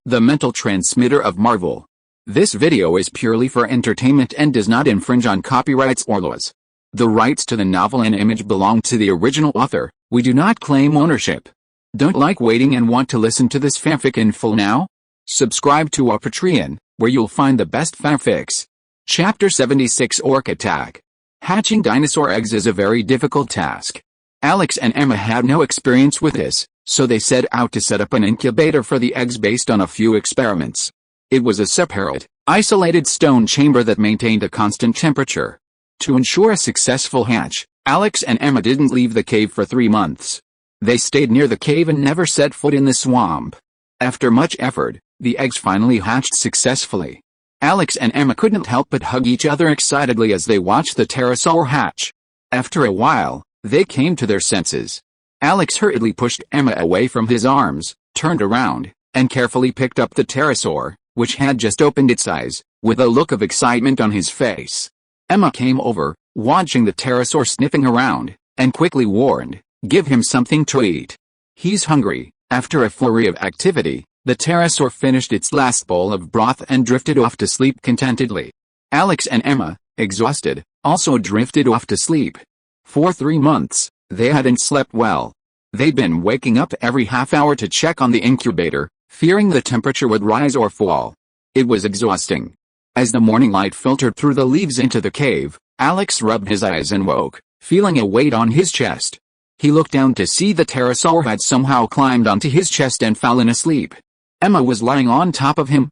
the mental transmitter of Marvel. This video is purely for entertainment and does not infringe on copyrights or laws. The rights to the novel and image belong to the original author. We do not claim ownership. Don't like waiting and want to listen to this fanfic in full now? Subscribe to our Patreon, where you'll find the best fanfics. Chapter 76 Orc Attack. Hatching dinosaur eggs is a very difficult task. Alex and Emma had no experience with this, so they set out to set up an incubator for the eggs based on a few experiments. It was a separate, isolated stone chamber that maintained a constant temperature. To ensure a successful hatch, Alex and Emma didn't leave the cave for 3 months. They stayed near the cave and never set foot in the swamp. After much effort, the eggs finally hatched successfully. Alex and Emma couldn't help but hug each other excitedly as they watched the pterosaur hatch. After a while, they came to their senses. Alex hurriedly pushed Emma away from his arms, turned around, and carefully picked up the pterosaur, which had just opened its eyes, with a look of excitement on his face. Emma came over, watching the pterosaur sniffing around, and quickly warned, "Give him something to eat. He's hungry." After a flurry of activity, the pterosaur finished its last bowl of broth and drifted off to sleep contentedly. Alex and Emma, exhausted, also drifted off to sleep. For 3 months, they hadn't slept well. They'd been waking up every half hour to check on the incubator, fearing the temperature would rise or fall. It was exhausting. As the morning light filtered through the leaves into the cave, Alex rubbed his eyes and woke, feeling a weight on his chest. He looked down to see the pterosaur had somehow climbed onto his chest and fallen asleep. Emma was lying on top of him.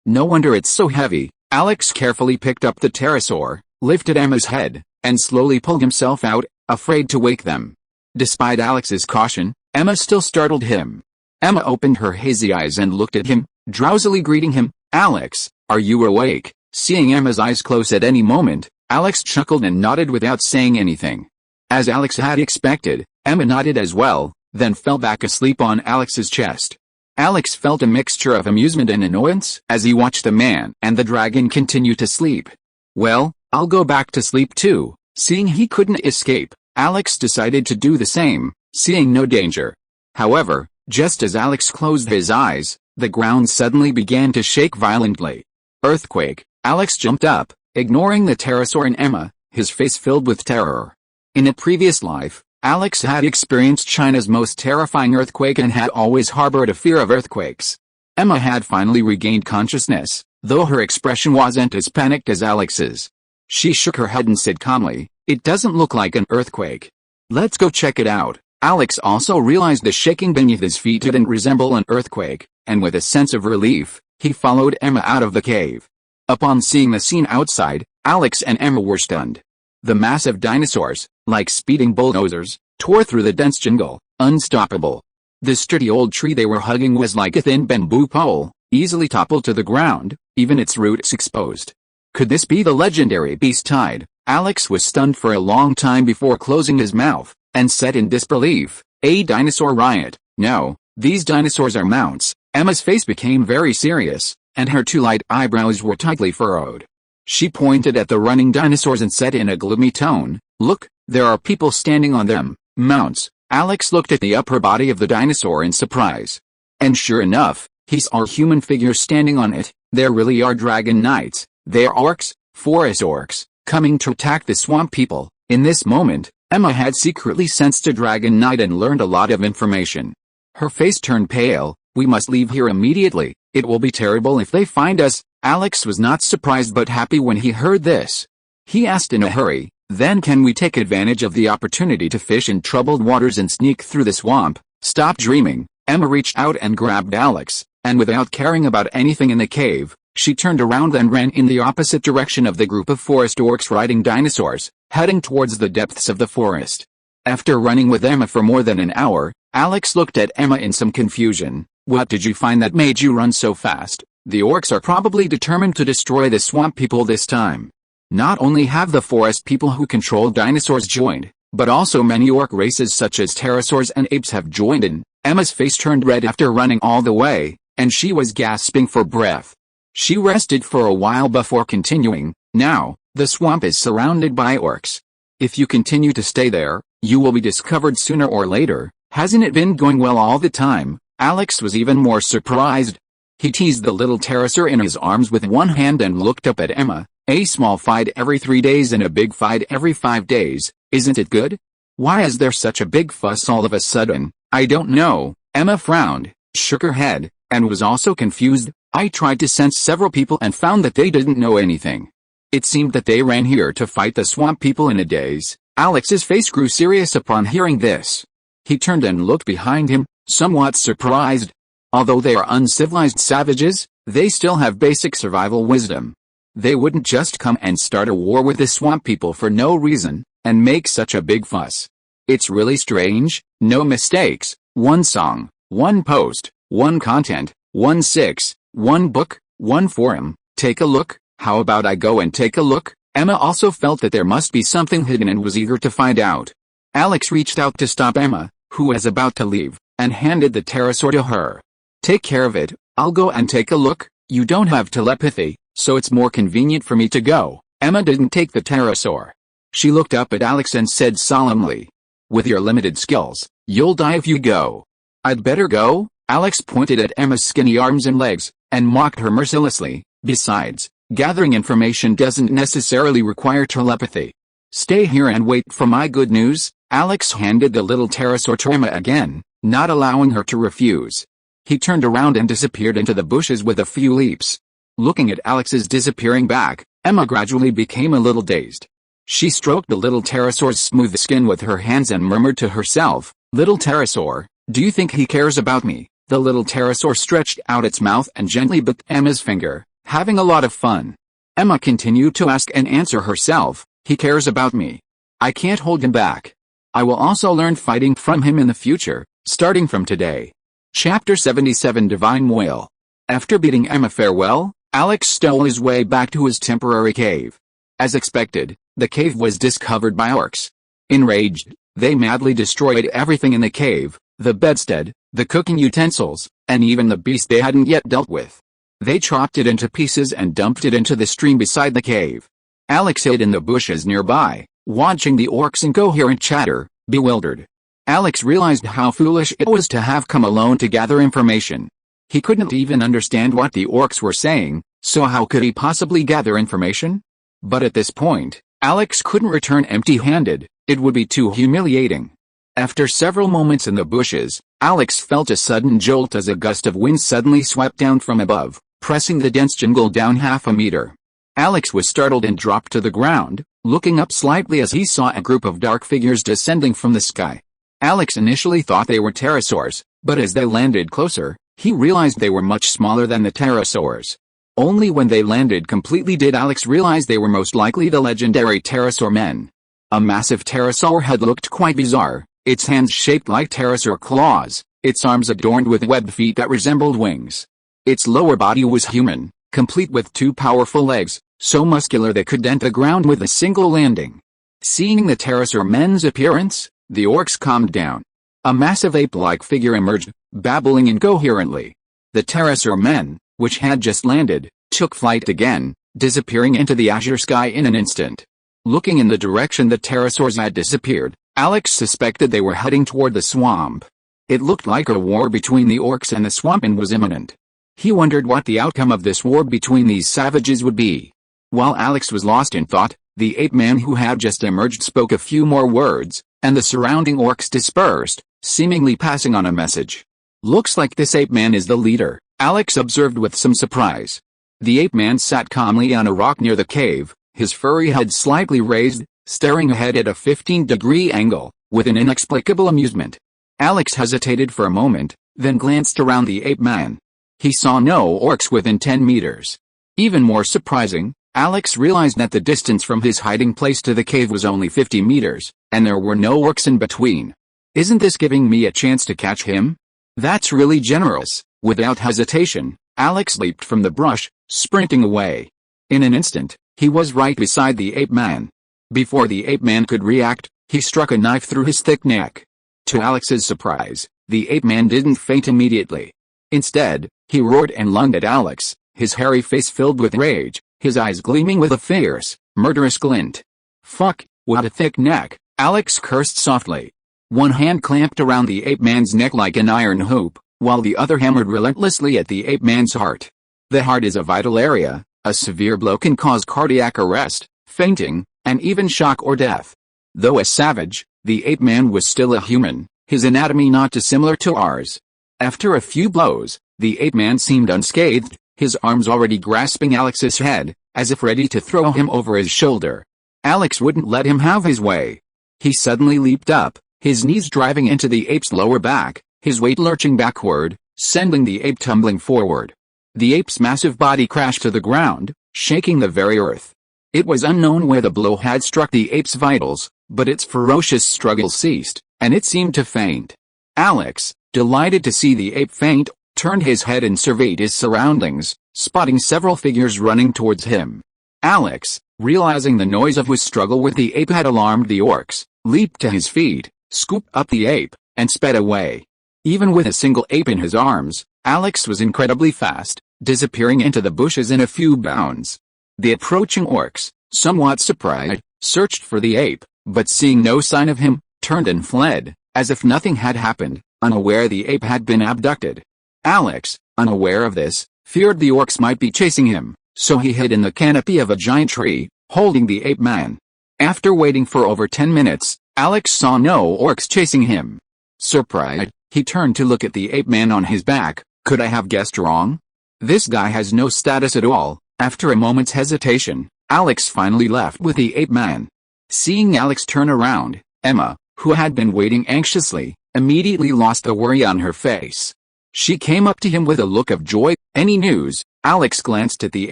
No wonder it's so heavy. Alex carefully picked up the pterosaur, lifted Emma's head, and slowly pulled himself out, afraid to wake them. Despite Alex's caution, Emma still startled him. Emma opened her hazy eyes and looked at him, drowsily greeting him. "Alex, are you awake?" Seeing Emma's eyes close at any moment, Alex chuckled and nodded without saying anything. As Alex had expected, Emma nodded as well, then fell back asleep on Alex's chest. Alex felt a mixture of amusement and annoyance as he watched the man and the dragon continue to sleep. "Well, I'll go back to sleep too." Seeing he couldn't escape, Alex decided to do the same, seeing no danger. However, just as Alex closed his eyes, the ground suddenly began to shake violently. Earthquake! Alex jumped up, ignoring the pterosaur and Emma, his face filled with terror. In a previous life, Alex had experienced China's most terrifying earthquake and had always harbored a fear of earthquakes. Emma had finally regained consciousness, though her expression wasn't as panicked as Alex's. She shook her head and said calmly, "It doesn't look like an earthquake. Let's go check it out." Alex also realized the shaking beneath his feet didn't resemble an earthquake, and with a sense of relief, he followed Emma out of the cave. Upon seeing the scene outside, Alex and Emma were stunned. The massive dinosaurs, like speeding bulldozers, tore through the dense jungle, unstoppable. The sturdy old tree they were hugging was like a thin bamboo pole, easily toppled to the ground, even its roots exposed. Could this be the legendary beast tide? Alex was stunned for a long time before closing his mouth, and said in disbelief, "A dinosaur riot? No, these dinosaurs are mounts." Emma's face became very serious, and her 2 light eyebrows were tightly furrowed. She pointed at the running dinosaurs and said in a gloomy tone, "Look, there are people standing on them, mounts." Alex looked at the upper body of the dinosaur in surprise. And sure enough, he saw human figures standing on it. There really are dragon knights. They're orcs, forest orcs, coming to attack the swamp people. In this moment, Emma had secretly sensed a dragon knight and learned a lot of information. Her face turned pale. "We must leave here immediately. It will be terrible if they find us." Alex was not surprised but happy when he heard this. He asked in a hurry, "Then can we take advantage of the opportunity to fish in troubled waters and sneak through the swamp?" "Stop dreaming." Emma reached out and grabbed Alex, and without caring about anything in the cave, she turned around and ran in the opposite direction of the group of forest orcs riding dinosaurs, heading towards the depths of the forest. After running with Emma for more than an hour, Alex looked at Emma in some confusion. "What did you find that made you run so fast?" "The orcs are probably determined to destroy the swamp people this time. Not only have the forest people who control dinosaurs joined, but also many orc races such as pterosaurs and apes have joined in." Emma's face turned red after running all the way, and she was gasping for breath. She rested for a while before continuing, "Now, the swamp is surrounded by orcs. If you continue to stay there, you will be discovered sooner or later." "Hasn't it been going well all the time?" Alex was even more surprised. He teased the little pterosaur in his arms with one hand and looked up at Emma. A small fight every 3 days and a big fight every 5 days, isn't it good? Why is there such a big fuss all of a sudden? I don't know. Emma frowned, shook her head, and was also confused. I tried to sense several people and found that they didn't know anything. It seemed that they ran here to fight the swamp people in a daze. Alex's face grew serious upon hearing this. He turned and looked behind him, somewhat surprised. Although they are uncivilized savages, they still have basic survival wisdom. They wouldn't just come and start a war with the swamp people for no reason, and make such a big fuss. It's really strange. No mistakes, one song, one post, one content, 1 book, 1 forum. Take a look. How about I go and take a look? Emma also felt that there must be something hidden and was eager to find out. Alex reached out to stop Emma, who was about to leave, and handed the pterosaur to her. Take care of it. I'll go and take a look. You don't have telepathy, so it's more convenient for me to go. Emma didn't take the pterosaur. She looked up at Alex and said solemnly, with your limited skills, you'll die if you go. I'd better go? Alex pointed at Emma's skinny arms and legs, and mocked her mercilessly. Besides, gathering information doesn't necessarily require telepathy. Stay here and wait for my good news. Alex handed the little pterosaur to Emma again, not allowing her to refuse. He turned around and disappeared into the bushes with a few leaps. Looking at Alex's disappearing back, Emma gradually became a little dazed. She stroked the little pterosaur's smooth skin with her hands and murmured to herself, "Little pterosaur, do you think he cares about me?" The little pterosaur stretched out its mouth and gently bit Emma's finger, having a lot of fun. Emma continued to ask and answer herself, "He cares about me. I can't hold him back. I will also learn fighting from him in the future, starting from today." Chapter 77 Divine Whale. After bidding Emma farewell, Alex stole his way back to his temporary cave. As expected, the cave was discovered by orcs. Enraged, they madly destroyed everything in the cave, the bedstead, the cooking utensils, and even the beast they hadn't yet dealt with. They chopped it into pieces and dumped it into the stream beside the cave. Alex hid in the bushes nearby, watching the orcs' incoherent chatter, bewildered. Alex realized how foolish it was to have come alone to gather information. He couldn't even understand what the orcs were saying, so how could he possibly gather information? But at this point, Alex couldn't return empty-handed. It would be too humiliating. After several moments in the bushes, Alex felt a sudden jolt as a gust of wind suddenly swept down from above, pressing the dense jungle down half a meter. Alex was startled and dropped to the ground, looking up slightly as he saw a group of dark figures descending from the sky. Alex initially thought they were pterosaurs, but as they landed closer, he realized they were much smaller than the pterosaurs. Only when they landed completely did Alex realize they were most likely the legendary pterosaur men. A massive pterosaur head looked quite bizarre, its hands shaped like pterosaur claws, its arms adorned with webbed feet that resembled wings. Its lower body was human, complete with 2 powerful legs, so muscular they could dent the ground with a single landing. Seeing the pterosaur men's appearance, the orcs calmed down. A massive ape-like figure emerged, babbling incoherently. The pterosaur men, which had just landed, took flight again, disappearing into the azure sky in an instant. Looking in the direction the pterosaurs had disappeared, Alex suspected they were heading toward the swamp. It looked like a war between the orcs and the swampmen was imminent. He wondered what the outcome of this war between these savages would be. While Alex was lost in thought, the ape-man who had just emerged spoke a few more words, and the surrounding orcs dispersed, seemingly passing on a message. "Looks like this ape-man is the leader," Alex observed with some surprise. The ape-man sat calmly on a rock near the cave, his furry head slightly raised, staring ahead at a 15-degree angle, with an inexplicable amusement. Alex hesitated for a moment, then glanced around the ape-man. He saw no orcs within 10 meters. Even more surprising, Alex realized that the distance from his hiding place to the cave was only 50 meters, and there were no orcs in between. "Isn't this giving me a chance to catch him? That's really generous." Without hesitation, Alex leaped from the brush, sprinting away. In an instant, he was right beside the ape-man. Before the ape-man could react, he struck a knife through his thick neck. To Alex's surprise, the ape-man didn't faint immediately. Instead, he roared and lunged at Alex, his hairy face filled with rage, his eyes gleaming with a fierce, murderous glint. "Fuck, what a thick neck," Alex cursed softly. One hand clamped around the ape-man's neck like an iron hoop, while the other hammered relentlessly at the ape-man's heart. The heart is a vital area. A severe blow can cause cardiac arrest, fainting, and even shock or death. Though a savage, the ape-man was still a human, his anatomy not dissimilar to ours. After a few blows, the ape-man seemed unscathed, his arms already grasping Alex's head, as if ready to throw him over his shoulder. Alex wouldn't let him have his way. He suddenly leaped up, his knees driving into the ape's lower back, his weight lurching backward, sending the ape tumbling forward. The ape's massive body crashed to the ground, shaking the very earth. It was unknown where the blow had struck the ape's vitals, but its ferocious struggle ceased, and it seemed to faint. Alex, delighted to see the ape faint, turned his head and surveyed his surroundings, spotting several figures running towards him. Alex, realizing the noise of his struggle with the ape had alarmed the orcs, leaped to his feet, scooped up the ape, and sped away. Even with a single ape in his arms, Alex was incredibly fast, disappearing into the bushes in a few bounds. The approaching orcs, somewhat surprised, searched for the ape, but seeing no sign of him, turned and fled, as if nothing had happened, unaware the ape had been abducted. Alex, unaware of this, feared the orcs might be chasing him, so he hid in the canopy of a giant tree, holding the ape-man. After waiting for over 10 minutes, Alex saw no orcs chasing him. Surprised, he turned to look at the ape-man on his back. Could I have guessed wrong? This guy has no status at all. After a moment's hesitation, Alex finally left with the ape-man. Seeing Alex turn around, Emma, who had been waiting anxiously, immediately lost the worry on her face. She came up to him with a look of joy. Any news? Alex glanced at the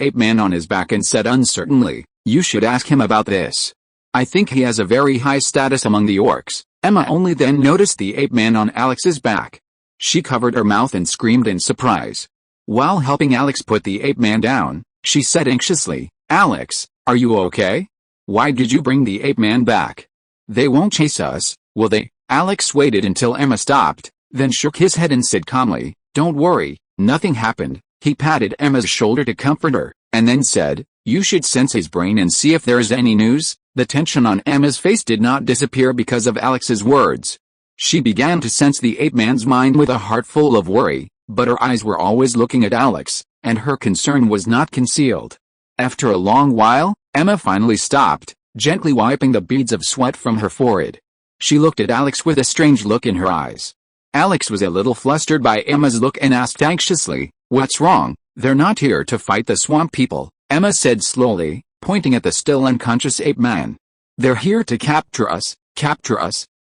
ape-man on his back and said uncertainly, you should ask him about this. I think he has a very high status among the orcs. Emma only then noticed the ape-man on Alex's back. She covered her mouth and screamed in surprise. While helping Alex put the ape-man down, she said anxiously, Alex, are you okay? Why did you bring the ape-man back? They won't chase us, will they? Alex waited until Emma stopped, then shook his head and said calmly, don't worry, nothing happened. He patted Emma's shoulder to comfort her, and then said, you should sense his brain and see if there is any news. The tension on Emma's face did not disappear because of Alex's words. She began to sense the ape-man's mind with a heart full of worry, but her eyes were always looking at Alex, and her concern was not concealed. After a long while, Emma finally stopped, gently wiping the beads of sweat from her forehead. She looked at Alex with a strange look in her eyes. Alex was a little flustered by Emma's look and asked anxiously, what's wrong? They're not here to fight the swamp people, Emma said slowly, pointing at the still unconscious ape-man. They're here to capture us,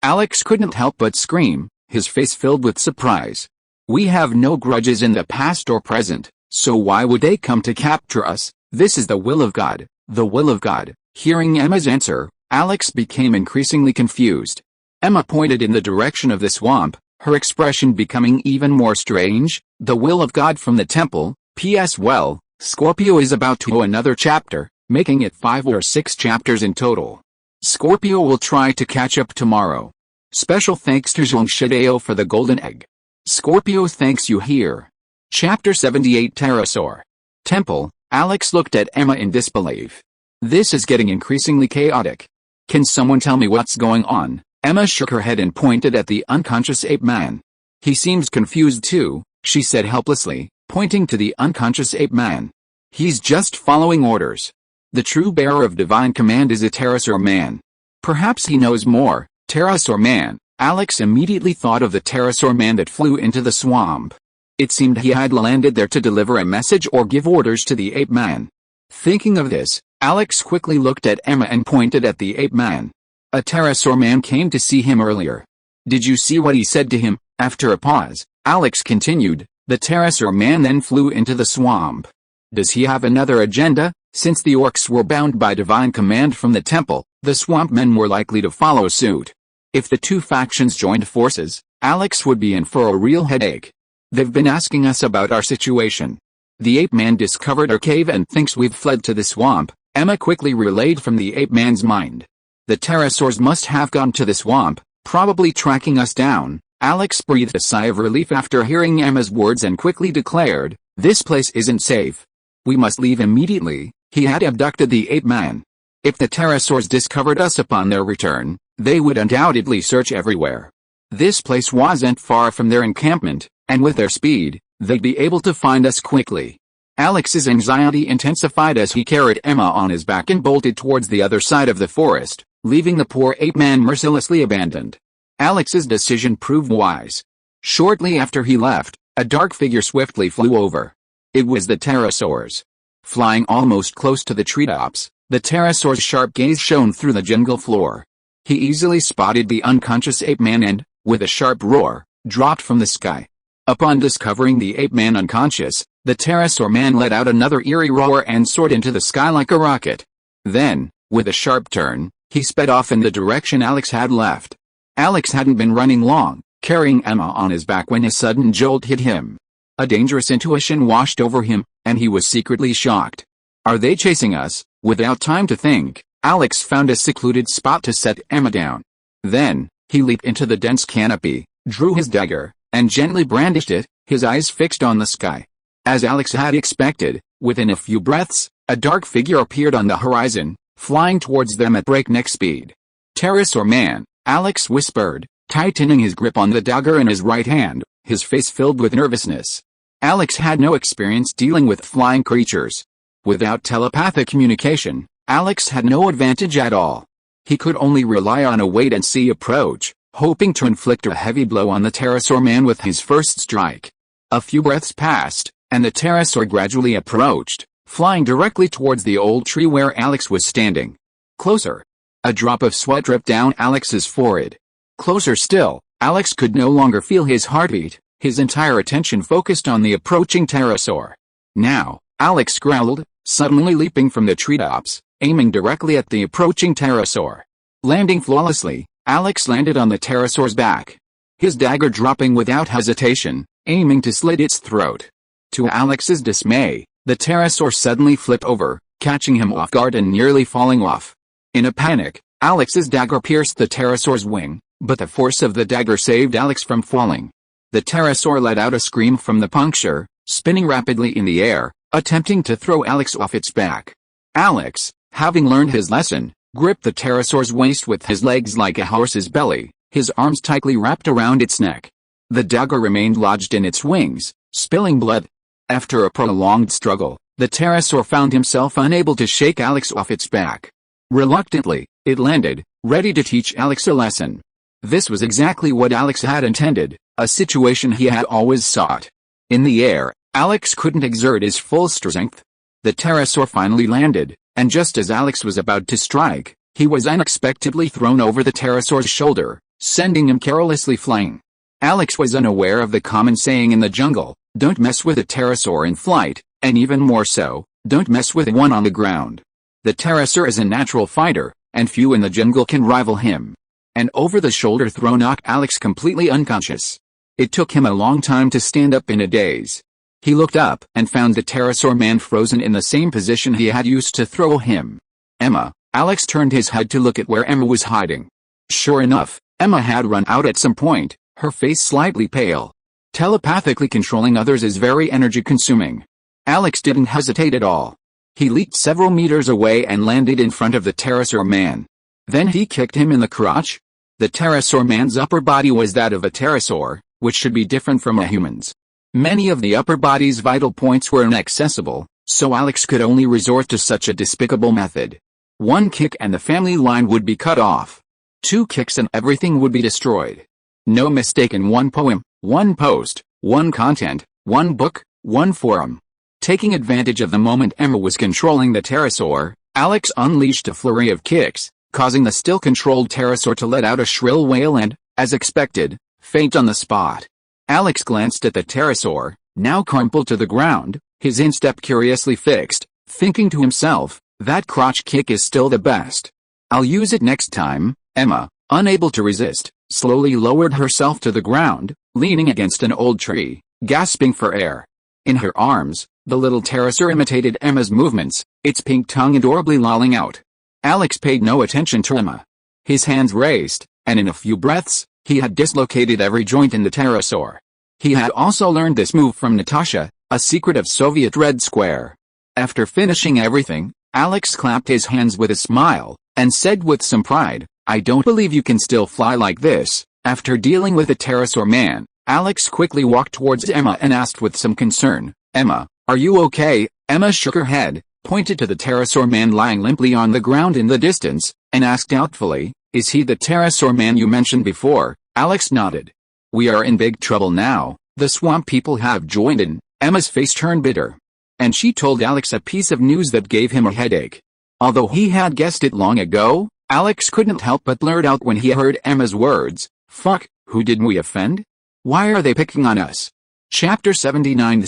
Alex couldn't help but scream, his face filled with surprise. We have no grudges in the past or present, so why would they come to capture us? This is the will of God, the will of God. Hearing Emma's answer, Alex became increasingly confused. Emma pointed in the direction of the swamp, her expression becoming even more strange. The will of God from the temple. P.S. Well, Scorpio is about to go another chapter, making it 5 or 6 chapters in total. Scorpio will try to catch up tomorrow. Special thanks to Xuan Zhang for the golden egg. Scorpio thanks you here. Chapter 78 Pterosaur. Temple. Alex looked at Emma in disbelief. This is getting increasingly chaotic. Can someone tell me what's going on? Emma shook her head and pointed at the unconscious ape-man. He seems confused too, she said helplessly, pointing to the unconscious ape-man. He's just following orders. The true bearer of divine command is a pterosaur man. Perhaps he knows more. Pterosaur man. Alex immediately thought of the pterosaur man that flew into the swamp. It seemed he had landed there to deliver a message or give orders to the ape-man. Thinking of this, Alex quickly looked at Emma and pointed at the ape-man. A pterosaur man came to see him earlier. Did you see what he said to him? After a pause, Alex continued, the pterosaur man then flew into the swamp. Does he have another agenda? Since the orcs were bound by divine command from the temple, the swamp men were likely to follow suit. If the two factions joined forces, Alex would be in for a real headache. They've been asking us about our situation. The ape-man discovered our cave and thinks we've fled to the swamp, Emma quickly relayed from the ape-man's mind. The pterosaurs must have gone to the swamp, probably tracking us down. Alex breathed a sigh of relief after hearing Emma's words and quickly declared, this place isn't safe. We must leave immediately. He had abducted the ape-man. If the pterosaurs discovered us upon their return, they would undoubtedly search everywhere. This place wasn't far from their encampment, And with their speed, they'd be able to find us quickly. Alex's anxiety intensified as he carried Emma on his back and bolted towards the other side of the forest, leaving the poor ape-man mercilessly abandoned. Alex's decision proved wise. Shortly after he left, a dark figure swiftly flew over. It was the pterosaurs. Flying almost close to the treetops, the pterosaur's sharp gaze shone through the jungle floor. He easily spotted the unconscious ape-man and, with a sharp roar, dropped from the sky. Upon discovering the ape-man unconscious, the pterosaur man let out another eerie roar and soared into the sky like a rocket. Then, with a sharp turn, he sped off in the direction Alex had left. Alex hadn't been running long, carrying Emma on his back when a sudden jolt hit him. A dangerous intuition washed over him, and he was secretly shocked. Are they chasing us? Without time to think, Alex found a secluded spot to set Emma down. Then, he leaped into the dense canopy, drew his dagger, and gently brandished it, his eyes fixed on the sky. As Alex had expected, within a few breaths, a dark figure appeared on the horizon, flying towards them at breakneck speed. Pterosaur man, Alex whispered, tightening his grip on the dagger in his right hand, his face filled with nervousness. Alex had no experience dealing with flying creatures. Without telepathic communication, Alex had no advantage at all. He could only rely on a wait-and-see approach, hoping to inflict a heavy blow on the pterosaur man with his first strike. A few breaths passed, and the pterosaur gradually approached, flying directly towards the old tree where Alex was standing. Closer. A drop of sweat dripped down Alex's forehead. Closer still, Alex could no longer feel his heartbeat, his entire attention focused on the approaching pterosaur. Now, Alex growled, suddenly leaping from the treetops, aiming directly at the approaching pterosaur. Landing flawlessly, Alex landed on the pterosaur's back. His dagger dropping without hesitation, aiming to slit its throat. To Alex's dismay, the pterosaur suddenly flipped over, catching him off guard and nearly falling off. In a panic, Alex's dagger pierced the pterosaur's wing, but the force of the dagger saved Alex from falling. The pterosaur let out a scream from the puncture, spinning rapidly in the air, attempting to throw Alex off its back. Alex, having learned his lesson, gripped the pterosaur's waist with his legs like a horse's belly, his arms tightly wrapped around its neck. The dagger remained lodged in its wings, spilling blood. After a prolonged struggle, the pterosaur found himself unable to shake Alex off its back. Reluctantly, it landed, ready to teach Alex a lesson. This was exactly what Alex had intended, a situation he had always sought. In the air, Alex couldn't exert his full strength. The pterosaur finally landed, and just as Alex was about to strike, he was unexpectedly thrown over the pterosaur's shoulder, sending him carelessly flying. Alex was unaware of the common saying in the jungle, don't mess with a pterosaur in flight, and even more so, don't mess with one on the ground. The pterosaur is a natural fighter, and few in the jungle can rival him. An over-the-shoulder throw knocked Alex completely unconscious. It took him a long time to stand up in a daze. He looked up and found the pterosaur man frozen in the same position he had used to throw him. Emma. Alex turned his head to look at where Emma was hiding. Sure enough, Emma had run out at some point, her face slightly pale. Telepathically controlling others is very energy-consuming. Alex didn't hesitate at all. He leaped several meters away and landed in front of the pterosaur man. Then he kicked him in the crotch. The pterosaur man's upper body was that of a pterosaur, which should be different from a human's. Many of the upper body's vital points were inaccessible, so Alex could only resort to such a despicable method. One kick and the family line would be cut off. 2 kicks and everything would be destroyed. No mistake in one poem, one post, one content, one book, one forum. Taking advantage of the moment Emma was controlling the pterosaur, Alex unleashed a flurry of kicks, causing the still-controlled pterosaur to let out a shrill wail and, as expected, faint on the spot. Alex glanced at the pterosaur, now crumpled to the ground, his instep curiously fixed, thinking to himself, that crotch kick is still the best. I'll use it next time. Emma, unable to resist, slowly lowered herself to the ground, leaning against an old tree, gasping for air. In her arms, the little pterosaur imitated Emma's movements, its pink tongue adorably lolling out. Alex paid no attention to Emma. His hands raced, and in a few breaths, he had dislocated every joint in the pterosaur. He had also learned this move from Natasha, a secret of Soviet Red Square. After finishing everything, Alex clapped his hands with a smile, and said with some pride, I don't believe you can still fly like this. After dealing with the pterosaur man, Alex quickly walked towards Emma and asked with some concern, "Emma, are you okay?" Emma shook her head, pointed to the pterosaur man lying limply on the ground in the distance, and asked doubtfully, "Is he the pterosaur man you mentioned before?" Alex nodded. "We are in big trouble now. The swamp people have joined in." Emma's face turned bitter. And she told Alex a piece of news that gave him a headache. Although he had guessed it long ago, Alex couldn't help but blurt out when he heard Emma's words, "Fuck, who did we offend? Why are they picking on us?" Chapter 79.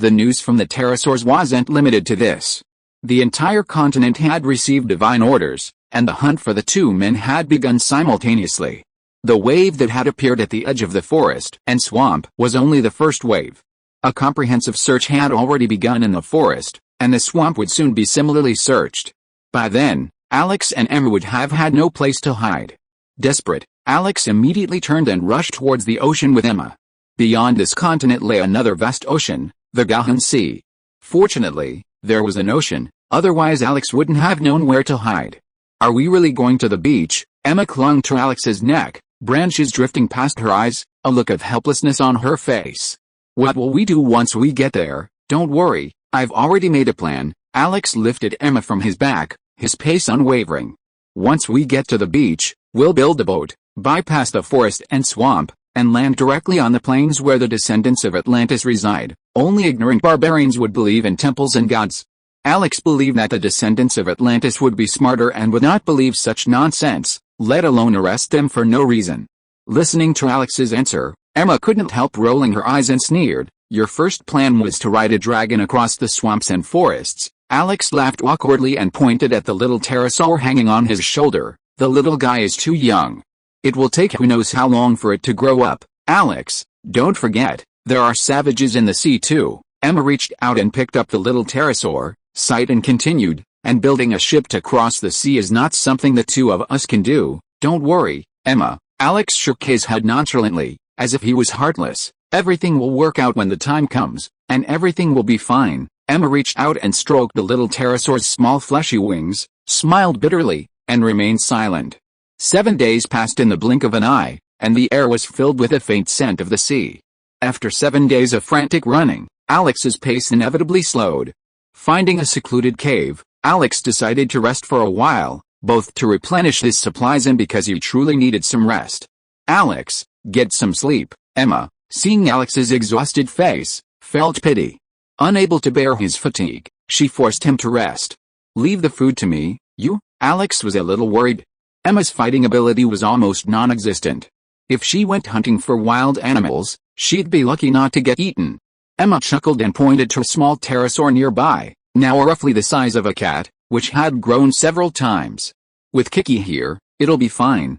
The news from the pterosaurs wasn't limited to this. The entire continent had received divine orders, and the hunt for the two men had begun simultaneously. The wave that had appeared at the edge of the forest and swamp was only the first wave. A comprehensive search had already begun in the forest, and the swamp would soon be similarly searched. By then, Alex and Emma would have had no place to hide. Desperate, Alex immediately turned and rushed towards the ocean with Emma. Beyond this continent lay another vast ocean, the Galhan Sea. Fortunately, there was an ocean, otherwise Alex wouldn't have known where to hide. "Are we really going to the beach?" Emma clung to Alex's neck, branches drifting past her eyes, a look of helplessness on her face. "What will we do once we get there?" "Don't worry, I've already made a plan." Alex lifted Emma from his back, his pace unwavering. "Once we get to the beach, we'll build a boat, bypass the forest and swamp, and land directly on the plains where the descendants of Atlantis reside. Only ignorant barbarians would believe in temples and gods." Alex believed that the descendants of Atlantis would be smarter and would not believe such nonsense, let alone arrest them for no reason. Listening to Alex's answer, Emma couldn't help rolling her eyes and sneered, "Your first plan was to ride a dragon across the swamps and forests." Alex laughed awkwardly and pointed at the little pterosaur hanging on his shoulder. "The little guy is too young. It will take who knows how long for it to grow up." "Alex, don't forget, there are savages in the sea too." Emma reached out and picked up the little pterosaur, sighed and continued, "And building a ship to cross the sea is not something the two of us can do." "Don't worry, Emma." Alex shook his head nonchalantly, as if he was heartless. "Everything will work out when the time comes, and everything will be fine." Emma reached out and stroked the little pterosaur's small fleshy wings, smiled bitterly, and remained silent. 7 days passed in the blink of an eye, and the air was filled with a faint scent of the sea. After 7 days of frantic running, Alex's pace inevitably slowed. Finding a secluded cave, Alex decided to rest for a while, both to replenish his supplies and because he truly needed some rest. "Alex, get some sleep." Emma, seeing Alex's exhausted face, felt pity. Unable to bear his fatigue, she forced him to rest. "Leave the food to me, you." Alex was a little worried. Emma's fighting ability was almost non-existent. If she went hunting for wild animals, she'd be lucky not to get eaten. Emma chuckled and pointed to a small pterosaur nearby, now roughly the size of a cat, which had grown several times. "With Kiki here, it'll be fine."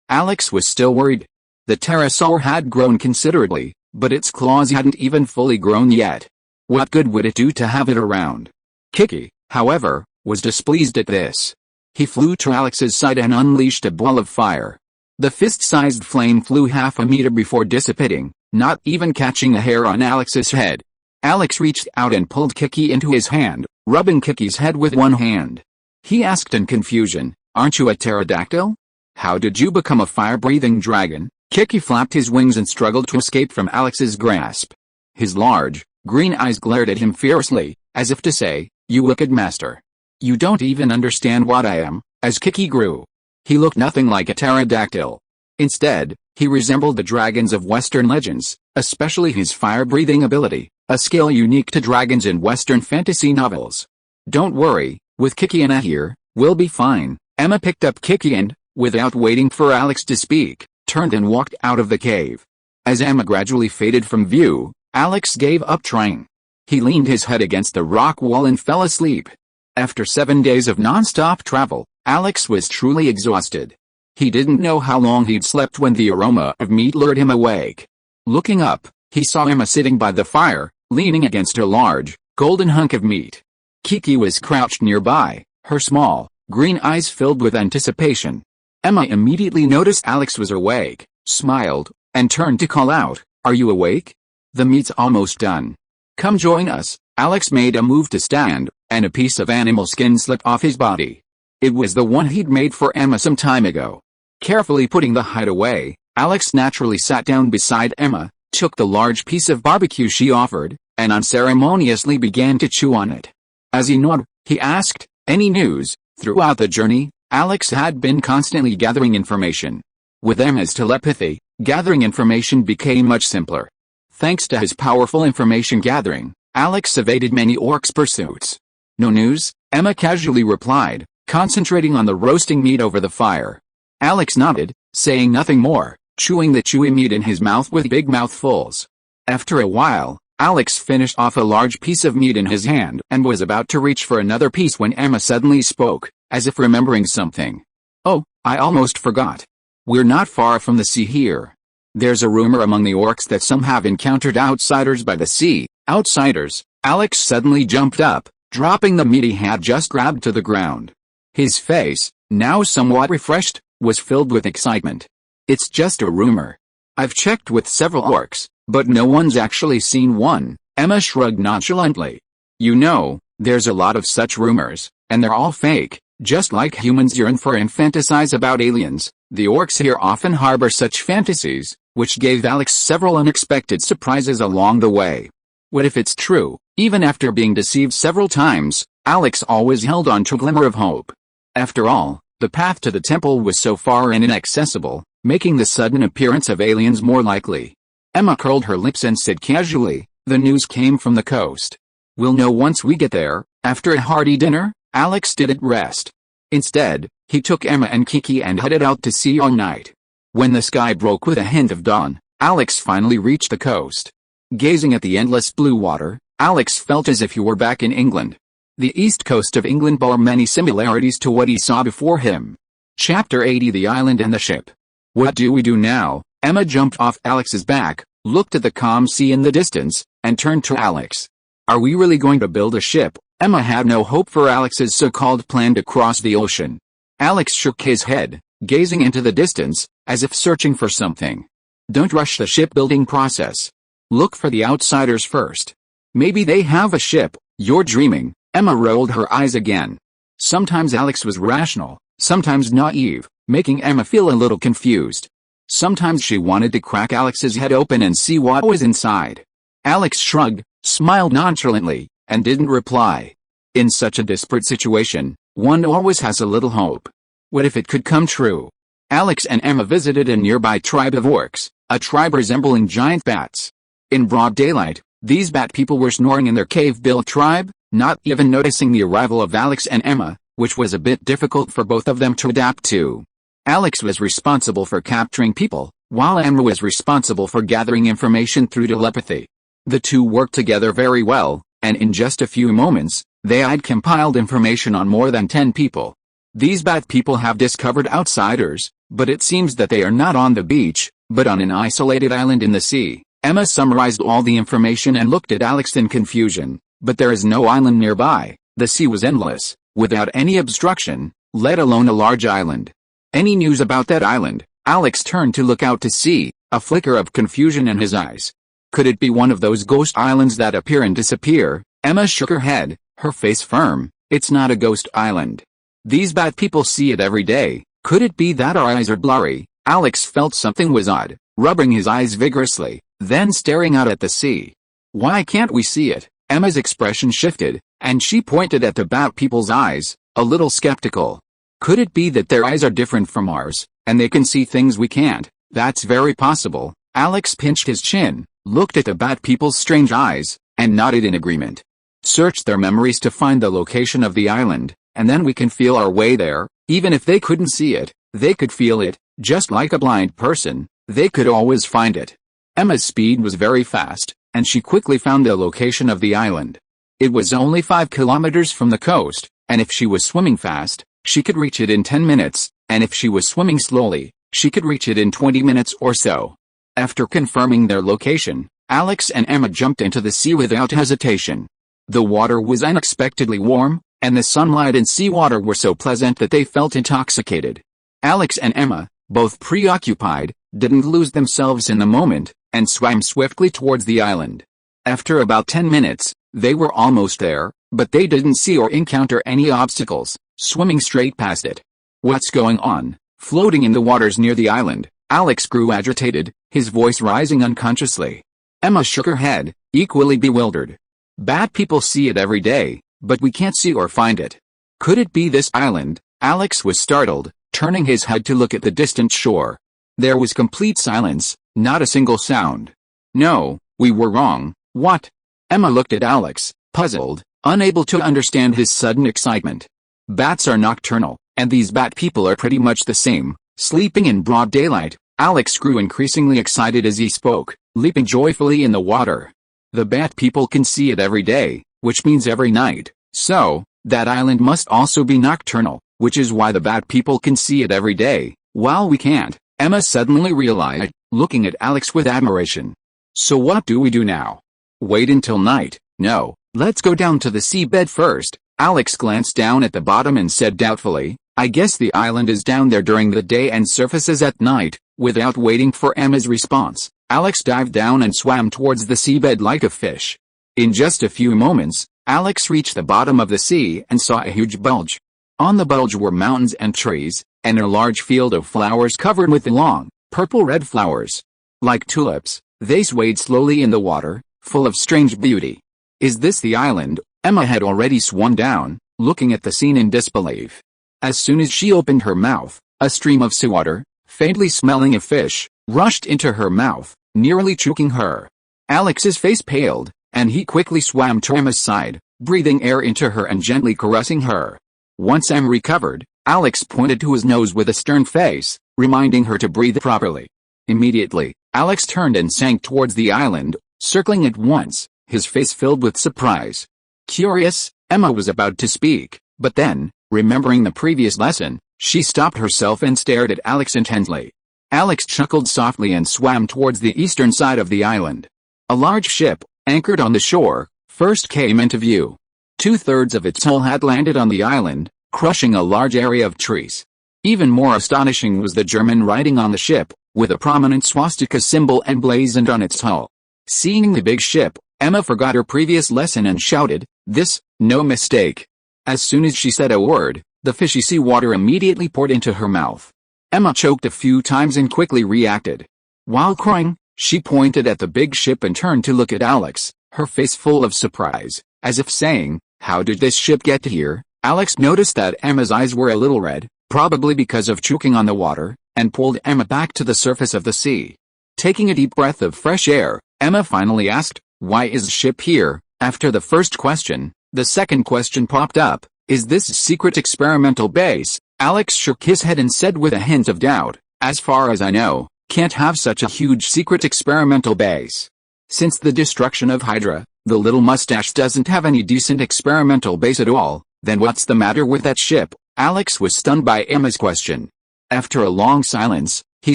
Alex was still worried. The pterosaur had grown considerably, but its claws hadn't even fully grown yet. What good would it do to have it around? Kiki, however, was displeased at this. He flew to Alex's side and unleashed a ball of fire. The fist-sized flame flew half a meter before dissipating, not even catching a hair on Alex's head. Alex reached out and pulled Kiki into his hand, rubbing Kiki's head with one hand. He asked in confusion, "Aren't you a pterodactyl? How did you become a fire-breathing dragon?" Kiki flapped his wings and struggled to escape from Alex's grasp. His large, green eyes glared at him fiercely, as if to say, "You wicked master. You don't even understand what I am." As Kiki grew, he looked nothing like a pterodactyl. Instead, he resembled the dragons of Western legends, especially his fire-breathing ability, a skill unique to dragons in Western fantasy novels. "Don't worry, with Kiki and I here, we'll be fine." Emma picked up Kiki and, without waiting for Alex to speak, turned and walked out of the cave. As Emma gradually faded from view, Alex gave up trying. He leaned his head against the rock wall and fell asleep. After 7 days of non-stop travel, Alex was truly exhausted. He didn't know how long he'd slept when the aroma of meat lured him awake. Looking up, he saw Emma sitting by the fire, leaning against a large, golden hunk of meat. Kiki was crouched nearby, her small, green eyes filled with anticipation. Emma immediately noticed Alex was awake, smiled, and turned to call out, "Are you awake? The meat's almost done. Come join us." Alex made a move to stand, and a piece of animal skin slipped off his body. It was the one he'd made for Emma some time ago. Carefully putting the hide away, Alex naturally sat down beside Emma, took the large piece of barbecue she offered, and unceremoniously began to chew on it. As he gnawed, he asked, "Any news?" Throughout the journey, Alex had been constantly gathering information. With Emma's telepathy, gathering information became much simpler. Thanks to his powerful information gathering, Alex evaded many orcs' pursuits. "No news," Emma casually replied, concentrating on the roasting meat over the fire. Alex nodded, saying nothing more, chewing the chewy meat in his mouth with big mouthfuls. After a while, Alex finished off a large piece of meat in his hand and was about to reach for another piece when Emma suddenly spoke, as if remembering something. "Oh, I almost forgot. We're not far from the sea here. There's a rumor among the orcs that some have encountered outsiders by the sea." "Outsiders?" Alex suddenly jumped up, dropping the meat he had just grabbed to the ground. His face, now somewhat refreshed, was filled with excitement. "It's just a rumor. I've checked with several orcs, but no one's actually seen one." Emma shrugged nonchalantly. "You know, there's a lot of such rumors, and they're all fake. Just like humans yearn for and fantasize about aliens, the orcs here often harbor such fantasies," which gave Alex several unexpected surprises along the way. What if it's true? Even after being deceived several times, Alex always held on to a glimmer of hope. After all, the path to the temple was so far and inaccessible, making the sudden appearance of aliens more likely. Emma curled her lips and said casually, "The news came from the coast. We'll know once we get there." After a hearty dinner, Alex didn't rest. Instead, he took Emma and Kiki and headed out to sea all night. When the sky broke with a hint of dawn, Alex finally reached the coast. Gazing at the endless blue water, Alex felt as if he were back in England. The east coast of England bore many similarities to what he saw before him. Chapter 80: The Island and the Ship. "What do we do now?" Emma jumped off Alex's back, looked at the calm sea in the distance, and turned to Alex. "Are we really going to build a ship?" Emma had no hope for Alex's so-called plan to cross the ocean. Alex shook his head, gazing into the distance, as if searching for something. "Don't rush the shipbuilding process. Look for the outsiders first. Maybe they have a ship." "You're dreaming." Emma rolled her eyes again. Sometimes Alex was rational, sometimes naive, making Emma feel a little confused. Sometimes she wanted to crack Alex's head open and see what was inside. Alex shrugged, smiled nonchalantly, and didn't reply. In such a desperate situation, one always has a little hope. What if it could come true? Alex and Emma visited a nearby tribe of orcs, a tribe resembling giant bats. In broad daylight, these bat people were snoring in their cave-built tribe, not even noticing the arrival of Alex and Emma, which was a bit difficult for both of them to adapt to. Alex was responsible for capturing people, while Emma was responsible for gathering information through telepathy. The two worked together very well, and in just a few moments, they had compiled information on more than 10 people. These bat people have discovered outsiders, but it seems that they are not on the beach, but on an isolated island in the sea. Emma summarized all the information and looked at Alex in confusion. But there is no island nearby. The sea was endless, without any obstruction, let alone a large island. "Any news about that island?" Alex turned to look out to sea, a flicker of confusion in his eyes. Could it be one of those ghost islands that appear and disappear? Emma shook her head, her face firm. "It's not a ghost island. These bat people see it every day." Could it be that our eyes are blurry? Alex felt something was odd, rubbing his eyes vigorously, then staring out at the sea. "Why can't we see it?" Emma's expression shifted, and she pointed at the bat people's eyes, a little skeptical. "Could it be that their eyes are different from ours, and they can see things we can't?" "That's very possible." Alex pinched his chin, looked at the bat people's strange eyes, and nodded in agreement. "Search their memories to find the location of the island, and then we can feel our way there." Even if they couldn't see it, they could feel it, just like a blind person, they could always find it. Emma's speed was very fast, and she quickly found the location of the island. It was only 5 kilometers from the coast, and if she was swimming fast, she could reach it in 10 minutes, and if she was swimming slowly, she could reach it in 20 minutes or so. After confirming their location, Alex and Emma jumped into the sea without hesitation. The water was unexpectedly warm, and the sunlight and seawater were so pleasant that they felt intoxicated. Alex and Emma, both preoccupied, didn't lose themselves in the moment, and swam swiftly towards the island. After about 10 minutes, they were almost there, but they didn't see or encounter any obstacles, swimming straight past it. "What's going on?" Floating in the waters near the island, Alex grew agitated, his voice rising unconsciously. Emma shook her head, equally bewildered. Bad people see it every day, but we can't see or find it. Could it be this island? Alex was startled, turning his head to look at the distant shore. There was complete silence, not a single sound. No, we were wrong. What? Emma looked at Alex, puzzled, unable to understand his sudden excitement. Bats are nocturnal, and these bat people are pretty much the same, sleeping in broad daylight. Alex grew increasingly excited as he spoke, leaping joyfully in the water. The bat people can see it every day, which means every night. So, that island must also be nocturnal, which is why the bat people can see it every day, while we can't. Emma suddenly realized, looking at Alex with admiration. So what do we do now? Wait until night? No, let's go down to the seabed first. Alex glanced down at the bottom and said doubtfully, I guess the island is down there during the day and surfaces at night. Without waiting for Emma's response, Alex dived down and swam towards the seabed like a fish. In just a few moments, Alex reached the bottom of the sea and saw a huge bulge. On the bulge were mountains and trees, and a large field of flowers covered with long, purple-red flowers. Like tulips, they swayed slowly in the water, full of strange beauty. Is this the island? Emma had already swum down, looking at the scene in disbelief. As soon as she opened her mouth, a stream of seawater, faintly smelling of fish, rushed into her mouth, nearly choking her. Alex's face paled, and he quickly swam to Emma's side, breathing air into her and gently caressing her. Once Emma recovered, Alex pointed to his nose with a stern face, reminding her to breathe properly. Immediately, Alex turned and sank towards the island, circling at once, his face filled with surprise. Curious, Emma was about to speak, but then, remembering the previous lesson, she stopped herself and stared at Alex intently. Alex chuckled softly and swam towards the eastern side of the island. A large ship, anchored on the shore, first came into view. 2/3 of its hull had landed on the island, crushing a large area of trees. Even more astonishing was the German writing on the ship, with a prominent swastika symbol emblazoned on its hull. Seeing the big ship, Emma forgot her previous lesson and shouted, "This, no mistake." As soon as she said a word, the fishy seawater immediately poured into her mouth. Emma choked a few times and quickly reacted. While crying, she pointed at the big ship and turned to look at Alex, her face full of surprise, as if saying, "How did this ship get here?" Alex noticed that Emma's eyes were a little red, probably because of choking on the water, and pulled Emma back to the surface of the sea. Taking a deep breath of fresh air, Emma finally asked, "Why is the ship here?" After the first question, the second question popped up, "Is this a secret experimental base?" Alex shook his head and said with a hint of doubt, "As far as I know, can't have such a huge secret experimental base. Since the destruction of Hydra, the little mustache doesn't have any decent experimental base at all. Then what's the matter with that ship?" Alex was stunned by Emma's question. After a long silence, he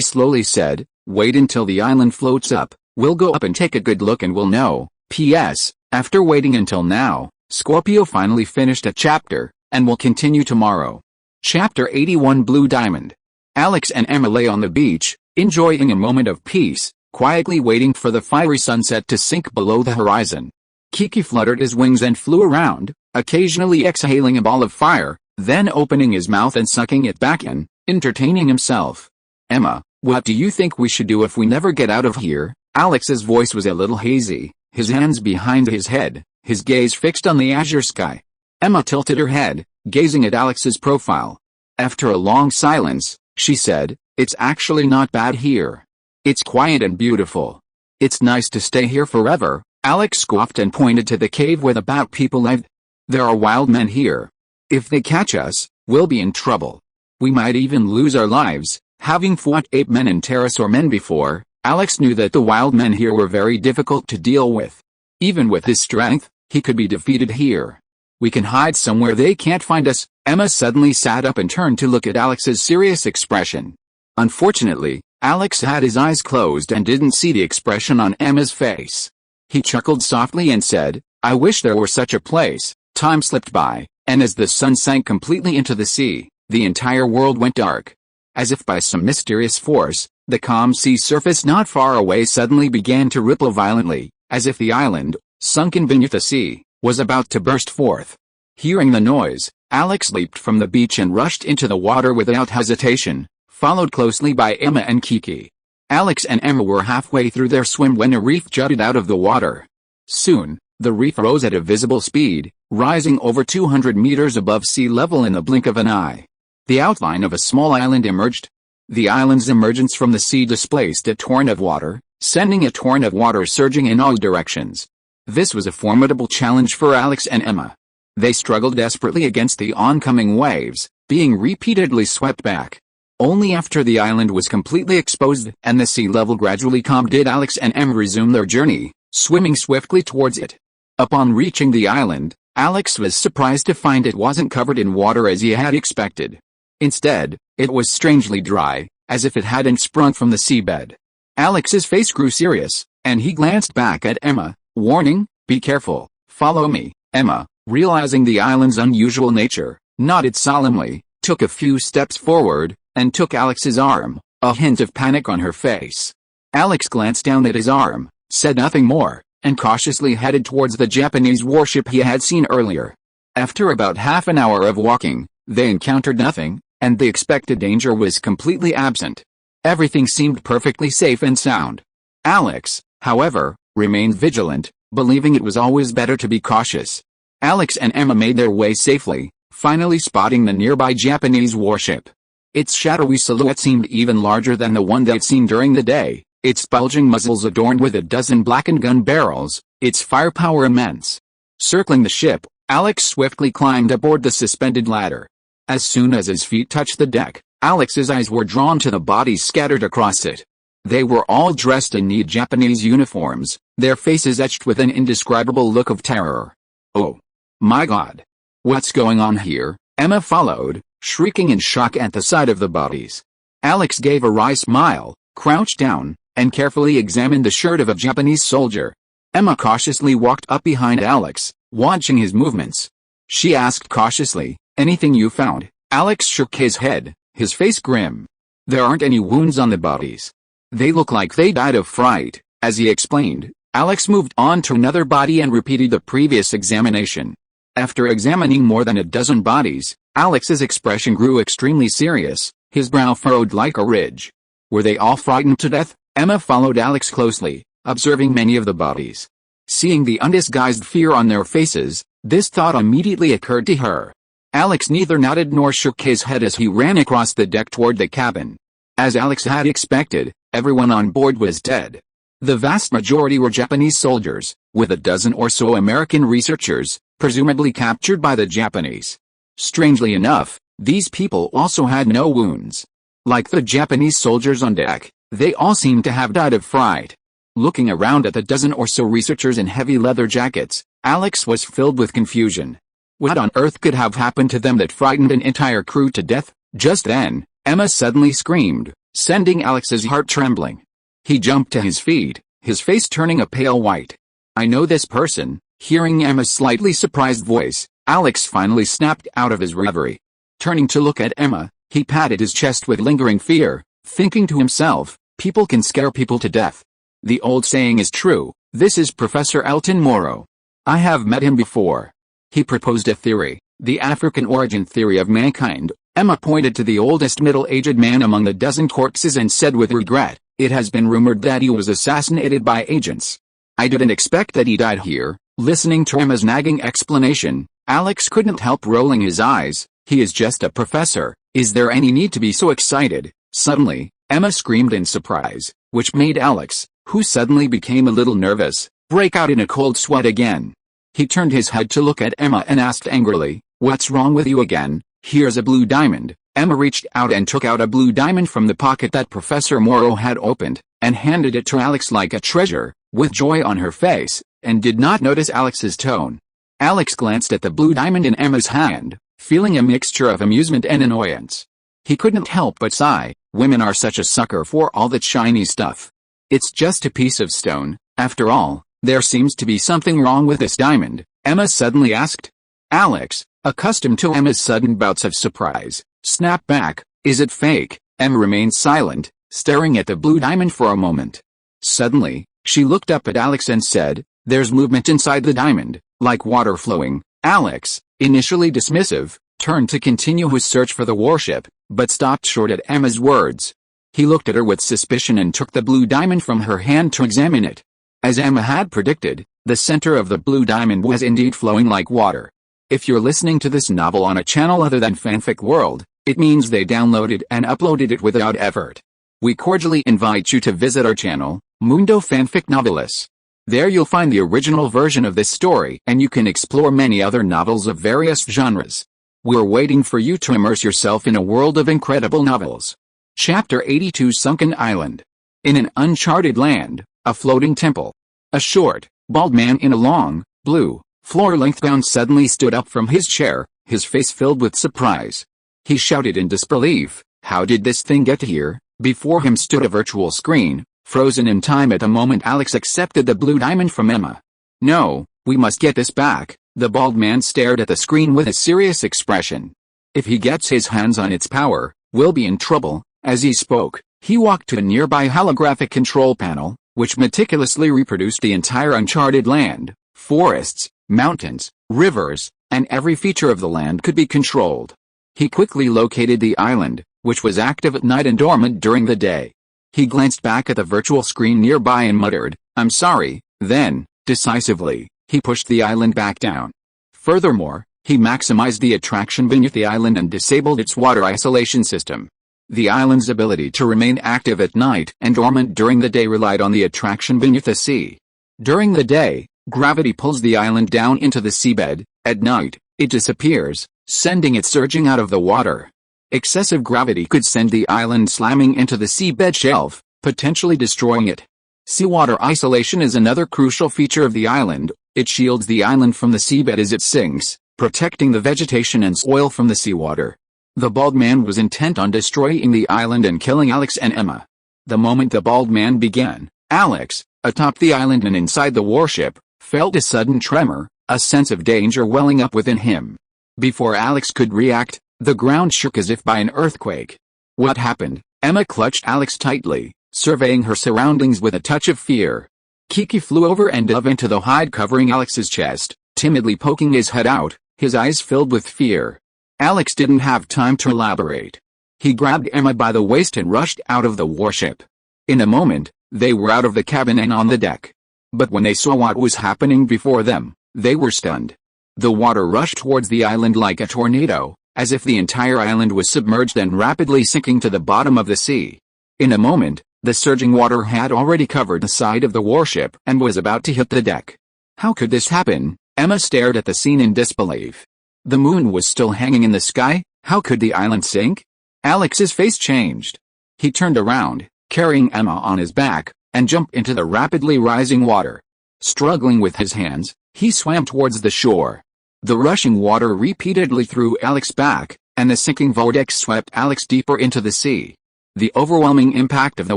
slowly said, "Wait until the island floats up. We'll go up and take a good look and we'll know. P.S. After waiting until now, Scorpio finally finished a chapter, and will continue tomorrow." Chapter 81 Blue Diamond. Alex and Emma lay on the beach, enjoying a moment of peace, quietly waiting for the fiery sunset to sink below the horizon. Kiki fluttered his wings and flew around, occasionally exhaling a ball of fire, then opening his mouth and sucking it back in, entertaining himself. "Emma, what do you think we should do if we never get out of here?" Alex's voice was a little hazy, his hands behind his head, his gaze fixed on the azure sky. Emma tilted her head, gazing at Alex's profile. After a long silence, she said, "It's actually not bad here. It's quiet and beautiful. It's nice to stay here forever." Alex scoffed and pointed to the cave where the bat people lived. "There are wild men here. If they catch us, we'll be in trouble. We might even lose our lives." Having fought ape men and pterosaur men before, Alex knew that the wild men here were very difficult to deal with. Even with his strength, he could be defeated here. "We can hide somewhere they can't find us." Emma suddenly sat up and turned to look at Alex's serious expression. Unfortunately, Alex had his eyes closed and didn't see the expression on Emma's face. He chuckled softly and said, "I wish there were such a place." Time slipped by, and as the sun sank completely into the sea, the entire world went dark. As if by some mysterious force, the calm sea surface not far away suddenly began to ripple violently, as if the island, sunken beneath the sea, was about to burst forth. Hearing the noise, Alex leaped from the beach and rushed into the water without hesitation. followed closely by Emma and Kiki. Alex and Emma were halfway through their swim when a reef jutted out of the water. Soon, the reef rose at a visible speed, rising over 200 meters above sea level in the blink of an eye. The outline of a small island emerged. The island's emergence from the sea displaced a torrent of water, sending a torrent of water surging in all directions. This was a formidable challenge for Alex and Emma. They struggled desperately against the oncoming waves, being repeatedly swept back. Only after the island was completely exposed and the sea level gradually calmed did Alex and Emma resume their journey, swimming swiftly towards it. Upon reaching the island, Alex was surprised to find it wasn't covered in water as he had expected. Instead, it was strangely dry, as if it hadn't sprung from the seabed. Alex's face grew serious, and he glanced back at Emma, warning, "Be careful, follow me." Emma, realizing the island's unusual nature, nodded solemnly, took a few steps forward, and took Alex's arm, a hint of panic on her face. Alex glanced down at his arm, said nothing more, and cautiously headed towards the Japanese warship he had seen earlier. After about half an hour of walking, they encountered nothing, and the expected danger was completely absent. Everything seemed perfectly safe and sound. Alex, however, remained vigilant, believing it was always better to be cautious. Alex and Emma made their way safely, finally spotting the nearby Japanese warship. Its shadowy silhouette seemed even larger than the one they'd seen during the day, its bulging muzzles adorned with a dozen blackened gun barrels, its firepower immense. Circling the ship, Alex swiftly climbed aboard the suspended ladder. As soon as his feet touched the deck, Alex's eyes were drawn to the bodies scattered across it. They were all dressed in neat Japanese uniforms, their faces etched with an indescribable look of terror. "Oh my God! What's going on here?" Emma followed, shrieking in shock at the sight of the bodies. Alex gave a wry smile, crouched down, and carefully examined the shirt of a Japanese soldier. Emma cautiously walked up behind Alex, watching his movements. She asked cautiously, "Anything you found?" Alex shook his head, his face grim. "There aren't any wounds on the bodies. They look like they died of fright," as he explained. Alex moved on to another body and repeated the previous examination. After examining more than a dozen bodies, Alex's expression grew extremely serious, his brow furrowed like a ridge. Were they all frightened to death? Emma followed Alex closely, observing many of the bodies. Seeing the undisguised fear on their faces, this thought immediately occurred to her. Alex neither nodded nor shook his head as he ran across the deck toward the cabin. As Alex had expected, everyone on board was dead. The vast majority were Japanese soldiers, with a dozen or so American researchers, presumably captured by the Japanese. Strangely enough, these people also had no wounds. Like the Japanese soldiers on deck, they all seemed to have died of fright. Looking around at the dozen or so researchers in heavy leather jackets, Alex was filled with confusion. What on earth could have happened to them that frightened an entire crew to death? Just then, Emma suddenly screamed, sending Alex's heart trembling. He jumped to his feet, his face turning a pale white. "I know this person." Hearing Emma's slightly surprised voice, Alex finally snapped out of his reverie. Turning to look at Emma, he patted his chest with lingering fear, thinking to himself, "People can scare people to death. The old saying is true, this is Professor Elton Morrow. I have met him before." He proposed a theory, the African origin theory of mankind. Emma pointed to the oldest middle-aged man among the dozen corpses and said with regret, "It has been rumored that he was assassinated by agents. I didn't expect that he died here." Listening to Emma's nagging explanation, Alex couldn't help rolling his eyes. "He is just a professor. Is there any need to be so excited?" Suddenly, Emma screamed in surprise, which made Alex, who suddenly became a little nervous, break out in a cold sweat again. He turned his head to look at Emma and asked angrily, "What's wrong with you again?" "Here's a blue diamond." Emma reached out and took out a blue diamond from the pocket that Professor Morrow had opened, and handed it to Alex like a treasure, with joy on her face, and did not notice Alex's tone. Alex glanced at the blue diamond in Emma's hand, feeling a mixture of amusement and annoyance. He couldn't help but sigh. Women are such a sucker for all that shiny stuff. "It's just a piece of stone, after all. There seems to be something wrong with this diamond," Emma suddenly asked. Alex, accustomed to Emma's sudden bouts of surprise, snapped back, "Is it fake?" Emma remained silent, staring at the blue diamond for a moment. Suddenly, she looked up at Alex and said, "There's movement inside the diamond, like water flowing." Alex, initially dismissive, turned to continue his search for the warship, but stopped short at Emma's words. He looked at her with suspicion and took the blue diamond from her hand to examine it. As Emma had predicted, the center of the blue diamond was indeed flowing like water. If you're listening to this novel on a channel other than Fanfic World, it means they downloaded and uploaded it without effort. We cordially invite you to visit our channel, Mundo Fanfic Novelis. There you'll find the original version of this story and you can explore many other novels of various genres. We're waiting for you to immerse yourself in a world of incredible novels. Chapter 82 Sunken Island. In an uncharted land, a floating temple. A short, bald man in a long, blue, floor-length gown suddenly stood up from his chair, his face filled with surprise. He shouted in disbelief, "How did this thing get here?" Before him stood a virtual screen, frozen in time at the moment Alex accepted the blue diamond from Emma. "No, we must get this back." The bald man stared at the screen with a serious expression. "If he gets his hands on its power, we'll be in trouble." As he spoke, he walked to a nearby holographic control panel, which meticulously reproduced the entire uncharted land. Forests, mountains, rivers, and every feature of the land could be controlled. He quickly located the island, which was active at night and dormant during the day. He glanced back at the virtual screen nearby and muttered, "I'm sorry." Then, decisively, he pushed the island back down. Furthermore, he maximized the attraction beneath the island and disabled its water isolation system. The island's ability to remain active at night and dormant during the day relied on the attraction beneath the sea. During the day, gravity pulls the island down into the seabed. At night, it disappears, sending it surging out of the water. Excessive gravity could send the island slamming into the seabed shelf, potentially destroying it. Seawater isolation is another crucial feature of the island. It shields the island from the seabed as it sinks, protecting the vegetation and soil from the seawater. The bald man was intent on destroying the island and killing Alex and Emma. The moment the bald man began, Alex, atop the island and inside the warship, felt a sudden tremor, a sense of danger welling up within him. Before Alex could react, the ground shook as if by an earthquake. What happened? Emma clutched Alex tightly, surveying her surroundings with a touch of fear. Kiki flew over and dove into the hide covering Alex's chest, timidly poking his head out, his eyes filled with fear. Alex didn't have time to elaborate. He grabbed Emma by the waist and rushed out of the warship. In a moment, they were out of the cabin and on the deck. But when they saw what was happening before them, they were stunned. The water rushed towards the island like a tornado, as if the entire island was submerged and rapidly sinking to the bottom of the sea. In a moment, the surging water had already covered the side of the warship and was about to hit the deck. How could this happen? Emma stared at the scene in disbelief. The moon was still hanging in the sky. How could the island sink? Alex's face changed. He turned around, carrying Emma on his back, and jumped into the rapidly rising water. Struggling with his hands, he swam towards the shore. The rushing water repeatedly threw Alex back, and the sinking vortex swept Alex deeper into the sea. The overwhelming impact of the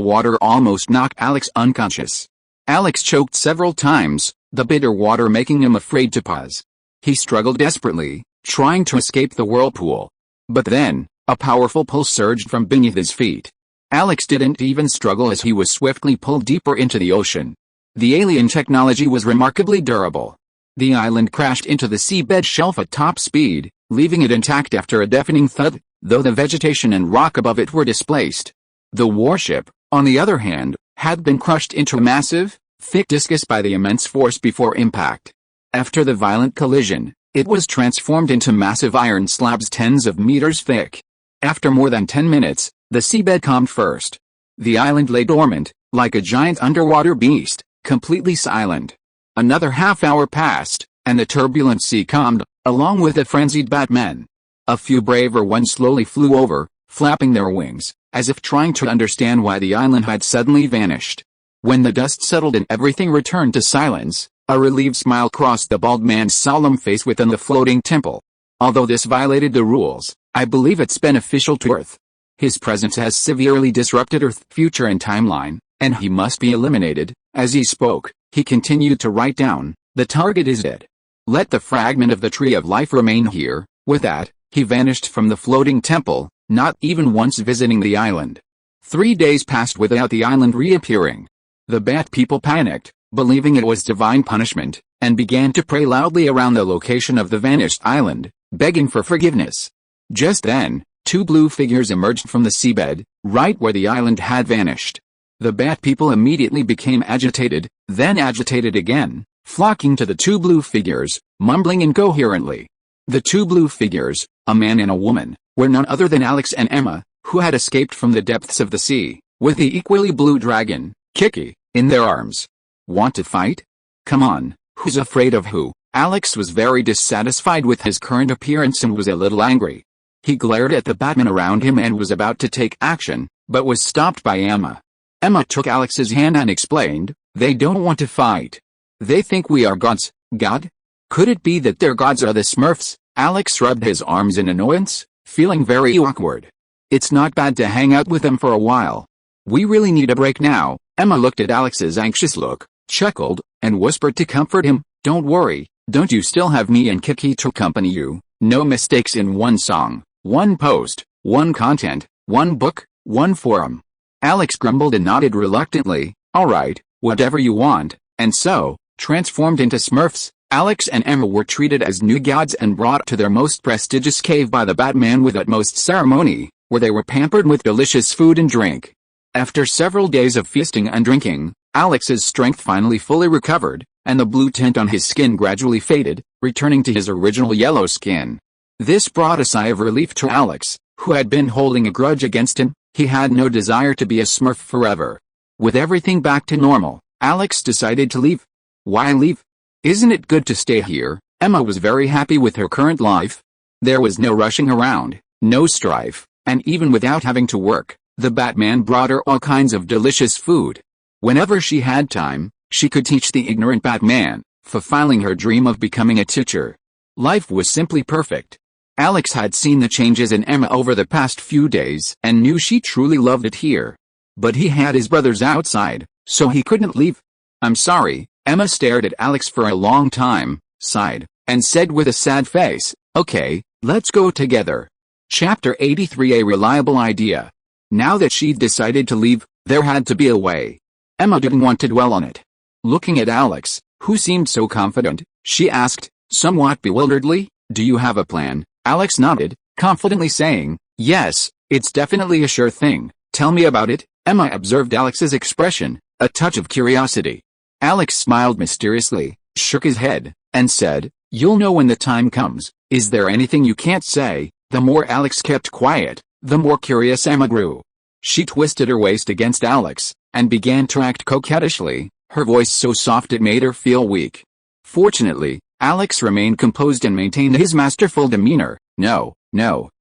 water almost knocked Alex unconscious. Alex choked several times, the bitter water making him afraid to pause. He struggled desperately, trying to escape the whirlpool. But then, a powerful pull surged from beneath his feet. Alex didn't even struggle as he was swiftly pulled deeper into the ocean. The alien technology was remarkably durable. The island crashed into the seabed shelf at top speed, leaving it intact after a deafening thud, though the vegetation and rock above it were displaced. The warship, on the other hand, had been crushed into a massive, thick discus by the immense force before impact. After the violent collision, it was transformed into massive iron slabs tens of meters thick. After more than 10 minutes, the seabed calmed first. The island lay dormant, like a giant underwater beast, completely silent. Another half-hour passed, and the turbulent sea calmed, along with the frenzied Batmen. A few braver ones slowly flew over, flapping their wings, as if trying to understand why the island had suddenly vanished. When the dust settled and everything returned to silence, a relieved smile crossed the bald man's solemn face within the floating temple. Although this violated the rules, I believe it's beneficial to Earth. His presence has severely disrupted Earth's future and timeline, and he must be eliminated. As he spoke, he continued to write down, "The target is dead. Let the fragment of the tree of life remain here." With that, he vanished from the floating temple, not even once visiting the island. 3 days passed without the island reappearing. The Bat people panicked, believing it was divine punishment, and began to pray loudly around the location of the vanished island, begging for forgiveness. Just then, Two blue figures emerged from the seabed, right where the island had vanished. The Bat people immediately became agitated, then agitated again, flocking to the two blue figures, mumbling incoherently. The two blue figures, a man and a woman, were none other than Alex and Emma, who had escaped from the depths of the sea, with the equally blue dragon, Kiki, in their arms. Want to fight? Come on, who's afraid of who? Alex was very dissatisfied with his current appearance and was a little angry. He glared at the Batman around him and was about to take action, but was stopped by Emma. Emma took Alex's hand and explained, "They don't want to fight. They think we are gods." God? Could it be that their gods are the Smurfs? Alex rubbed his arms in annoyance, feeling very awkward. It's not bad to hang out with them for a while. We really need a break now. Emma looked at Alex's anxious look, chuckled, and whispered to comfort him, "Don't worry, don't you still have me and Kiki to accompany you? No mistakes in one song, one post, one content, one book, one forum." Alex grumbled and nodded reluctantly, "Alright, whatever you want," and so, transformed into Smurfs, Alex and Emma were treated as new gods and brought to their most prestigious cave by the Batman with utmost ceremony, where they were pampered with delicious food and drink. After several days of feasting and drinking, Alex's strength finally fully recovered, and the blue tint on his skin gradually faded, returning to his original yellow skin. This brought a sigh of relief to Alex, who had been holding a grudge against him. He had no desire to be a Smurf forever. With everything back to normal, Alex decided to leave. Why leave? Isn't it good to stay here? Emma was very happy with her current life. There was no rushing around, no strife, and even without having to work, the Batman brought her all kinds of delicious food. Whenever she had time, she could teach the ignorant Batman, fulfilling her dream of becoming a teacher. Life was simply perfect. Alex had seen the changes in Emma over the past few days and knew she truly loved it here. But he had his brothers outside, so he couldn't leave. "I'm sorry." Emma stared at Alex for a long time, sighed, and said with a sad face, "Okay, let's go together." Chapter 83: A reliable idea. Now that she'd decided to leave, there had to be a way. Emma didn't want to dwell on it. Looking at Alex, who seemed so confident, she asked, somewhat bewilderedly, "Do you have a plan?" Alex nodded, confidently saying, "Yes, it's definitely a sure thing. Tell me about it." Emma observed Alex's expression, a touch of curiosity. Alex smiled mysteriously, shook his head, and said, "You'll know when the time comes. Is there anything you can't say?" The more Alex kept quiet, the more curious Emma grew. She twisted her waist against Alex, and began to act coquettishly, her voice so soft it made her feel weak. Fortunately, Alex remained composed and maintained his masterful demeanor. No,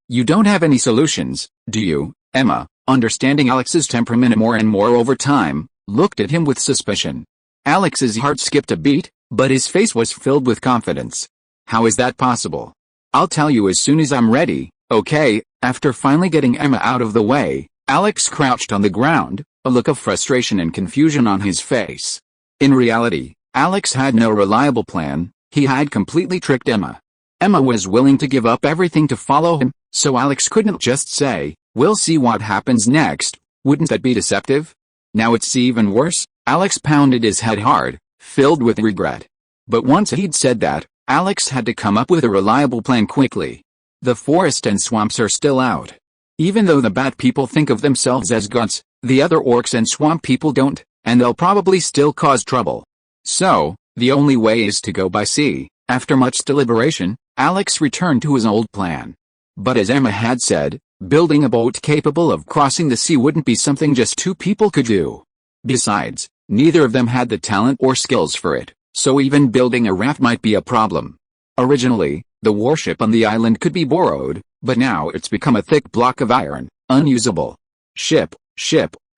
you don't have any solutions, do you?" Emma, understanding Alex's temperament more and more over time, looked at him with suspicion. Alex's heart skipped a beat, but his face was filled with confidence. "How is that possible?" "I'll tell you as soon as I'm ready, okay?" After finally getting Emma out of the way, Alex crouched on the ground, a look of frustration and confusion on his face. In reality, Alex had no reliable plan. He had completely tricked Emma. Emma was willing to give up everything to follow him, so Alex couldn't just say, "We'll see what happens next." Wouldn't that be deceptive? Now it's even worse. Alex pounded his head hard, filled with regret. But once he'd said that, Alex had to come up with a reliable plan quickly. The forest and swamps are still out. Even though the Bat people think of themselves as gods, the other orcs and swamp people don't, and they'll probably still cause trouble. So, the only way is to go by sea. After much deliberation, Alex returned to his old plan. But as Emma had said, building a boat capable of crossing the sea wouldn't be something just two people could do. Besides, neither of them had the talent or skills for it, so even building a raft might be a problem. Originally, the warship on the island could be borrowed, but now it's become a thick block of iron, unusable. Ship,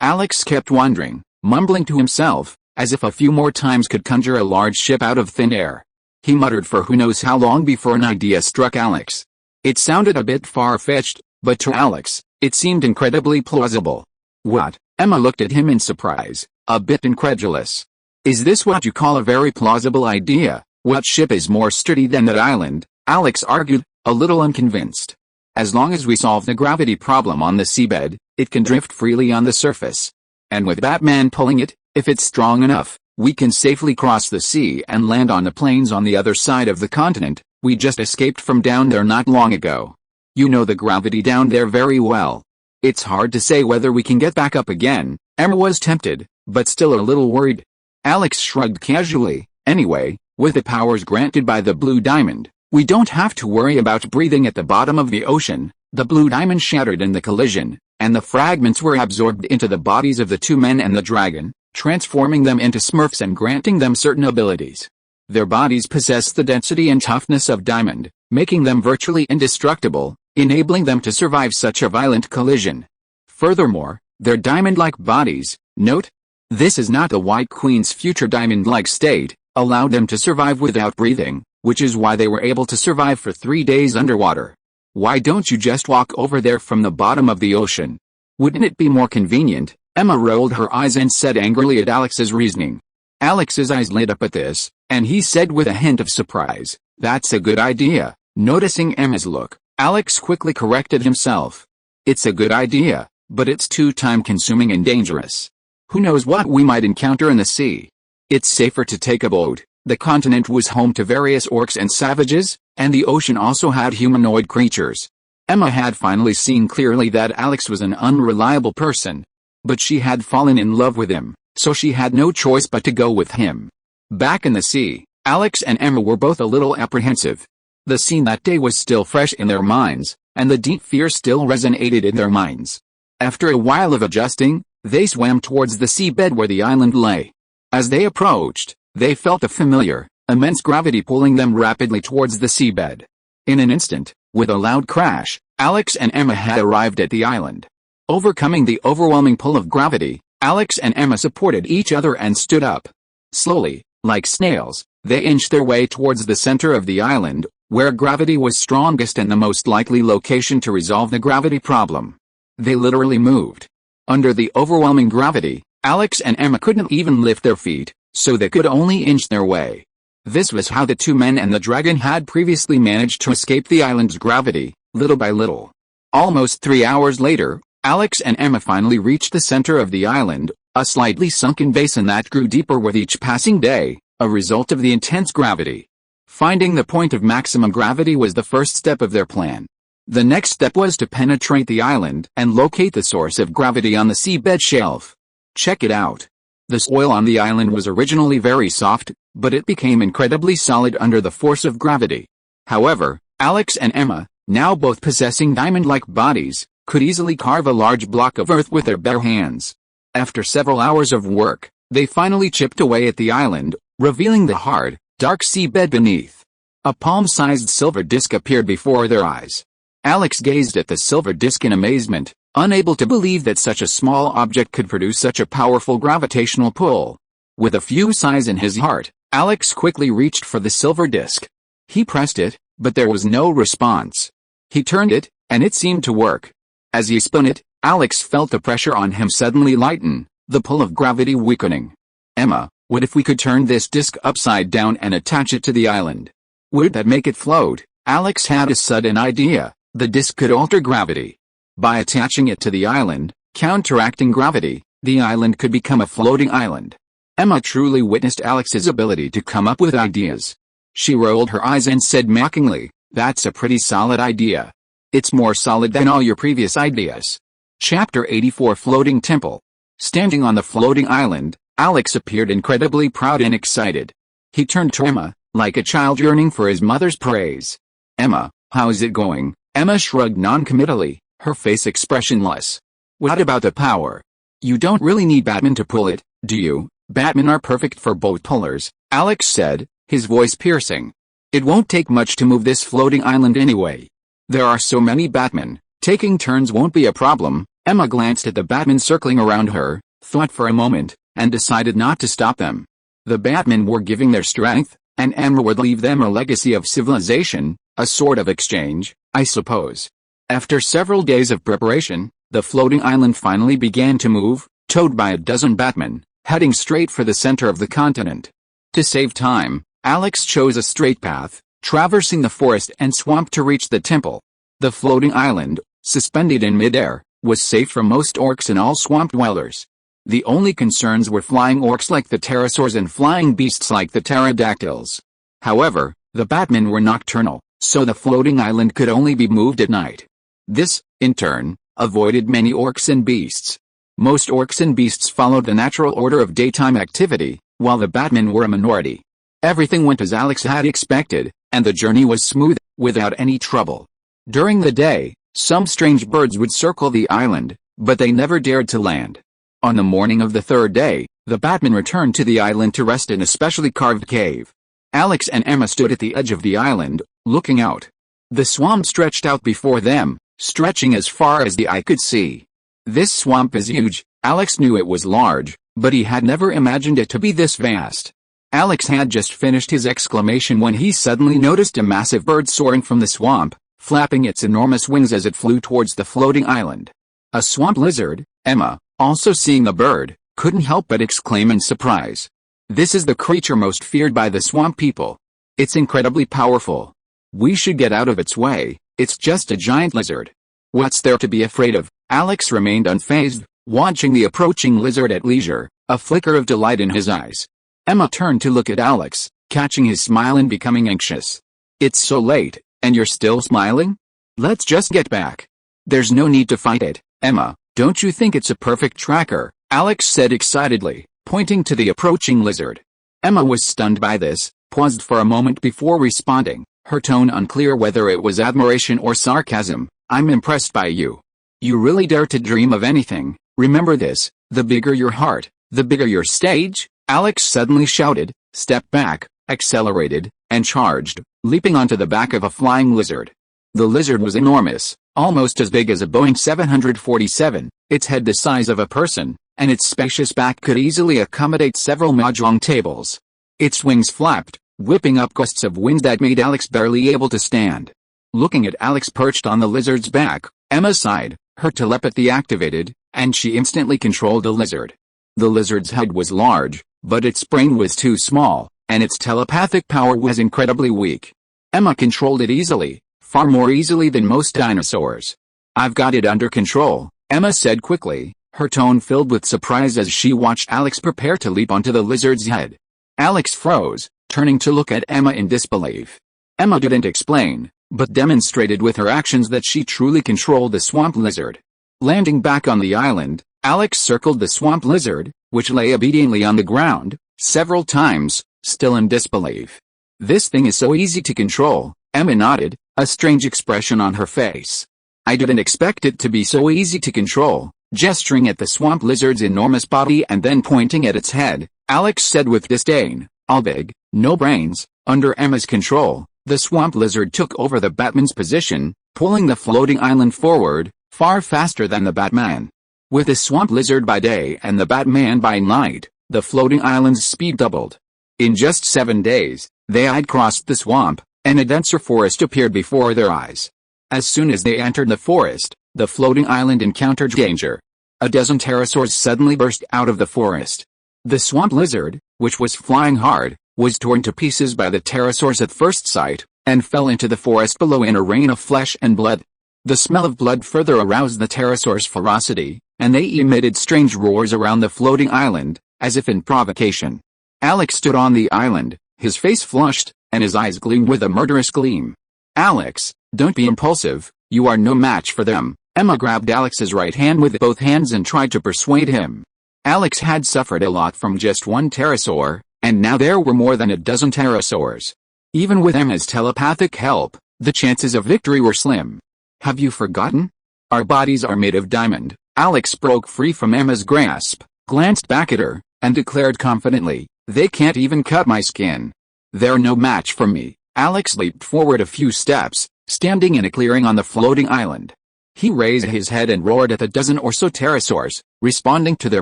Alex kept wondering, mumbling to himself, as if a few more times could conjure a large ship out of thin air. He muttered for who knows how long before an idea struck Alex. It sounded a bit far-fetched, but to Alex, it seemed incredibly plausible. "What?" Emma looked at him in surprise, a bit incredulous. "Is this what you call a very plausible idea? What ship is more sturdy than that island?" Alex argued, a little unconvinced. "As long as we solve the gravity problem on the seabed, it can drift freely on the surface. And with Batman pulling it, if it's strong enough, we can safely cross the sea and land on the plains on the other side of the continent. We just escaped from down there not long ago." You know the gravity down there very well. It's hard to say whether we can get back up again. Emma was tempted, but still a little worried. Alex shrugged casually. Anyway, with the powers granted by the blue diamond, we don't have to worry about breathing at the bottom of the ocean. The blue diamond shattered in the collision, and the fragments were absorbed into the bodies of the two men and the dragon, transforming them into Smurfs and granting them certain abilities. Their bodies possess the density and toughness of diamond, making them virtually indestructible, enabling them to survive such a violent collision. Furthermore, their diamond-like bodies, note, this is not the White Queen's future diamond-like state, allowed them to survive without breathing, which is why they were able to survive for 3 days underwater. Why don't you just walk over there from the bottom of the ocean? Wouldn't it be more convenient? Emma rolled her eyes and said angrily at Alex's reasoning. Alex's eyes lit up at this, and he said with a hint of surprise, that's a good idea. Noticing Emma's look, Alex quickly corrected himself. It's a good idea, but it's too time-consuming and dangerous. Who knows what we might encounter in the sea? It's safer to take a boat. The continent was home to various orcs and savages, and the ocean also had humanoid creatures. Emma had finally seen clearly that Alex was an unreliable person. But she had fallen in love with him, so she had no choice but to go with him. Back in the sea, Alex and Emma were both a little apprehensive. The scene that day was still fresh in their minds, and the deep fear still resonated in their minds. After a while of adjusting, they swam towards the seabed where the island lay. As they approached, they felt a familiar, immense gravity pulling them rapidly towards the seabed. In an instant, with a loud crash, Alex and Emma had arrived at the island. Overcoming the overwhelming pull of gravity, Alex and Emma supported each other and stood up. Slowly, like snails, they inched their way towards the center of the island, where gravity was strongest and the most likely location to resolve the gravity problem. They literally moved. Under the overwhelming gravity, Alex and Emma couldn't even lift their feet, so they could only inch their way. This was how the two men and the dragon had previously managed to escape the island's gravity, little by little. Almost 3 hours later, Alex and Emma finally reached the center of the island, a slightly sunken basin that grew deeper with each passing day, a result of the intense gravity. Finding the point of maximum gravity was the first step of their plan. The next step was to penetrate the island and locate the source of gravity on the seabed shelf. Check it out. The soil on the island was originally very soft, but it became incredibly solid under the force of gravity. However, Alex and Emma, now both possessing diamond-like bodies, could easily carve a large block of earth with their bare hands. After several hours of work, they finally chipped away at the island, revealing the hard, dark seabed beneath. A palm-sized silver disc appeared before their eyes. Alex gazed at the silver disc in amazement, unable to believe that such a small object could produce such a powerful gravitational pull. With a few sighs in his heart, Alex quickly reached for the silver disc. He pressed it, but there was no response. He turned it, and it seemed to work. As he spun it, Alex felt the pressure on him suddenly lighten, the pull of gravity weakening. Emma, what if we could turn this disc upside down and attach it to the island? Would that make it float? Alex had a sudden idea. The disc could alter gravity. By attaching it to the island, counteracting gravity, the island could become a floating island. Emma truly witnessed Alex's ability to come up with ideas. She rolled her eyes and said mockingly, "That's a pretty solid idea. It's more solid than all your previous ideas." Chapter 84 Floating Temple. Standing on the floating island, Alex appeared incredibly proud and excited. He turned to Emma, like a child yearning for his mother's praise. "Emma, how's it going?" Emma shrugged non-committally, her face expressionless. "What about the power? You don't really need Batman to pull it, do you?" "Batmen are perfect for boat pullers," Alex said, his voice piercing. "It won't take much to move this floating island anyway. There are so many Batmen, taking turns won't be a problem." Emma glanced at the Batmen circling around her, thought for a moment, and decided not to stop them. The Batmen were giving their strength, and Emma would leave them a legacy of civilization, a sort of exchange, I suppose. After several days of preparation, the floating island finally began to move, towed by a dozen Batmen, heading straight for the center of the continent. To save time, Alex chose a straight path, traversing the forest and swamp to reach the temple. The floating island, suspended in midair, was safe from most orcs and all swamp dwellers. The only concerns were flying orcs like the pterosaurs and flying beasts like the pterodactyls. However, the Batmen were nocturnal, so the floating island could only be moved at night. This, in turn, avoided many orcs and beasts. Most orcs and beasts followed the natural order of daytime activity, while the Batmen were a minority. Everything went as Alex had expected, and the journey was smooth, without any trouble. During the day, some strange birds would circle the island, but they never dared to land. On the morning of the third day, the Batman returned to the island to rest in a specially carved cave. Alex and Emma stood at the edge of the island, looking out. The swamp stretched out before them, stretching as far as the eye could see. This swamp is huge. Alex knew it was large, but he had never imagined it to be this vast. Alex had just finished his exclamation when he suddenly noticed a massive bird soaring from the swamp, flapping its enormous wings as it flew towards the floating island. A swamp lizard. Emma, also seeing the bird, couldn't help but exclaim in surprise. This is the creature most feared by the swamp people. It's incredibly powerful. We should get out of its way. It's just a giant lizard. What's there to be afraid of? Alex remained unfazed, watching the approaching lizard at leisure, a flicker of delight in his eyes. Emma turned to look at Alex, catching his smile and becoming anxious. It's so late, and you're still smiling? Let's just get back. There's no need to fight it, Emma. Don't you think it's a perfect tracker? Alex said excitedly, pointing to the approaching lizard. Emma was stunned by this, paused for a moment before responding, her tone unclear whether it was admiration or sarcasm. I'm impressed by you. You really dare to dream of anything. Remember this, the bigger your heart, the bigger your stage. Alex suddenly shouted, stepped back, accelerated, and charged, leaping onto the back of a flying lizard. The lizard was enormous, almost as big as a Boeing 747, its head the size of a person, and its spacious back could easily accommodate several mahjong tables. Its wings flapped, whipping up gusts of wind that made Alex barely able to stand. Looking at Alex perched on the lizard's back, Emma sighed, her telepathy activated, and she instantly controlled the lizard. The lizard's head was large, but its brain was too small, and its telepathic power was incredibly weak. Emma controlled it easily, far more easily than most dinosaurs. I've got it under control, Emma said quickly, her tone filled with surprise as she watched Alex prepare to leap onto the lizard's head. Alex froze, turning to look at Emma in disbelief. Emma didn't explain, but demonstrated with her actions that she truly controlled the swamp lizard. Landing back on the island, Alex circled the swamp lizard, which lay obediently on the ground, several times, still in disbelief. This thing is so easy to control, Emma nodded, a strange expression on her face. I didn't expect it to be so easy to control. Gesturing at the swamp lizard's enormous body and then pointing at its head, Alex said with disdain, all big, no brains. Under Emma's control, the swamp lizard took over the Batman's position, pulling the floating island forward, far faster than the Batman. With the swamp lizard by day and the Batman by night, the floating island's speed doubled. In just 7 days, they had crossed the swamp, and a denser forest appeared before their eyes. As soon as they entered the forest, the floating island encountered danger. A dozen pterosaurs suddenly burst out of the forest. The swamp lizard, which was flying hard, was torn to pieces by the pterosaurs at first sight, and fell into the forest below in a rain of flesh and blood. The smell of blood further aroused the pterosaurs' ferocity, and they emitted strange roars around the floating island, as if in provocation. Alex stood on the island, his face flushed, and his eyes gleamed with a murderous gleam. Alex, don't be impulsive, you are no match for them. Emma grabbed Alex's right hand with both hands and tried to persuade him. Alex had suffered a lot from just one pterosaur, and now there were more than a dozen pterosaurs. Even with Emma's telepathic help, the chances of victory were slim. Have you forgotten? Our bodies are made of diamond. Alex broke free from Emma's grasp, glanced back at her, and declared confidently, they can't even cut my skin. They're no match for me. Alex leaped forward a few steps, standing in a clearing on the floating island. He raised his head and roared at the dozen or so pterosaurs, responding to their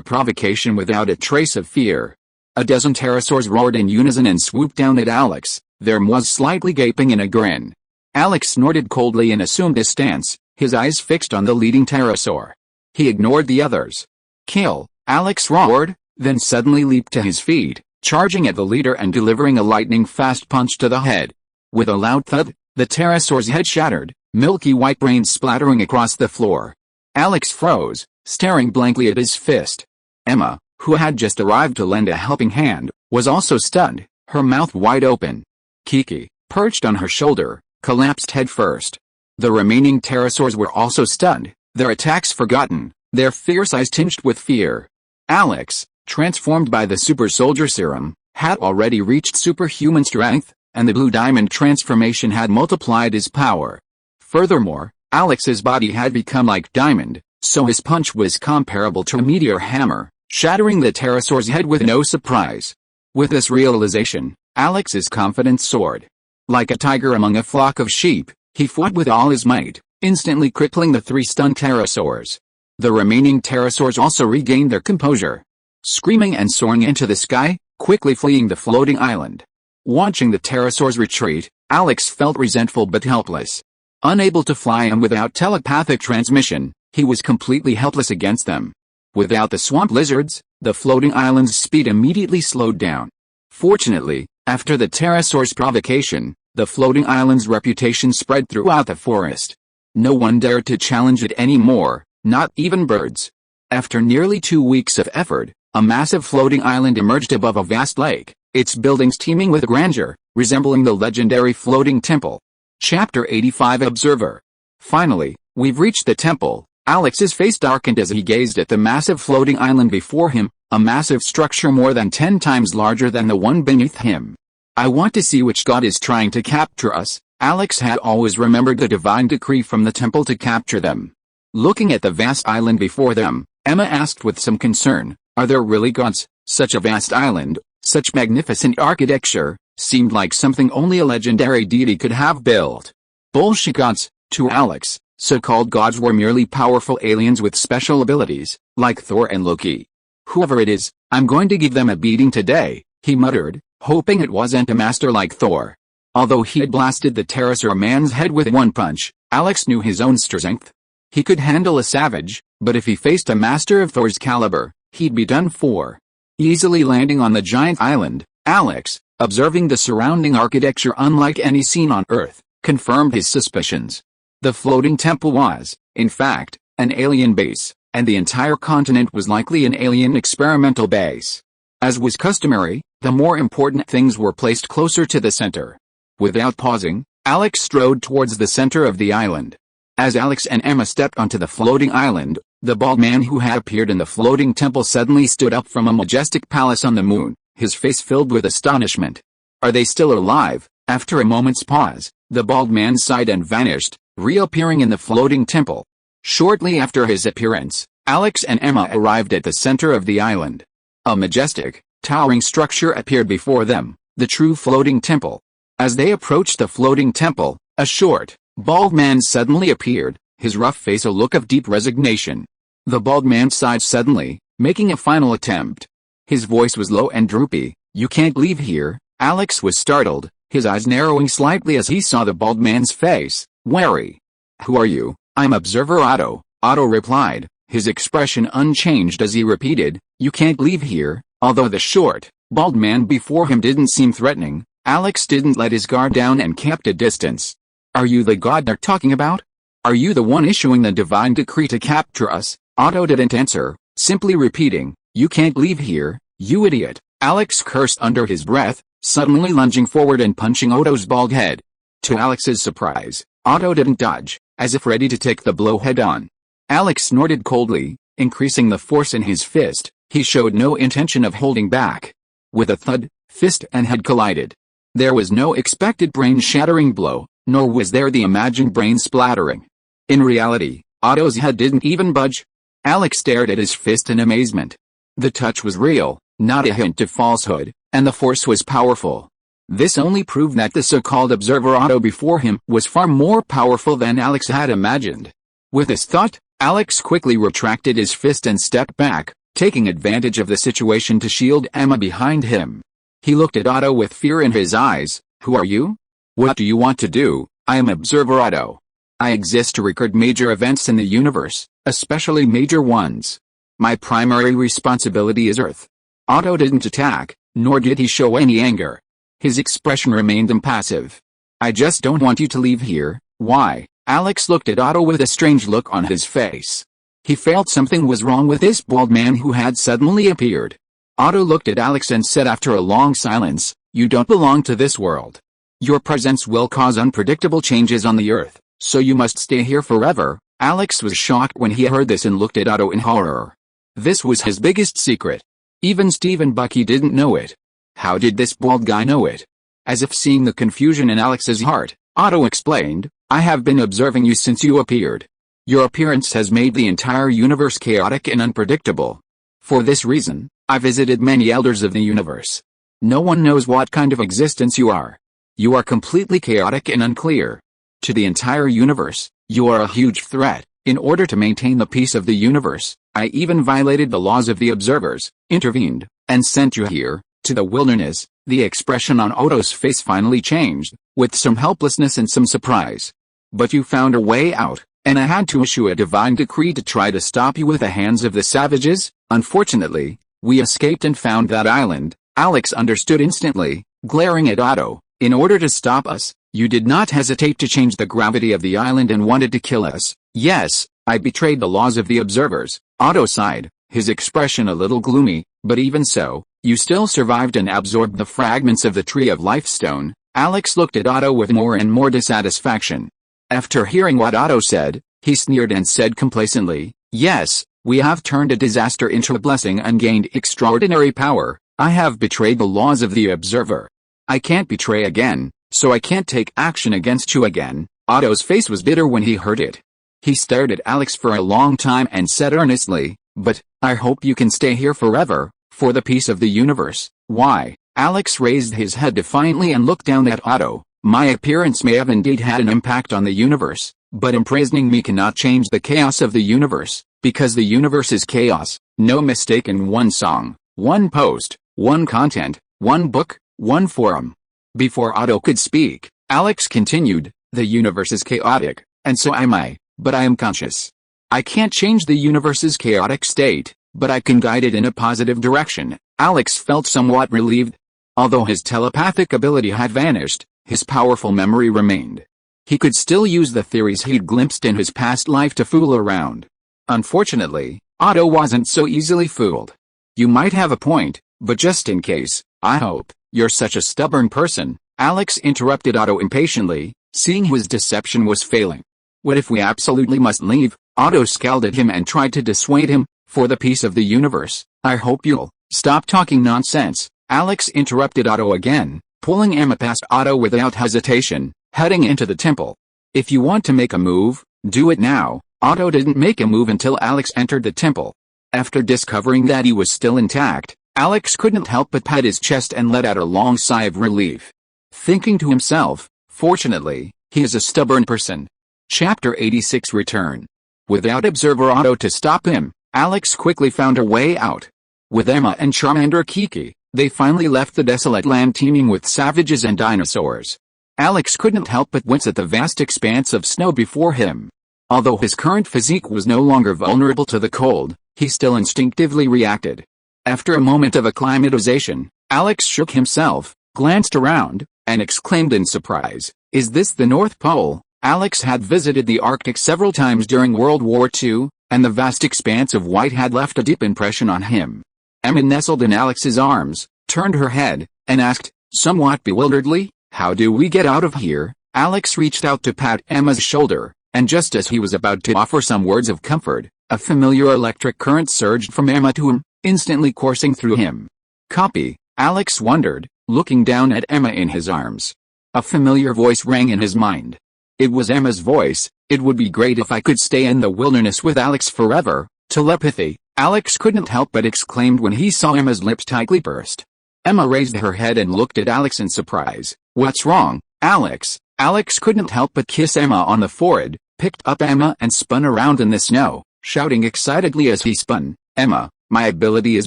provocation without a trace of fear. A dozen pterosaurs roared in unison and swooped down at Alex, their maws slightly gaping in a grin. Alex snorted coldly and assumed a stance, his eyes fixed on the leading pterosaur. He ignored the others. Kill, Alex roared, then suddenly leaped to his feet, charging at the leader and delivering a lightning-fast punch to the head. With a loud thud, the pterosaur's head shattered, milky white brains splattering across the floor. Alex froze, staring blankly at his fist. Emma, who had just arrived to lend a helping hand, was also stunned, her mouth wide open. Kiki, perched on her shoulder, collapsed headfirst. The remaining pterosaurs were also stunned, their attacks forgotten, their fierce eyes tinged with fear. Alex, transformed by the super soldier serum, had already reached superhuman strength, and the blue diamond transformation had multiplied his power. Furthermore, Alex's body had become like diamond, so his punch was comparable to a meteor hammer, shattering the pterosaur's head with no surprise. With this realization, Alex's confidence soared. Like a tiger among a flock of sheep, he fought with all his might, instantly crippling the 3 stunned pterosaurs. The remaining pterosaurs also regained their composure, screaming and soaring into the sky, quickly fleeing the floating island. Watching the pterosaurs retreat, Alex felt resentful but helpless. Unable to fly and without telepathic transmission, he was completely helpless against them. Without the swamp lizards, the floating island's speed immediately slowed down. Fortunately, after the pterosaur's provocation, the floating island's reputation spread throughout the forest. No one dared to challenge it anymore, not even birds. After nearly 2 weeks of effort, a massive floating island emerged above a vast lake, its buildings teeming with grandeur, resembling the legendary floating temple. Chapter 85 Observer. Finally, we've reached the temple. Alex's face darkened as he gazed at the massive floating island before him, a massive structure more than 10 times larger than the one beneath him. I want to see which god is trying to capture us. Alex had always remembered the divine decree from the temple to capture them. Looking at the vast island before them, Emma asked with some concern, are there really gods? Such a vast island, such magnificent architecture, seemed like something only a legendary deity could have built. Bullshit gods, to Alex. So-called gods were merely powerful aliens with special abilities, like Thor and Loki. Whoever it is, I'm going to give them a beating today, he muttered, hoping it wasn't a master like Thor. Although he had blasted the pterosaur man's head with one punch, Alex knew his own strength. He could handle a savage, but if he faced a master of Thor's caliber, he'd be done for. Easily landing on the giant island, Alex, observing the surrounding architecture unlike any seen on Earth, confirmed his suspicions. The floating temple was, in fact, an alien base, and the entire continent was likely an alien experimental base. As was customary, the more important things were placed closer to the center. Without pausing, Alex strode towards the center of the island. As Alex and Emma stepped onto the floating island, the bald man who had appeared in the floating temple suddenly stood up from a majestic palace on the moon, his face filled with astonishment. Are they still alive? After a moment's pause, the bald man sighed and vanished, reappearing in the floating temple. Shortly after his appearance, Alex and Emma arrived at the center of the island. A majestic, towering structure appeared before them, the true floating temple. As they approached the floating temple, a short, bald man suddenly appeared, his rough face a look of deep resignation. The bald man sighed suddenly, making a final attempt. His voice was low and droopy. You can't leave here. Alex was startled, his eyes narrowing slightly as he saw the bald man's face, wary. Who are you? I'm Observer Otto, Otto replied, his expression unchanged as he repeated, you can't leave here. Although the short, bald man before him didn't seem threatening, Alex didn't let his guard down and kept a distance. Are you the god they're talking about? Are you the one issuing the divine decree to capture us? Otto didn't answer, simply repeating, you can't leave here, you idiot. Alex cursed under his breath, suddenly lunging forward and punching Otto's bald head. To Alex's surprise, Otto didn't dodge, as if ready to take the blow head-on. Alex snorted coldly, increasing the force in his fist. He showed no intention of holding back. With a thud, fist and head collided. There was no expected brain-shattering blow, nor was there the imagined brain splattering. In reality, Otto's head didn't even budge. Alex stared at his fist in amazement. The touch was real, not a hint of falsehood, and the force was powerful. This only proved that the so-called observer Otto before him was far more powerful than Alex had imagined. With this thought, Alex quickly retracted his fist and stepped back, taking advantage of the situation to shield Emma behind him. He looked at Otto with fear in his eyes. Who are you? What do you want to do? I am Observer Otto. I exist to record major events in the universe, especially major ones. My primary responsibility is Earth. Otto didn't attack, nor did he show any anger. His expression remained impassive. I just don't want you to leave here. Why? Alex looked at Otto with a strange look on his face. He felt something was wrong with this bald man who had suddenly appeared. Otto looked at Alex and said after a long silence, you don't belong to this world. Your presence will cause unpredictable changes on the Earth, so you must stay here forever." Alex was shocked when he heard this and looked at Otto in horror. This was his biggest secret. Even Steve and Bucky didn't know it. How did this bald guy know it? As if seeing the confusion in Alex's heart, Otto explained, "I have been observing you since you appeared. Your appearance has made the entire universe chaotic and unpredictable. For this reason, I visited many elders of the universe. No one knows what kind of existence you are. You are completely chaotic and unclear. To the entire universe, you are a huge threat. In order to maintain the peace of the universe, I even violated the laws of the observers, intervened, and sent you here, to the wilderness." The expression on Otto's face finally changed, with some helplessness and some surprise. "But you found a way out, and I had to issue a divine decree to try to stop you with the hands of the savages. Unfortunately, we escaped and found that island." Alex understood instantly, glaring at Otto. "In order to stop us, you did not hesitate to change the gravity of the island and wanted to kill us." "Yes, I betrayed the laws of the observers." Otto sighed, his expression a little gloomy, "but even so, you still survived and absorbed the fragments of the Tree of Life stone." Alex looked at Otto with more and more dissatisfaction. After hearing what Otto said, he sneered and said complacently, "Yes, we have turned a disaster into a blessing and gained extraordinary power. I have betrayed the laws of the observer. I can't betray again, so I can't take action against you again." Otto's face was bitter when he heard it. He stared at Alex for a long time and said earnestly, "But, I hope you can stay here forever, for the peace of the universe." "Why?" Alex raised his head defiantly and looked down at Otto. "My appearance may have indeed had an impact on the universe, but imprisoning me cannot change the chaos of the universe, because the universe is chaos. No mistake in one song, one post, one content, one book, one forum." Before Otto could speak, Alex continued, "The universe is chaotic, and so am I, but I am conscious. I can't change the universe's chaotic state, but I can guide it in a positive direction." Alex felt somewhat relieved. Although his telepathic ability had vanished, his powerful memory remained. He could still use the theories he'd glimpsed in his past life to fool around. Unfortunately, Otto wasn't so easily fooled. "You might have a point, but just in case, I hope, you're such a stubborn person," Alex interrupted Otto impatiently, seeing his deception was failing. "What if we absolutely must leave?" Otto scowled at him and tried to dissuade him. "For the peace of the universe, I hope you'll stop talking nonsense." Alex interrupted Otto again, pulling Emma past Otto without hesitation, heading into the temple. "If you want to make a move, do it now." Otto didn't make a move until Alex entered the temple. After discovering that he was still intact, Alex couldn't help but pat his chest and let out a long sigh of relief. Thinking to himself, "Fortunately, he is a stubborn person." Chapter 86 Return. Without Observer Otto to stop him, Alex quickly found a way out. With Emma and Charmander Kiki, they finally left the desolate land teeming with savages and dinosaurs. Alex couldn't help but wince at the vast expanse of snow before him. Although his current physique was no longer vulnerable to the cold, he still instinctively reacted. After a moment of acclimatization, Alex shook himself, glanced around, and exclaimed in surprise, "Is this the North Pole?" Alex had visited the Arctic several times during World War II, and the vast expanse of white had left a deep impression on him. Emma nestled in Alex's arms, turned her head, and asked, somewhat bewilderedly, "How do we get out of here?" Alex reached out to pat Emma's shoulder, and just as he was about to offer some words of comfort, a familiar electric current surged from Emma to him, instantly coursing through him. "Copy," Alex wondered, looking down at Emma in his arms. A familiar voice rang in his mind. It was Emma's voice. "It would be great if I could stay in the wilderness with Alex forever." Telepathy, Alex couldn't help but exclaimed when he saw Emma's lips tightly pursed. Emma raised her head and looked at Alex in surprise. "What's wrong, Alex?" Alex couldn't help but kiss Emma on the forehead, picked up Emma and spun around in the snow, shouting excitedly as he spun, "Emma, my ability is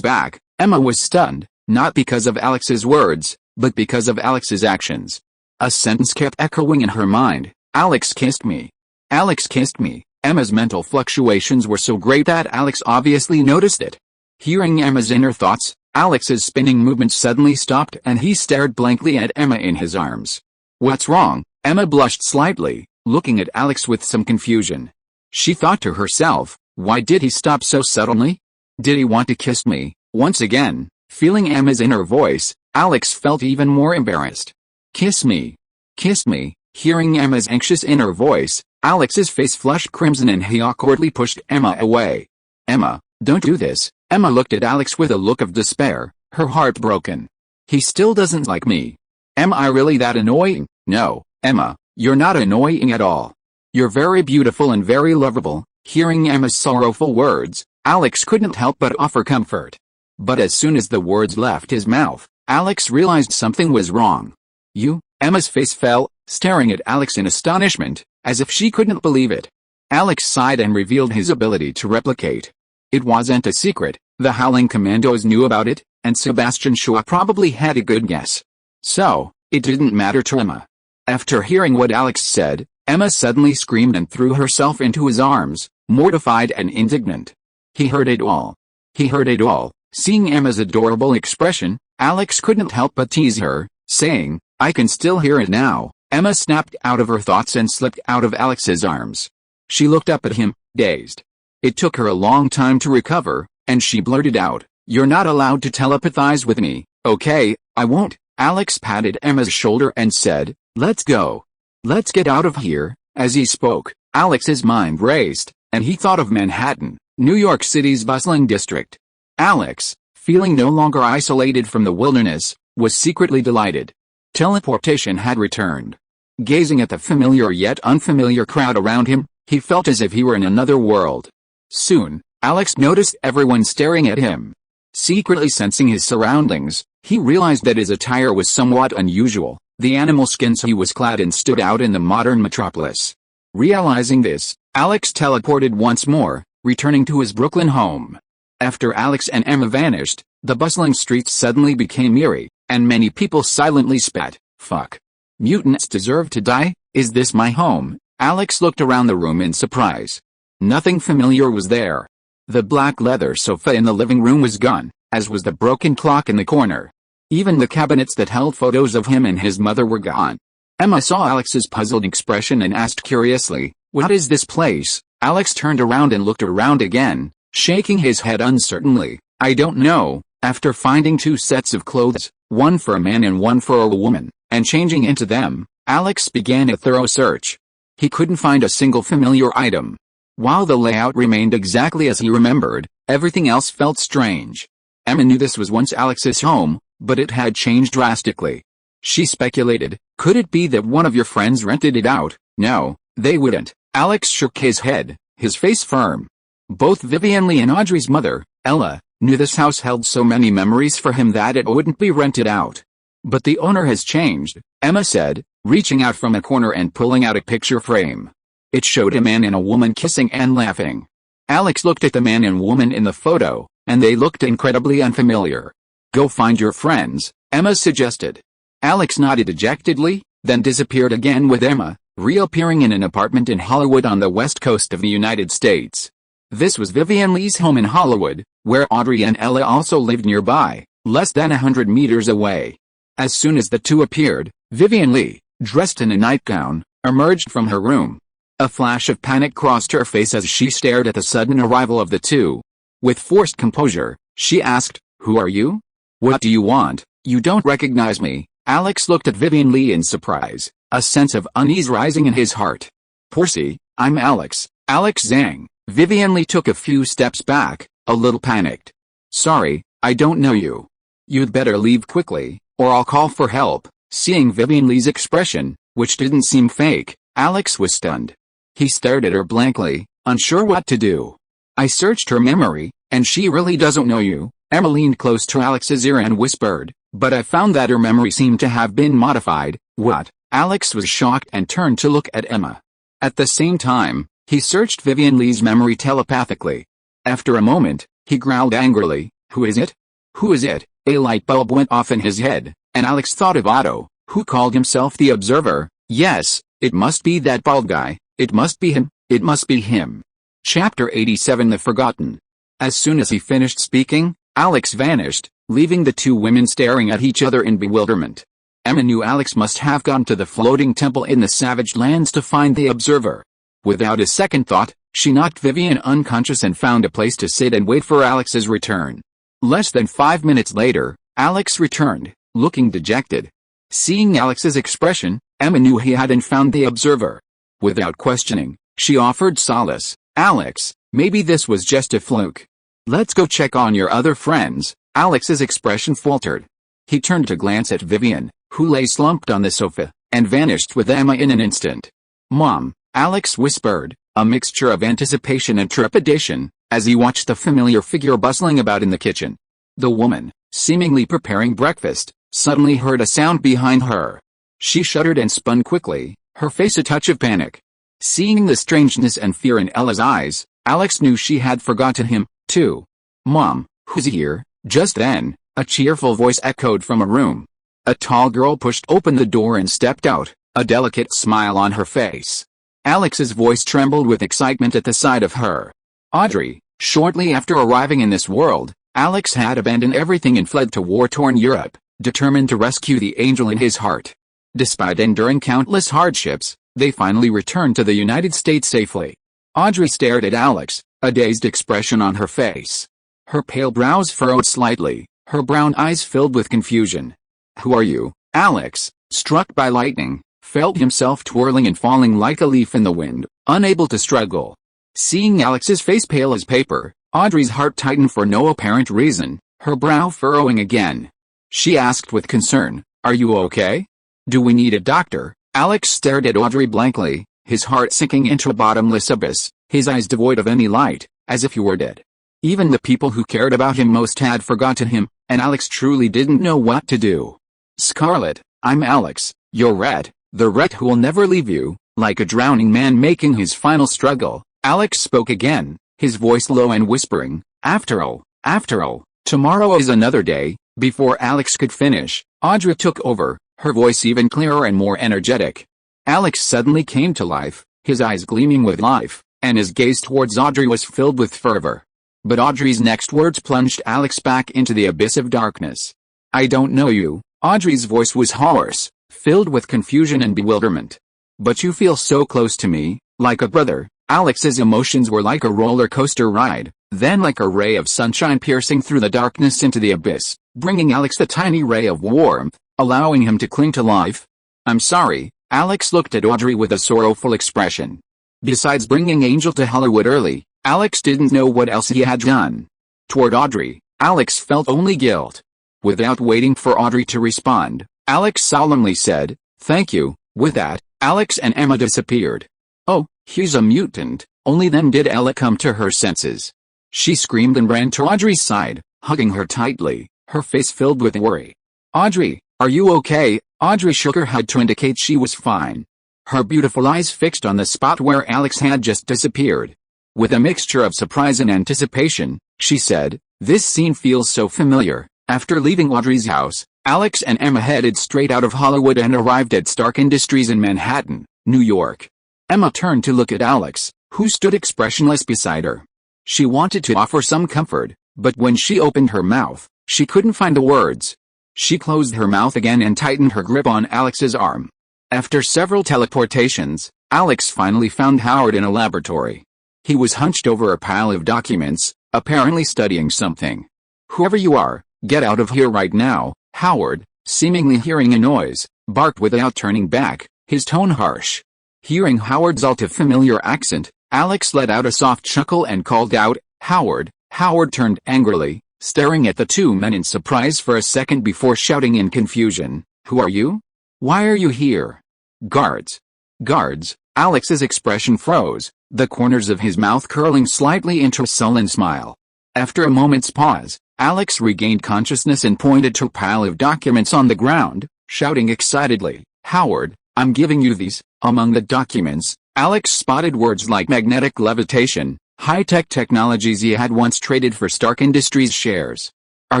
back." Emma was stunned, not because of Alex's words, but because of Alex's actions. A sentence kept echoing in her mind. "Alex kissed me. Alex kissed me." Emma's mental fluctuations were so great that Alex obviously noticed it. Hearing Emma's inner thoughts, Alex's spinning movement suddenly stopped and he stared blankly at Emma in his arms. "What's wrong?" Emma blushed slightly, looking at Alex with some confusion. She thought to herself, why did he stop so suddenly? Did he want to kiss me? Once again, feeling Emma's inner voice, Alex felt even more embarrassed. "Kiss me." Kiss me. Hearing Emma's anxious inner voice, Alex's face flushed crimson and he awkwardly pushed Emma away. Emma, don't do this. Emma looked at Alex with a look of despair, her heart broken. He still doesn't like me. Am I really that annoying? No, Emma, you're not annoying at all. You're very beautiful and very lovable. Hearing Emma's sorrowful words, Alex couldn't help but offer comfort. But as soon as the words left his mouth, Alex realized something was wrong. You? Emma's face fell, staring at Alex in astonishment, as if she couldn't believe it. Alex sighed and revealed his ability to replicate. It wasn't a secret, the Howling Commandos knew about it, and Sebastian Shaw probably had a good guess. So, it didn't matter to Emma. After hearing what Alex said, Emma suddenly screamed and threw herself into his arms, mortified and indignant. He heard it all. He heard it all. Seeing Emma's adorable expression, Alex couldn't help but tease her, saying, I can still hear it now. Emma snapped out of her thoughts and slipped out of Alex's arms. She looked up at him, dazed. It took her a long time to recover, and she blurted out, You're not allowed to telepathize with me, okay? I won't. Alex patted Emma's shoulder and said, Let's go. Let's get out of here. As he spoke, Alex's mind raced, and he thought of Manhattan, New York City's bustling district. Alex, feeling no longer isolated from the wilderness, was secretly delighted. Teleportation had returned. Gazing at the familiar yet unfamiliar crowd around him, he felt as if he were in another world. Soon, Alex noticed everyone staring at him. Secretly sensing his surroundings, he realized that his attire was somewhat unusual. The animal skins he was clad in stood out in the modern metropolis. Realizing this, Alex teleported once more, returning to his Brooklyn home. After Alex and Emma vanished, the bustling streets suddenly became eerie, and many people silently spat, Fuck. Mutants deserve to die? Is this my home? Alex looked around the room in surprise. Nothing familiar was there. The black leather sofa in the living room was gone, as was the broken clock in the corner. Even the cabinets that held photos of him and his mother were gone. Emma saw Alex's puzzled expression and asked curiously, What is this place? Alex turned around and looked around again, shaking his head uncertainly. I don't know. After finding two sets of clothes, one for a man and one for a woman, and changing into them, Alex began a thorough search. He couldn't find a single familiar item. While the layout remained exactly as he remembered, everything else felt strange. Emma knew this was once Alex's home, but it had changed drastically. She speculated, could it be that one of your friends rented it out? No, they wouldn't. Alex shook his head, his face firm. Both Vivian Lee and Audrey's mother, Ella, knew this house held so many memories for him that it wouldn't be rented out. But the owner has changed, Emma said, reaching out from a corner and pulling out a picture frame. It showed a man and a woman kissing and laughing. Alex looked at the man and woman in the photo, and they looked incredibly unfamiliar. Go find your friends, Emma suggested. Alex nodded dejectedly, then disappeared again with Emma, reappearing in an apartment in Hollywood on the west coast of the United States. This was Vivian Lee's home in Hollywood, where Audrey and Ella also lived nearby, less than 100 meters away. As soon as the two appeared, Vivian Lee, dressed in a nightgown, emerged from her room. A flash of panic crossed her face as she stared at the sudden arrival of the two. With forced composure, she asked, Who are you? What do you want? You don't recognize me. Alex looked at Vivian Lee in surprise, a sense of unease rising in his heart. Percy, I'm Alex Zhang. Vivian Lee took a few steps back, a little panicked. Sorry, I don't know you. You'd better leave quickly, or I'll call for help. Seeing Vivian Lee's expression, which didn't seem fake, Alex was stunned. He stared at her blankly, unsure what to do. I searched her memory, and she really doesn't know you. Emma leaned close to Alex's ear and whispered, but I found that her memory seemed to have been modified. What? Alex was shocked and turned to look at Emma. At the same time, he searched Vivian Lee's memory telepathically. After a moment, he growled angrily, Who is it? Who is it? A light bulb went off in his head, and Alex thought of Otto, who called himself the Observer. Yes, it must be that bald guy. It must be him. It must be him. Chapter 87 The Forgotten. As soon as he finished speaking, Alex vanished, leaving the two women staring at each other in bewilderment. Emma knew Alex must have gone to the floating temple in the Savage Lands to find the Observer. Without a second thought, she knocked Vivian unconscious and found a place to sit and wait for Alex's return. Less than 5 minutes later, Alex returned, looking dejected. Seeing Alex's expression, Emma knew he hadn't found the observer. Without questioning, she offered solace. Alex, maybe this was just a fluke. Let's go check on your other friends. Alex's expression faltered. He turned to glance at Vivian, who lay slumped on the sofa, and vanished with Emma in an instant. Mom, Alex whispered, a mixture of anticipation and trepidation, as he watched the familiar figure bustling about in the kitchen. The woman, seemingly preparing breakfast, suddenly heard a sound behind her. She shuddered and spun quickly, her face a touch of panic. Seeing the strangeness and fear in Ella's eyes, Alex knew she had forgotten him, too. Mom, who's here? Just then, a cheerful voice echoed from a room. A tall girl pushed open the door and stepped out, a delicate smile on her face. Alex's voice trembled with excitement at the sight of her. Audrey. Shortly after arriving in this world, Alex had abandoned everything and fled to war-torn Europe, determined to rescue the angel in his heart. Despite enduring countless hardships, they finally returned to the United States safely. Audrey stared at Alex, a dazed expression on her face. Her pale brows furrowed slightly, her brown eyes filled with confusion. Who are you? Alex, struck by lightning, felt himself twirling and falling like a leaf in the wind, unable to struggle. Seeing Alex's face pale as paper, Audrey's heart tightened for no apparent reason, her brow furrowing again. She asked with concern, "Are you okay? Do we need a doctor?" Alex stared at Audrey blankly, his heart sinking into a bottomless abyss, his eyes devoid of any light, as if he were dead. Even the people who cared about him most had forgotten him, and Alex truly didn't know what to do. "Scarlett, I'm Alex, your rat, the rat who will never leave you." Like a drowning man making his final struggle, Alex spoke again, his voice low and whispering, After all, tomorrow is another day." Before Alex could finish, Audrey took over, her voice even clearer and more energetic. Alex suddenly came to life, his eyes gleaming with life, and his gaze towards Audrey was filled with fervor. But Audrey's next words plunged Alex back into the abyss of darkness. "I don't know you." Audrey's voice was hoarse, filled with confusion and bewilderment. "But you feel so close to me, like a brother." Alex's emotions were like a roller coaster ride, then like a ray of sunshine piercing through the darkness into the abyss, bringing Alex a tiny ray of warmth, allowing him to cling to life. "I'm sorry." Alex looked at Audrey with a sorrowful expression. Besides bringing Angel to Hollywood early, Alex didn't know what else he had done. Toward Audrey, Alex felt only guilt. Without waiting for Audrey to respond, Alex solemnly said, "Thank you." With that, Alex and Emma disappeared. "Oh, he's a mutant." Only then did Ella come to her senses. She screamed and ran to Audrey's side, hugging her tightly, her face filled with worry. "Audrey, are you okay?" Audrey shook her head to indicate she was fine. Her beautiful eyes fixed on the spot where Alex had just disappeared. With a mixture of surprise and anticipation, she said, "This scene feels so familiar." After leaving Audrey's house, Alex and Emma headed straight out of Hollywood and arrived at Stark Industries in Manhattan, New York. Emma turned to look at Alex, who stood expressionless beside her. She wanted to offer some comfort, but when she opened her mouth, she couldn't find the words. She closed her mouth again and tightened her grip on Alex's arm. After several teleportations, Alex finally found Howard in a laboratory. He was hunched over a pile of documents, apparently studying something. "Whoever you are, get out of here right now," Howard, seemingly hearing a noise, barked without turning back, his tone harsh. Hearing Howard's familiar accent, Alex let out a soft chuckle and called out, "Howard." Howard turned angrily, staring at the two men in surprise for a second before shouting in confusion, "Who are you? Why are you here?" "Guards." "Guards?" Alex's expression froze, the corners of his mouth curling slightly into a sullen smile. After a moment's pause, Alex regained consciousness and pointed to a pile of documents on the ground, shouting excitedly, "Howard, I'm giving you these." Among the documents, Alex spotted words like magnetic levitation, high-tech technologies he had once traded for Stark Industries shares. "Are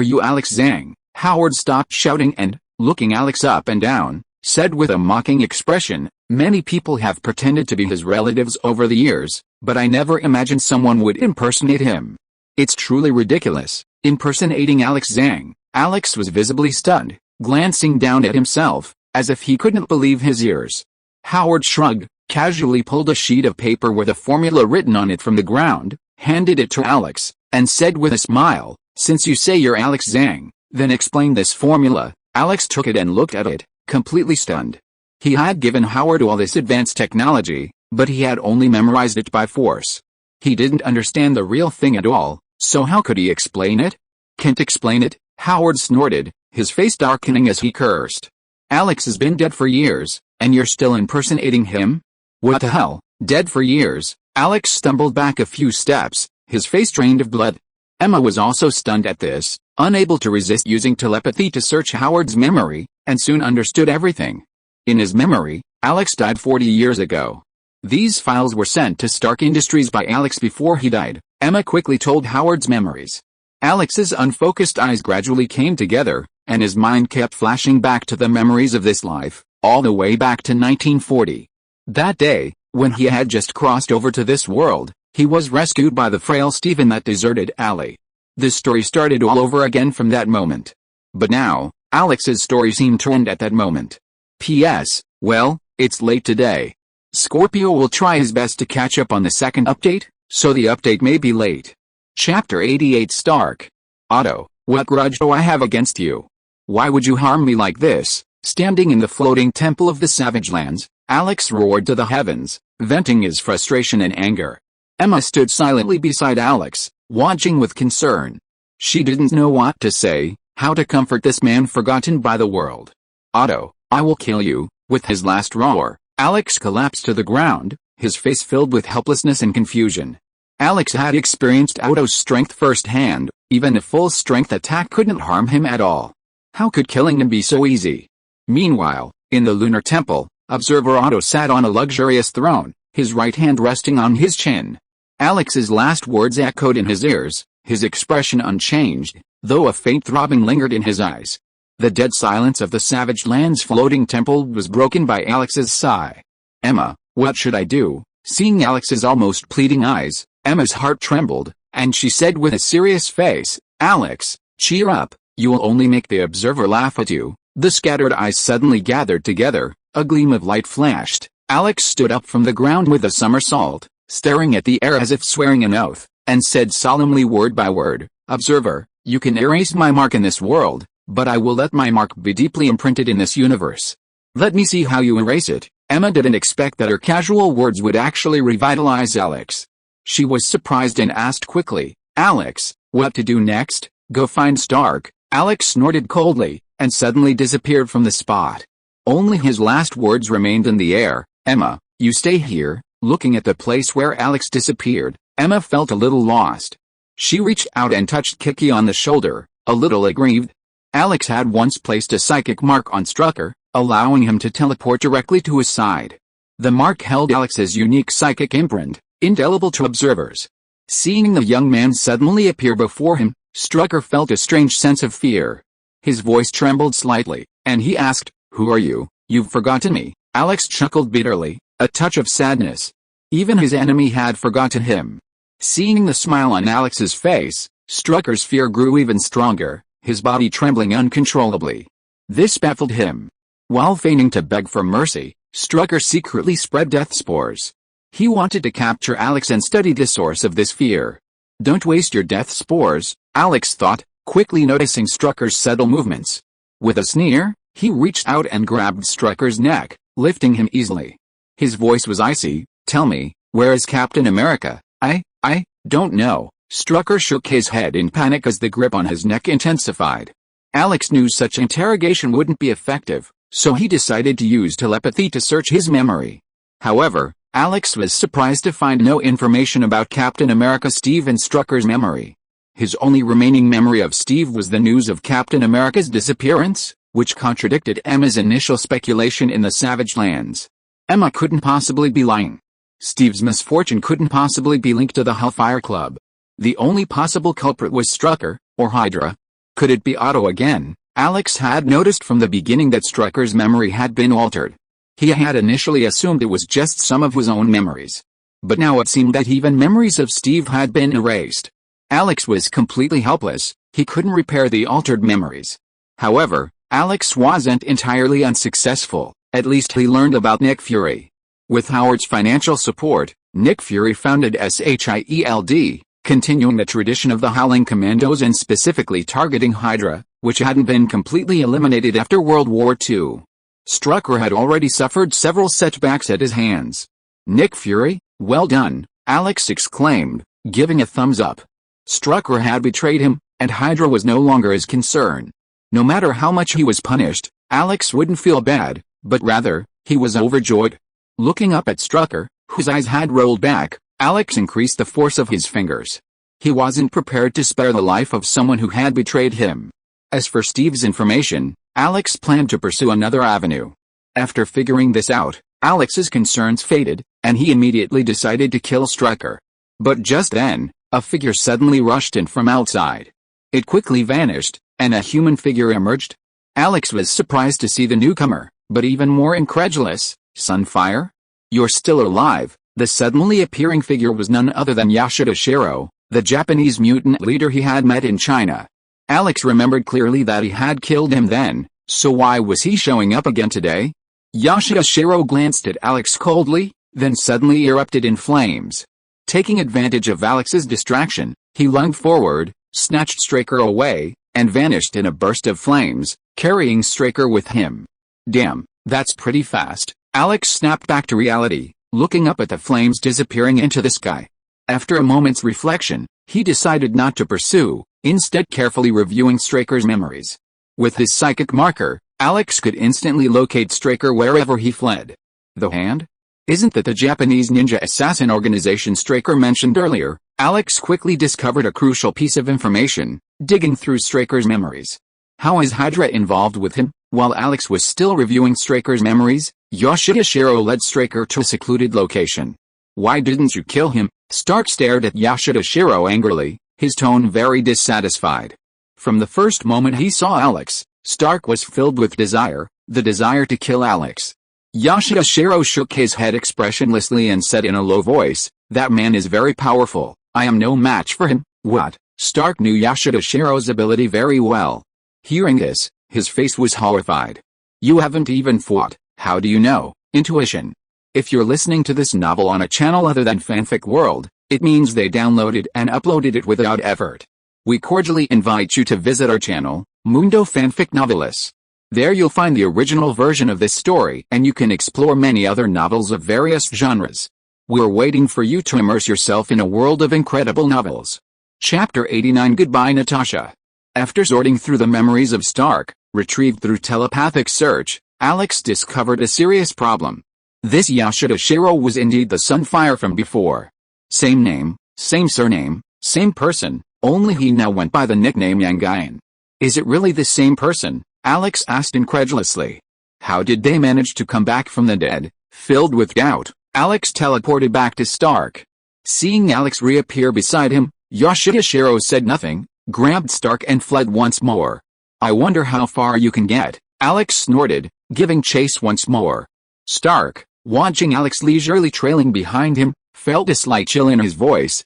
you Alex Zhang?" Howard stopped shouting and, looking Alex up and down, said with a mocking expression, "Many people have pretended to be his relatives over the years, but I never imagined someone would impersonate him. It's truly ridiculous." Impersonating Alex Zhang, Alex was visibly stunned, glancing down at himself, as if he couldn't believe his ears. Howard shrugged, casually pulled a sheet of paper with a formula written on it from the ground, handed it to Alex, and said with a smile, "Since you say you're Alex Zhang, then explain this formula." Alex took it and looked at it, completely stunned. He had given Howard all this advanced technology, but he had only memorized it by force. He didn't understand the real thing at all, so how could he explain it? Can't explain it, Howard snorted, his face darkening as he cursed. Alex has been dead for years, and you're still impersonating him? What the hell, dead for years? Alex stumbled back a few steps, his face drained of blood. Emma was also stunned at this, unable to resist using telepathy to search Howard's memory, and soon understood everything. In his memory, Alex died 40 years ago. These files were sent to Stark Industries by Alex before he died. Emma quickly told Howard's memories. Alex's unfocused eyes gradually came together, and his mind kept flashing back to the memories of this life, all the way back to 1940. That day, when he had just crossed over to this world, he was rescued by the frail Steve in that deserted alley. The story started all over again from that moment. But now, Alex's story seemed to end at that moment. P.S. Well, it's late today. Scorpio will try his best to catch up on the second update, so the update may be late. Chapter 88 Stark. Otto, what grudge do I have against you? Why would you harm me like this? Standing in the floating temple of the Savage Lands, Alex roared to the heavens, venting his frustration and anger. Emma stood silently beside Alex, watching with concern. She didn't know what to say, how to comfort this man forgotten by the world. Otto, I will kill you. With his last roar, Alex collapsed to the ground, his face filled with helplessness and confusion. Alex had experienced Otto's strength firsthand, even a full-strength attack couldn't harm him at all. How could killing him be so easy? Meanwhile, in the Lunar Temple, Observer Otto sat on a luxurious throne, his right hand resting on his chin. Alex's last words echoed in his ears, his expression unchanged, though a faint throbbing lingered in his eyes. The dead silence of the Savage Land's floating temple was broken by Alex's sigh. Emma, what should I do? Seeing Alex's almost pleading eyes, Emma's heart trembled, and she said with a serious face, Alex, cheer up, you will only make the observer laugh at you. The scattered eyes suddenly gathered together, a gleam of light flashed. Alex stood up from the ground with a somersault, staring at the air as if swearing an oath, and said solemnly word by word, Observer, you can erase my mark in this world, but I will let my mark be deeply imprinted in this universe. Let me see how you erase it. Emma didn't expect that her casual words would actually revitalize Alex. She was surprised and asked quickly, Alex, what to do next? Go find Stark. Alex snorted coldly, and suddenly disappeared from the spot. Only his last words remained in the air, Emma, you stay here. Looking at the place where Alex disappeared, Emma felt a little lost. She reached out and touched Kiki on the shoulder, a little aggrieved. Alex had once placed a psychic mark on Strucker, allowing him to teleport directly to his side. The mark held Alex's unique psychic imprint, indelible to observers. Seeing the young man suddenly appear before him, Strucker felt a strange sense of fear. His voice trembled slightly, and he asked, Who are you? You've forgotten me. Alex chuckled bitterly, a touch of sadness. Even his enemy had forgotten him. Seeing the smile on Alex's face, Strucker's fear grew even stronger, his body trembling uncontrollably. This baffled him. While feigning to beg for mercy, Strucker secretly spread death spores. He wanted to capture Alex and study the source of this fear. Don't waste your death spores, Alex thought, quickly noticing Strucker's subtle movements. With a sneer, he reached out and grabbed Strucker's neck, lifting him easily. His voice was icy. Tell me, where is Captain America? I don't know. Strucker shook his head in panic as the grip on his neck intensified. Alex knew such interrogation wouldn't be effective, so he decided to use telepathy to search his memory. However, Alex was surprised to find no information about Captain America Steve in Strucker's memory. His only remaining memory of Steve was the news of Captain America's disappearance, which contradicted Emma's initial speculation in the Savage Lands. Emma couldn't possibly be lying. Steve's misfortune couldn't possibly be linked to the Hellfire Club. The only possible culprit was Strucker, or Hydra. Could it be Otto again? Alex had noticed from the beginning that Strucker's memory had been altered. He had initially assumed it was just some of his own memories. But now it seemed that even memories of Steve had been erased. Alex was completely helpless, he couldn't repair the altered memories. However, Alex wasn't entirely unsuccessful, at least he learned about Nick Fury. With Howard's financial support, Nick Fury founded SHIELD, continuing the tradition of the Howling Commandos and specifically targeting Hydra, which hadn't been completely eliminated after World War II. Strucker had already suffered several setbacks at his hands. Nick Fury, well done, Alex exclaimed, giving a thumbs up. Strucker had betrayed him, and Hydra was no longer his concern. No matter how much he was punished, Alex wouldn't feel bad, but rather, he was overjoyed. Looking up at Strucker, whose eyes had rolled back, Alex increased the force of his fingers. He wasn't prepared to spare the life of someone who had betrayed him. As for Steve's information, Alex planned to pursue another avenue. After figuring this out, Alex's concerns faded, and he immediately decided to kill Strucker. But just then, a figure suddenly rushed in from outside. It quickly vanished, and a human figure emerged. Alex was surprised to see the newcomer, but even more incredulous. Sunfire? You're still alive. The suddenly appearing figure was none other than Yasuda Shiro, the Japanese mutant leader he had met in China. Alex remembered clearly that he had killed him then, so why was he showing up again today? Yasuda Shiro glanced at Alex coldly, then suddenly erupted in flames. Taking advantage of Alex's distraction, he lunged forward, snatched Straker away, and vanished in a burst of flames, carrying Straker with him. Damn, that's pretty fast. Alex snapped back to reality, looking up at the flames disappearing into the sky. After a moment's reflection, he decided not to pursue, instead carefully reviewing Straker's memories. With his psychic marker, Alex could instantly locate Straker wherever he fled. The hand? Isn't that the Japanese ninja assassin organization Straker mentioned earlier? Alex quickly discovered a crucial piece of information, digging through Straker's memories. How is Hydra involved with him? While Alex was still reviewing Straker's memories, Yasuda Shiro led Straker to a secluded location. Why didn't you kill him? Stark stared at Yasuda Shiro angrily, his tone very dissatisfied. From the first moment he saw Alex, Stark was filled with desire, the desire to kill Alex. Yasuda Shiro shook his head expressionlessly and said in a low voice, "That man is very powerful, I am no match for him." What? Stark knew Yasuda Shiro's ability very well. Hearing this, his face was horrified. You haven't even fought, how do you know? Intuition. If you're listening to this novel on a channel other than Fanfic World, it means they downloaded and uploaded it without effort. We cordially invite you to visit our channel, Mundo Fanfic Novelists. There you'll find the original version of this story and you can explore many other novels of various genres. We're waiting for you to immerse yourself in a world of incredible novels. Chapter 89 Goodbye Natasha. After sorting through the memories of Stark, retrieved through telepathic search, Alex discovered a serious problem. This Yasuda Shiro was indeed the Sunfire from before. Same name, same surname, same person, only he now went by the nickname Yangayan. Is it really the same person? Alex asked incredulously. How did they manage to come back from the dead? Filled with doubt, Alex teleported back to Stark. Seeing Alex reappear beside him, Yasuda Shiro said nothing, grabbed Stark and fled once more. I wonder how far you can get, Alex snorted, giving chase once more. Stark, watching Alex leisurely trailing behind him, felt a slight chill in his voice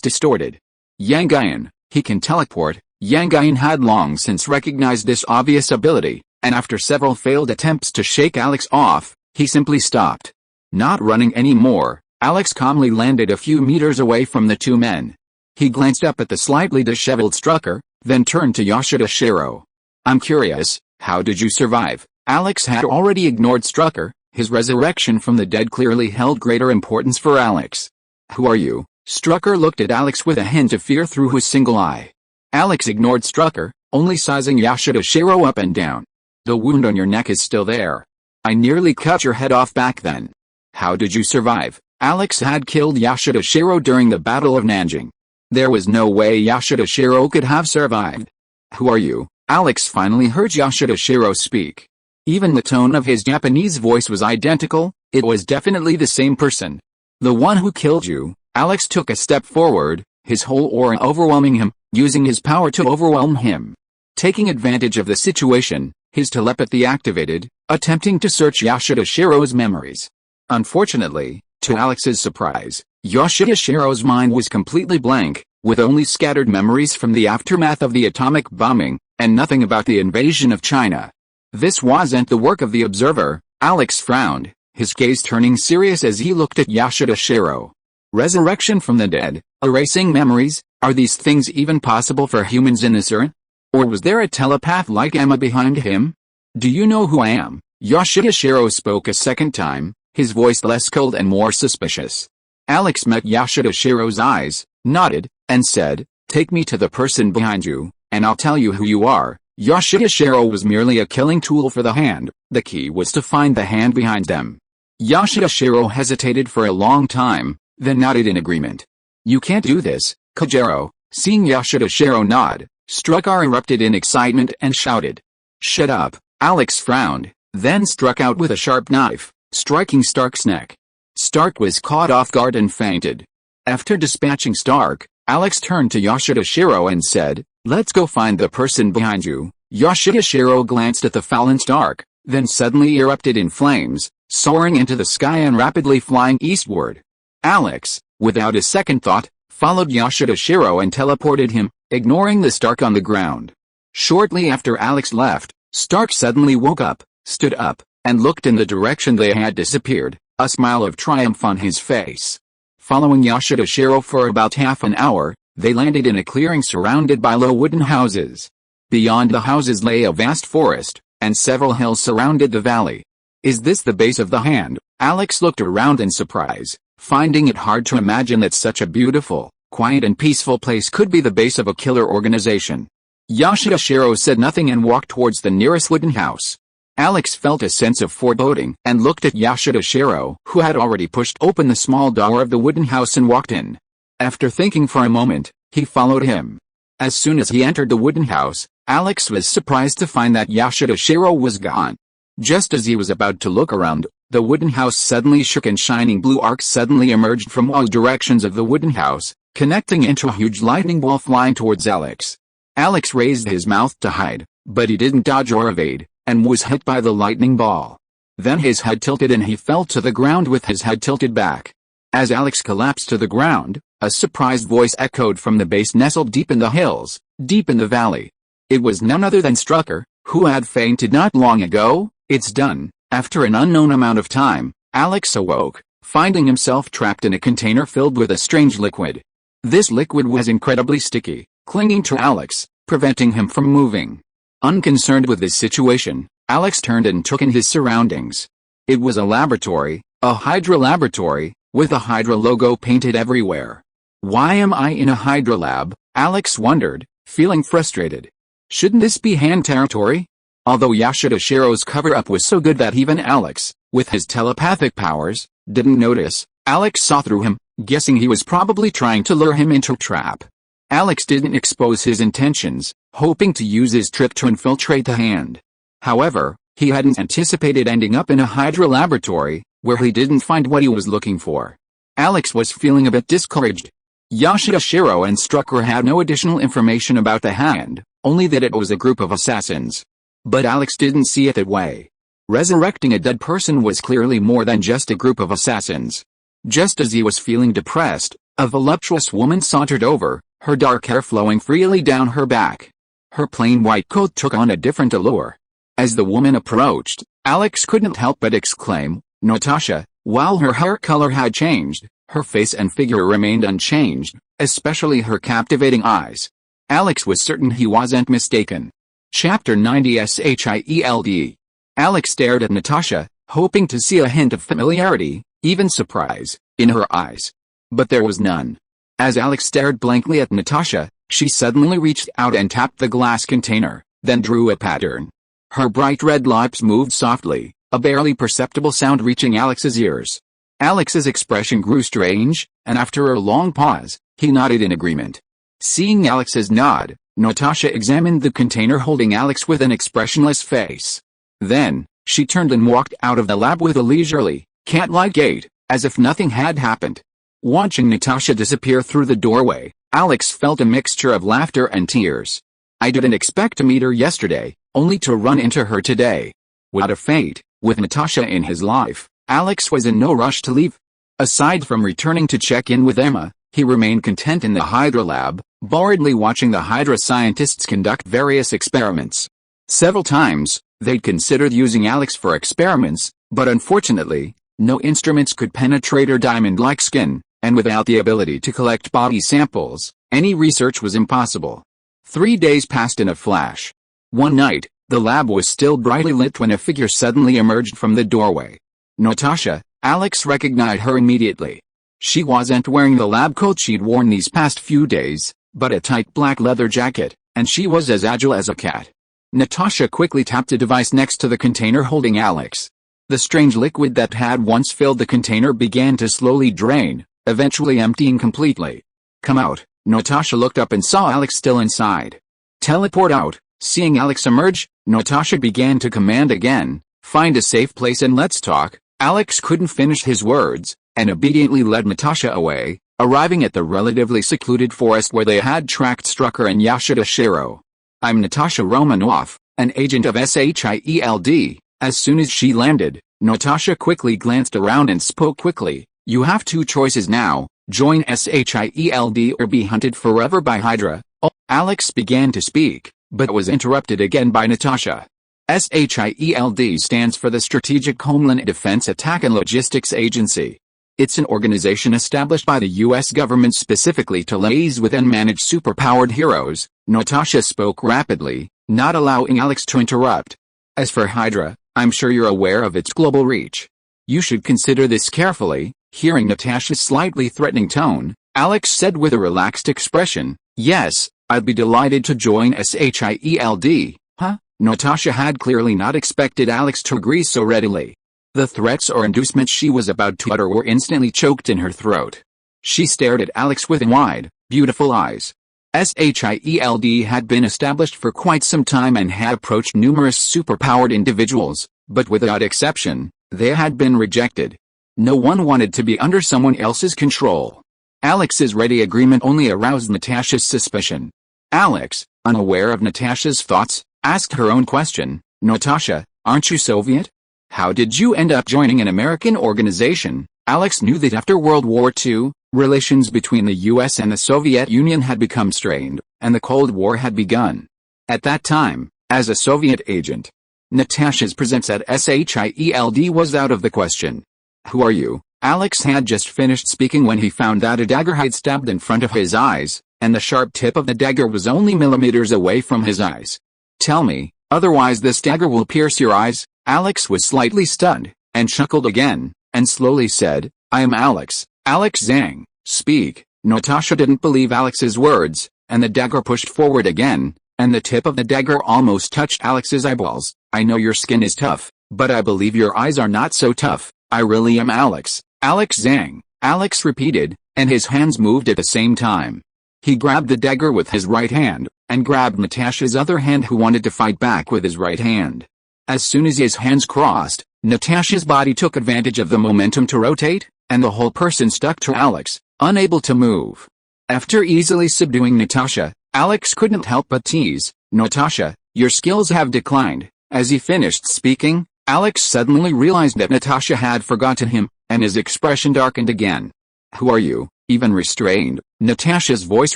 distorted. Yangayan, he can teleport. Yangayan had long since recognized this obvious ability, and after several failed attempts to shake Alex off, he simply stopped. Not running anymore, Alex calmly landed a few meters away from the two men. He glanced up at the slightly disheveled Strucker, then turned to Yasuda Shiro. I'm curious, how did you survive? Alex had already ignored Strucker, his resurrection from the dead clearly held greater importance for Alex. Who are you? Strucker looked at Alex with a hint of fear through his single eye. Alex ignored Strucker, only sizing Yasuda Shiro up and down. The wound on your neck is still there. I nearly cut your head off back then. How did you survive? Alex had killed Yasuda Shiro during the Battle of Nanjing. There was no way Yasuda Shiro could have survived. Who are you? Alex finally heard Yasuda Shiro speak. Even the tone of his Japanese voice was identical, it was definitely the same person. The one who killed you. Alex took a step forward, his whole aura overwhelming him, using his power to overwhelm him. Taking advantage of the situation, his telepathy activated, attempting to search Yasuda Shiro's memories. Unfortunately, to Alex's surprise, Yasuda Shiro's mind was completely blank, with only scattered memories from the aftermath of the atomic bombing, and nothing about the invasion of China. This wasn't the work of the observer. Alex frowned, his gaze turning serious as he looked at Yasuda Shiro. Resurrection from the dead, erasing memories, are these things even possible for humans in this era? Or was there a telepath like Emma behind him? Do you know who I am? Yashida spoke a second time, his voice less cold and more suspicious. Alex met Yashida eyes, nodded, and said, "Take me to the person behind you, and I'll tell you who you are." Yashida was merely a killing tool for the hand. The key was to find the hand behind them. Yashida hesitated for a long time, then nodded in agreement. "You can't do this, Kojiro." Seeing Yashida nod, Strucker erupted in excitement and shouted. "Shut up." Alex frowned, then struck out with a sharp knife, striking Stark's neck. Stark was caught off guard and fainted. After dispatching Stark, Alex turned to Yashida and said, "Let's go find the person behind you." Yashida glanced at the fallen Stark, then suddenly erupted in flames, soaring into the sky and rapidly flying eastward. Alex, without a second thought, followed Yashida and teleported him, ignoring the Stark on the ground. Shortly after Alex left, Stark suddenly woke up, stood up, and looked in the direction they had disappeared, a smile of triumph on his face. Following Yashida for about half an hour, they landed in a clearing surrounded by low wooden houses. Beyond the houses lay a vast forest, and several hills surrounded the valley. "Is this the base of the hand?" Alex looked around in surprise, finding it hard to imagine that such a beautiful, quiet and peaceful place could be the base of a killer organization. Yashida said nothing and walked towards the nearest wooden house. Alex felt a sense of foreboding and looked at Yashida, who had already pushed open the small door of the wooden house and walked in. After thinking for a moment, he followed him. As soon as he entered the wooden house, Alex was surprised to find that Yashida was gone. Just as he was about to look around, the wooden house suddenly shook and shining blue arcs suddenly emerged from all directions of the wooden house, connecting into a huge lightning ball flying towards Alex. Alex raised his mouth to hide, but he didn't dodge or evade, and was hit by the lightning ball. Then his head tilted and he fell to the ground with his head tilted back. As Alex collapsed to the ground, a surprised voice echoed from the base nestled deep in the hills, deep in the valley. It was none other than Strucker, who had fainted not long ago. "It's done." After an unknown amount of time, Alex awoke, finding himself trapped in a container filled with a strange liquid. This liquid was incredibly sticky, clinging to Alex, preventing him from moving. Unconcerned with this situation, Alex turned and took in his surroundings. It was a laboratory, a Hydra laboratory, with a Hydra logo painted everywhere. "Why am I in a Hydra lab?" Alex wondered, feeling frustrated. Shouldn't this be hand territory? Although Yashida cover-up was so good that even Alex, with his telepathic powers, didn't notice, Alex saw through him, guessing he was probably trying to lure him into a trap. Alex didn't expose his intentions, hoping to use his trick to infiltrate the hand. However, he hadn't anticipated ending up in a Hydra laboratory, where he didn't find what he was looking for. Alex was feeling a bit discouraged. Yashida and Strucker had no additional information about the hand, only that it was a group of assassins. But Alex didn't see it that way. Resurrecting a dead person was clearly more than just a group of assassins. Just as he was feeling depressed, a voluptuous woman sauntered over, her dark hair flowing freely down her back. Her plain white coat took on a different allure. As the woman approached, Alex couldn't help but exclaim, "Natasha." While her hair color had changed, her face and figure remained unchanged, especially her captivating eyes. Alex was certain he wasn't mistaken. Chapter 90 SHIELD. Alex stared at Natasha, hoping to see a hint of familiarity, even surprise, in her eyes. But there was none. As Alex stared blankly at Natasha, she suddenly reached out and tapped the glass container, then drew a pattern. Her bright red lips moved softly, a barely perceptible sound reaching Alex's ears. Alex's expression grew strange, and after a long pause, he nodded in agreement. Seeing Alex's nod, Natasha examined the container holding Alex with an expressionless face. Then, she turned and walked out of the lab with a leisurely, cat-like gait, as if nothing had happened. Watching Natasha disappear through the doorway, Alex felt a mixture of laughter and tears. I didn't expect to meet her yesterday, only to run into her today. What a fate. With Natasha in his life, Alex was in no rush to leave. Aside from returning to check in with Emma, he remained content in the Hydra lab, boredly watching the Hydra scientists conduct various experiments. Several times, they'd considered using Alex for experiments, but unfortunately, no instruments could penetrate her diamond-like skin, and without the ability to collect body samples, any research was impossible. 3 days passed in a flash. One night, The lab was still brightly lit when a figure suddenly emerged from the doorway. Natasha. Alex recognized her immediately. She wasn't wearing the lab coat she'd worn these past few days, but a tight black leather jacket, and she was as agile as a cat. Natasha quickly tapped a device next to the container holding Alex. The strange liquid that had once filled the container began to slowly drain, eventually emptying completely. "Come out." Natasha looked up and saw Alex still inside. "Teleport out." Seeing Alex emerge, Natasha began to command again, "Find a safe place and let's talk." Alex couldn't finish his words, and obediently led Natasha away, arriving at the relatively secluded forest where they had tracked Strucker and Yashida Shiro. "I'm Natasha Romanoff, an agent of SHIELD." As soon as she landed, Natasha quickly glanced around and spoke quickly. "You have two choices now, join SHIELD or be hunted forever by Hydra." Oh, Alex began to speak, but was interrupted again by Natasha. SHIELD stands for the Strategic Homeland Defense Attack and Logistics Agency. It's an organization established by the U.S. government specifically to liaise with and manage superpowered heroes. Natasha spoke rapidly, not allowing Alex to interrupt. "As for Hydra, I'm sure you're aware of its global reach. You should consider this carefully." Hearing Natasha's slightly threatening tone, Alex said with a relaxed expression, "Yes, I'd be delighted to join SHIELD." Huh? Natasha had clearly not expected Alex to agree so readily. The threats or inducements she was about to utter were instantly choked in her throat. She stared at Alex with wide, beautiful eyes. SHIELD had been established for quite some time and had approached numerous superpowered individuals, but without exception, they had been rejected. No one wanted to be under someone else's control. Alex's ready agreement only aroused Natasha's suspicion. Alex, unaware of Natasha's thoughts, asked her own question, "Natasha, aren't you Soviet? How did you end up joining an American organization?" Alex knew that after World War II, relations between the US and the Soviet Union had become strained, and the Cold War had begun. At that time, as a Soviet agent, Natasha's presence at SHIELD was out of the question. "Who are you?" Alex had just finished speaking when he found that a dagger had stabbed in front of his eyes, and the sharp tip of the dagger was only millimeters away from his eyes. "Tell me, otherwise this dagger will pierce your eyes." Alex was slightly stunned, and chuckled again, and slowly said, "I am Alex Zhang. Speak." Natasha didn't believe Alex's words, and the dagger pushed forward again, and the tip of the dagger almost touched Alex's eyeballs. "I know your skin is tough, but I believe your eyes are not so tough. I really am Alex Zhang." Alex repeated, and his hands moved at the same time. He grabbed the dagger with his right hand, and grabbed Natasha's other hand, who wanted to fight back with his right hand. As soon as his hands crossed, Natasha's body took advantage of the momentum to rotate, and the whole person stuck to Alex, unable to move. After easily subduing Natasha, Alex couldn't help but tease, "Natasha, your skills have declined." As he finished speaking, Alex suddenly realized that Natasha had forgotten him, and his expression darkened again. "Who are you?" Even restrained, Natasha's voice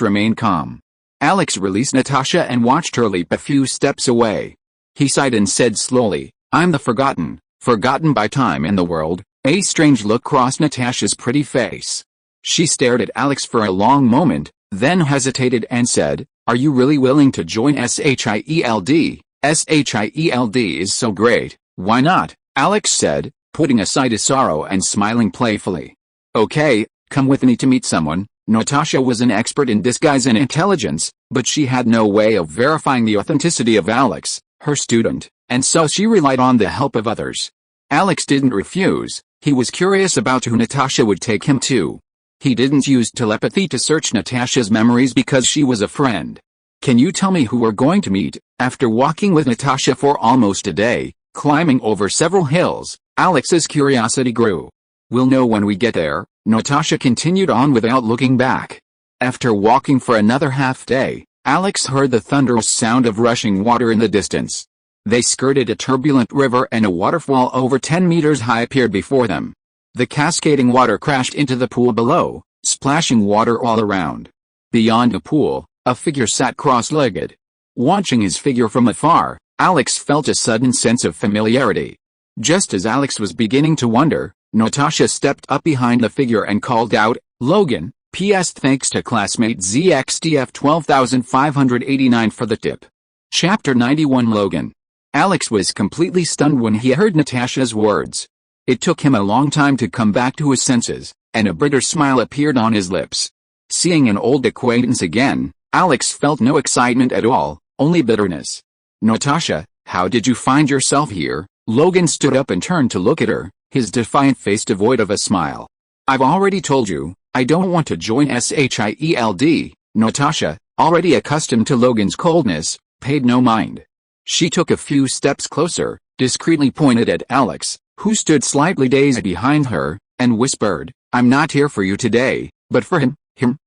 remained calm. Alex released Natasha and watched her leap a few steps away. He sighed and said slowly, "I'm the forgotten by time and the world." A strange look crossed Natasha's pretty face. She stared at Alex for a long moment, then hesitated and said, "Are you really willing to join SHIELD? SHIELD is so great. Why not?" Alex said, putting aside his sorrow and smiling playfully. "Okay, come with me to meet someone." Natasha was an expert in disguise and intelligence, but she had no way of verifying the authenticity of Alex, her student, and so she relied on the help of others. Alex didn't refuse. He was curious about who Natasha would take him to. He didn't use telepathy to search Natasha's memories because she was a friend. "Can you tell me who we're going to meet?" After walking with Natasha for almost a day, climbing over several hills, Alex's curiosity grew. "We'll know when we get there," Natasha continued on without looking back. After walking for another half day, Alex heard the thunderous sound of rushing water in the distance. They skirted a turbulent river and a waterfall over 10 meters high appeared before them. The cascading water crashed into the pool below, splashing water all around. Beyond the pool, a figure sat cross-legged. Watching his figure from afar, Alex felt a sudden sense of familiarity. Just as Alex was beginning to wonder, Natasha stepped up behind the figure and called out, "Logan, P.S. Thanks to classmate ZXDF 12589 for the tip." Chapter 91 Logan. Alex was completely stunned when he heard Natasha's words. It took him a long time to come back to his senses, and a bitter smile appeared on his lips. Seeing an old acquaintance again, Alex felt no excitement at all, only bitterness. "Natasha, how did you find yourself here?" Logan stood up and turned to look at her, his defiant face devoid of a smile. "I've already told you, I don't want to join SHIELD." Natasha, already accustomed to Logan's coldness, paid no mind. She took a few steps closer, discreetly pointed at Alex, who stood slightly dazed behind her, and whispered, "I'm not here for you today, but for him."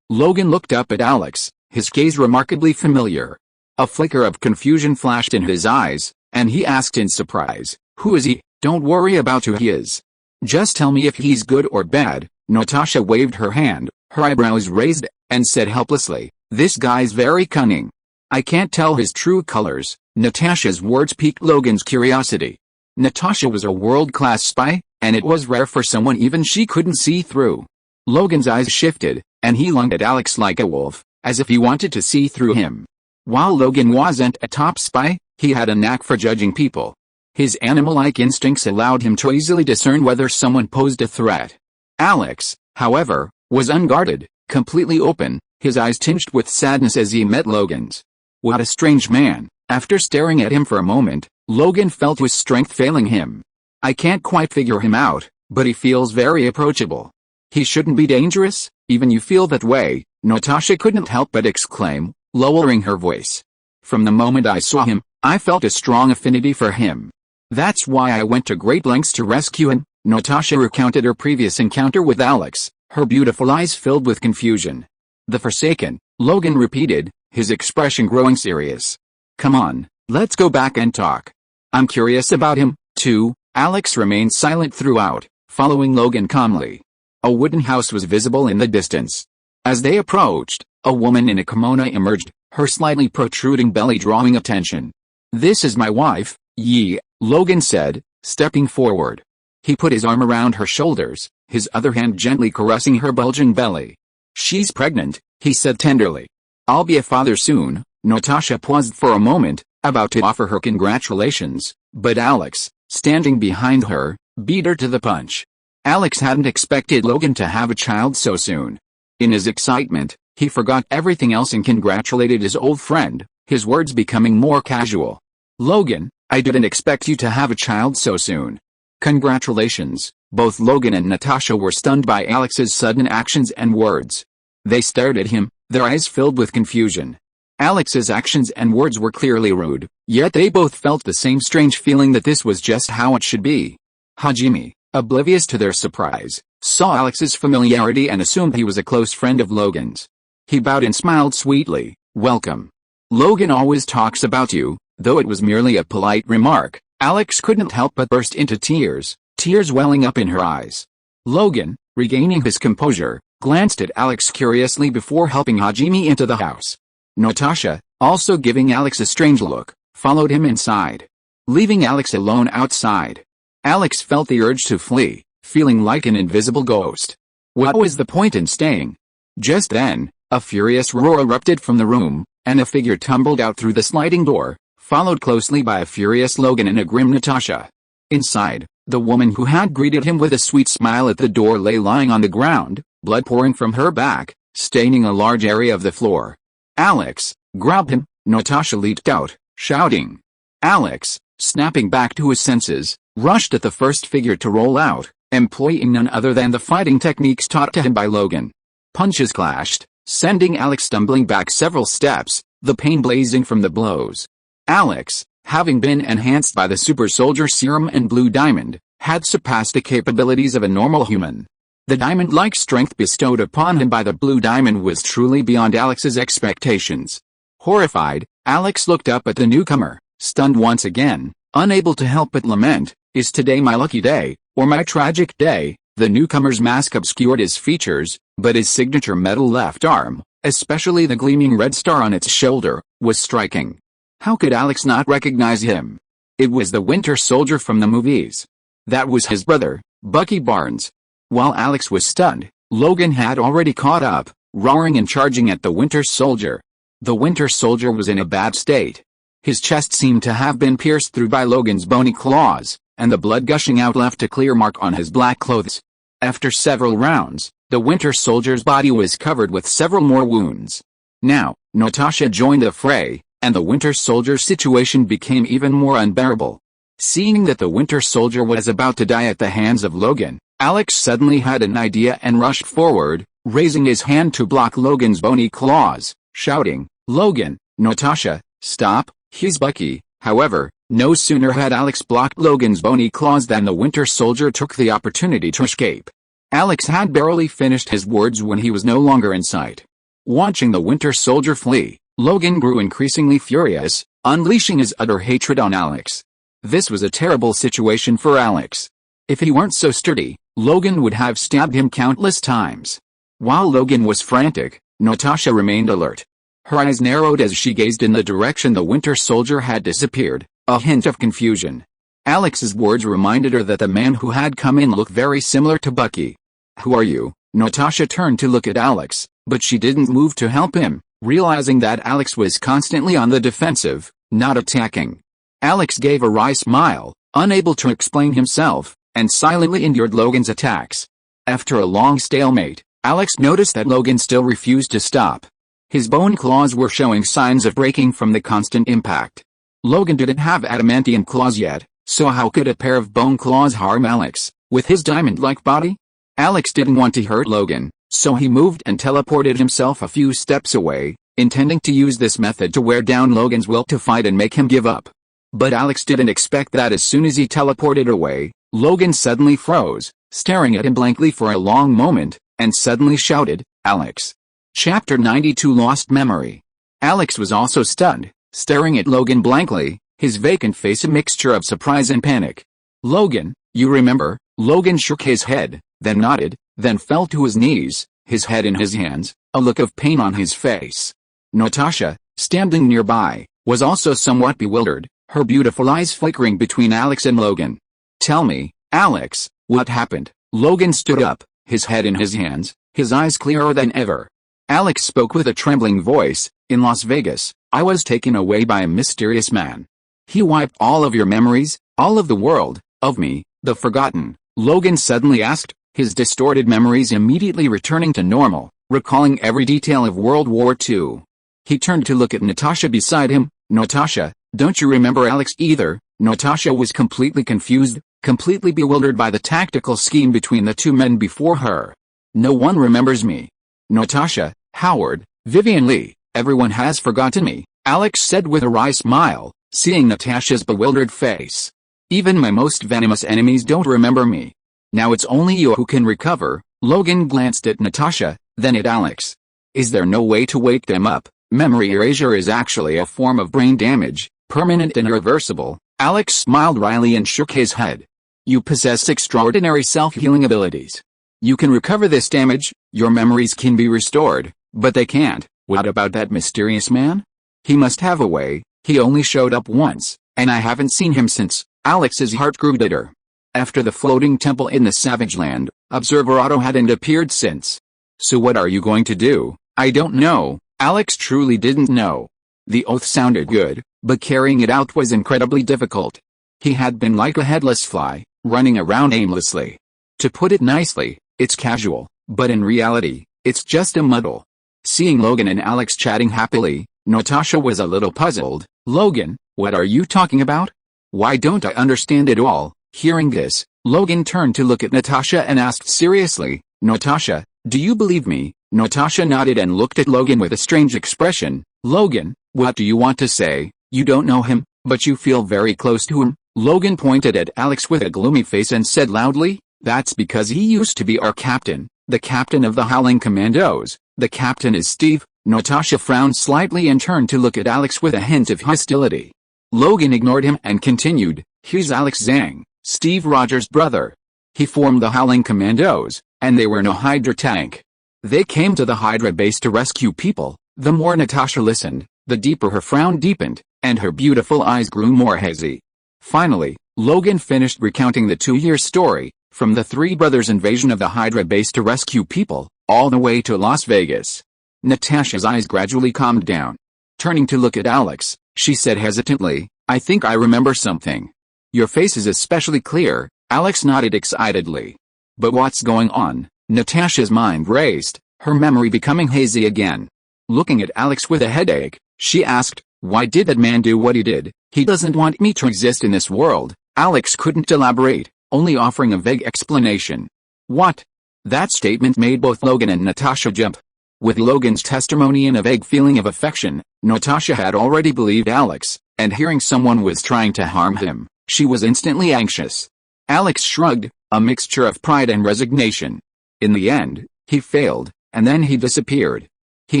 Logan looked up at Alex, his gaze remarkably familiar. A flicker of confusion flashed in his eyes, and he asked in surprise, "Who is he?" "Don't worry about who he is. Just tell me if he's good or bad." Natasha waved her hand, her eyebrows raised, and said helplessly, "This guy's very cunning. I can't tell his true colors." Natasha's words piqued Logan's curiosity. Natasha was a world-class spy, and it was rare for someone even she couldn't see through. Logan's eyes shifted, and he lunged at Alex like a wolf, as if he wanted to see through him. While Logan wasn't a top spy, he had a knack for judging people. His animal-like instincts allowed him to easily discern whether someone posed a threat. Alex, however, was unguarded, completely open, his eyes tinged with sadness as he met Logan's. What a strange man. After staring at him for a moment, Logan felt his strength failing him. "I can't quite figure him out, but he feels very approachable." "He shouldn't be dangerous, even you feel that way," Natasha couldn't help but exclaim, lowering her voice. "From the moment I saw him, I felt a strong affinity for him. That's why I went to great lengths to rescue him." Natasha recounted her previous encounter with Alex, her beautiful eyes filled with confusion. "The Forsaken," Logan repeated, his expression growing serious. "Come on, let's go back and talk. I'm curious about him, too." Alex remained silent throughout, following Logan calmly. A wooden house was visible in the distance. As they approached, a woman in a kimono emerged, her slightly protruding belly drawing attention. "This is my wife, Yi," Logan said, stepping forward. He put his arm around her shoulders, his other hand gently caressing her bulging belly. "She's pregnant," he said tenderly. "I'll be a father soon." Natasha paused for a moment, about to offer her congratulations, but Alex, standing behind her, beat her to the punch. Alex hadn't expected Logan to have a child so soon. In his excitement, he forgot everything else and congratulated his old friend, his words becoming more casual. "Logan, I didn't expect you to have a child so soon." "Congratulations." Both Logan and Natasha were stunned by Alex's sudden actions and words. They stared at him, their eyes filled with confusion. Alex's actions and words were clearly rude, yet they both felt the same strange feeling that this was just how it should be. Hajime, oblivious to their surprise, saw Alex's familiarity and assumed he was a close friend of Logan's. He bowed and smiled sweetly. "Welcome. Logan always talks about you." Though it was merely a polite remark, Alex couldn't help but burst into tears, tears welling up in her eyes. Logan, regaining his composure, glanced at Alex curiously before helping Hajime into the house. Natasha, also giving Alex a strange look, followed him inside. Leaving Alex alone outside, Alex felt the urge to flee, feeling like an invisible ghost. What was the point in staying? Just then, a furious roar erupted from the room, and a figure tumbled out through the sliding door, followed closely by a furious Logan and a grim Natasha. Inside, the woman who had greeted him with a sweet smile at the door lay lying on the ground, blood pouring from her back, staining a large area of the floor. "Alex, grab him!" Natasha leaped out, shouting. Alex, snapping back to his senses, rushed at the first figure to roll out, employing none other than the fighting techniques taught to him by Logan. Punches clashed, sending Alex stumbling back several steps, the pain blazing from the blows. Alex, having been enhanced by the super soldier serum and blue diamond, had surpassed the capabilities of a normal human. The diamond-like strength bestowed upon him by the blue diamond was truly beyond Alex's expectations. Horrified, Alex looked up at the newcomer, stunned once again, unable to help but lament, "Is today my lucky day, or my tragic day?" The newcomer's mask obscured his features, but his signature metal left arm, especially the gleaming red star on its shoulder, was striking. How could Alex not recognize him? It was the Winter Soldier from the movies. That was his brother, Bucky Barnes. While Alex was stunned, Logan had already caught up, roaring and charging at the Winter Soldier. The Winter Soldier was in a bad state. His chest seemed to have been pierced through by Logan's bony claws, and the blood gushing out left a clear mark on his black clothes. After several rounds, the Winter Soldier's body was covered with several more wounds. Now, Natasha joined the fray, and the Winter Soldier's situation became even more unbearable. Seeing that the Winter Soldier was about to die at the hands of Logan, Alex suddenly had an idea and rushed forward, raising his hand to block Logan's bony claws, shouting, "Logan, Natasha, stop, he's Bucky." However, no sooner had Alex blocked Logan's bony claws than the Winter Soldier took the opportunity to escape. Alex had barely finished his words when he was no longer in sight. Watching the Winter Soldier flee, Logan grew increasingly furious, unleashing his utter hatred on Alex. This was a terrible situation for Alex. If he weren't so sturdy, Logan would have stabbed him countless times. While Logan was frantic, Natasha remained alert. Her eyes narrowed as she gazed in the direction the Winter Soldier had disappeared, a hint of confusion. Alex's words reminded her that the man who had come in looked very similar to Bucky. "Who are you?" Natasha turned to look at Alex, but she didn't move to help him, realizing that Alex was constantly on the defensive, not attacking. Alex gave a wry smile, unable to explain himself, and silently endured Logan's attacks. After a long stalemate, Alex noticed that Logan still refused to stop. His bone claws were showing signs of breaking from the constant impact. Logan didn't have adamantium claws yet, so how could a pair of bone claws harm Alex, with his diamond-like body? Alex didn't want to hurt Logan, so he moved and teleported himself a few steps away, intending to use this method to wear down Logan's will to fight and make him give up. But Alex didn't expect that as soon as he teleported away, Logan suddenly froze, staring at him blankly for a long moment, and suddenly shouted, "Alex." Chapter 92 Lost Memory. Alex was also stunned, staring at Logan blankly, his vacant face a mixture of surprise and panic. "Logan, you remember?" Logan shook his head, then nodded, then fell to his knees, his head in his hands, a look of pain on his face. Natasha, standing nearby, was also somewhat bewildered, her beautiful eyes flickering between Alex and Logan. "Tell me, Alex, what happened?" Logan stood up, his head in his hands, his eyes clearer than ever. Alex spoke with a trembling voice, "In Las Vegas, I was taken away by a mysterious man. He wiped all of your memories, all of the world, of me, the forgotten." Logan suddenly asked, his distorted memories immediately returning to normal, recalling every detail of World War II. He turned to look at Natasha beside him. "Natasha, don't you remember Alex either?" Natasha was completely confused, completely bewildered by the tactical scheme between the two men before her. "No one remembers me. Natasha, Howard, Vivian Lee, everyone has forgotten me," Alex said with a wry smile, seeing Natasha's bewildered face. "Even my most venomous enemies don't remember me. Now it's only you who can recover." Logan glanced at Natasha, then at Alex. "Is there no way to wake them up?" Memory erasure is actually a form of brain damage, permanent and irreversible. Alex smiled wryly and shook his head. "You possess extraordinary self-healing abilities. You can recover this damage, your memories can be restored, but they can't." "What about that mysterious man? He must have a way, he only showed up once, and I haven't seen him since." Alex's heart grew bitter. After the floating temple in the Savage Land, Observer Otto hadn't appeared since. "So what are you going to do?" "I don't know." Alex truly didn't know. The oath sounded good, but carrying it out was incredibly difficult. He had been like a headless fly, running around aimlessly. To put it nicely, it's casual, but in reality, it's just a muddle. Seeing Logan and Alex chatting happily, Natasha was a little puzzled. "Logan, what are you talking about? Why don't I understand it all?" Hearing this, Logan turned to look at Natasha and asked seriously, "Natasha, do you believe me?" Natasha nodded and looked at Logan with a strange expression. "Logan, what do you want to say? You don't know him, but you feel very close to him?" Logan pointed at Alex with a gloomy face and said loudly, "That's because he used to be our captain, the captain of the Howling Commandos. The captain is Steve." Natasha frowned slightly and turned to look at Alex with a hint of hostility. Logan ignored him and continued, "He's Alex Zhang, Steve Rogers' brother. He formed the Howling Commandos, and they were in a Hydra tank. They came to the Hydra base to rescue people." The more Natasha listened, the deeper her frown deepened, and her beautiful eyes grew more hazy. Finally, Logan finished recounting the 2-year story, from the three brothers' invasion of the Hydra base to rescue people, all the way to Las Vegas. Natasha's eyes gradually calmed down. Turning to look at Alex, she said hesitantly, "I think I remember something." "Your face is especially clear," Alex nodded excitedly. "But what's going on?" Natasha's mind raced, her memory becoming hazy again. Looking at Alex with a headache, she asked, "Why did that man do what he did?" "He doesn't want me to exist in this world." Alex couldn't elaborate, only offering a vague explanation. "What?" That statement made both Logan and Natasha jump. With Logan's testimony and a vague feeling of affection, Natasha had already believed Alex, and hearing someone was trying to harm him, she was instantly anxious. Alex shrugged, a mixture of pride and resignation. In the end, he failed, and then he disappeared. "He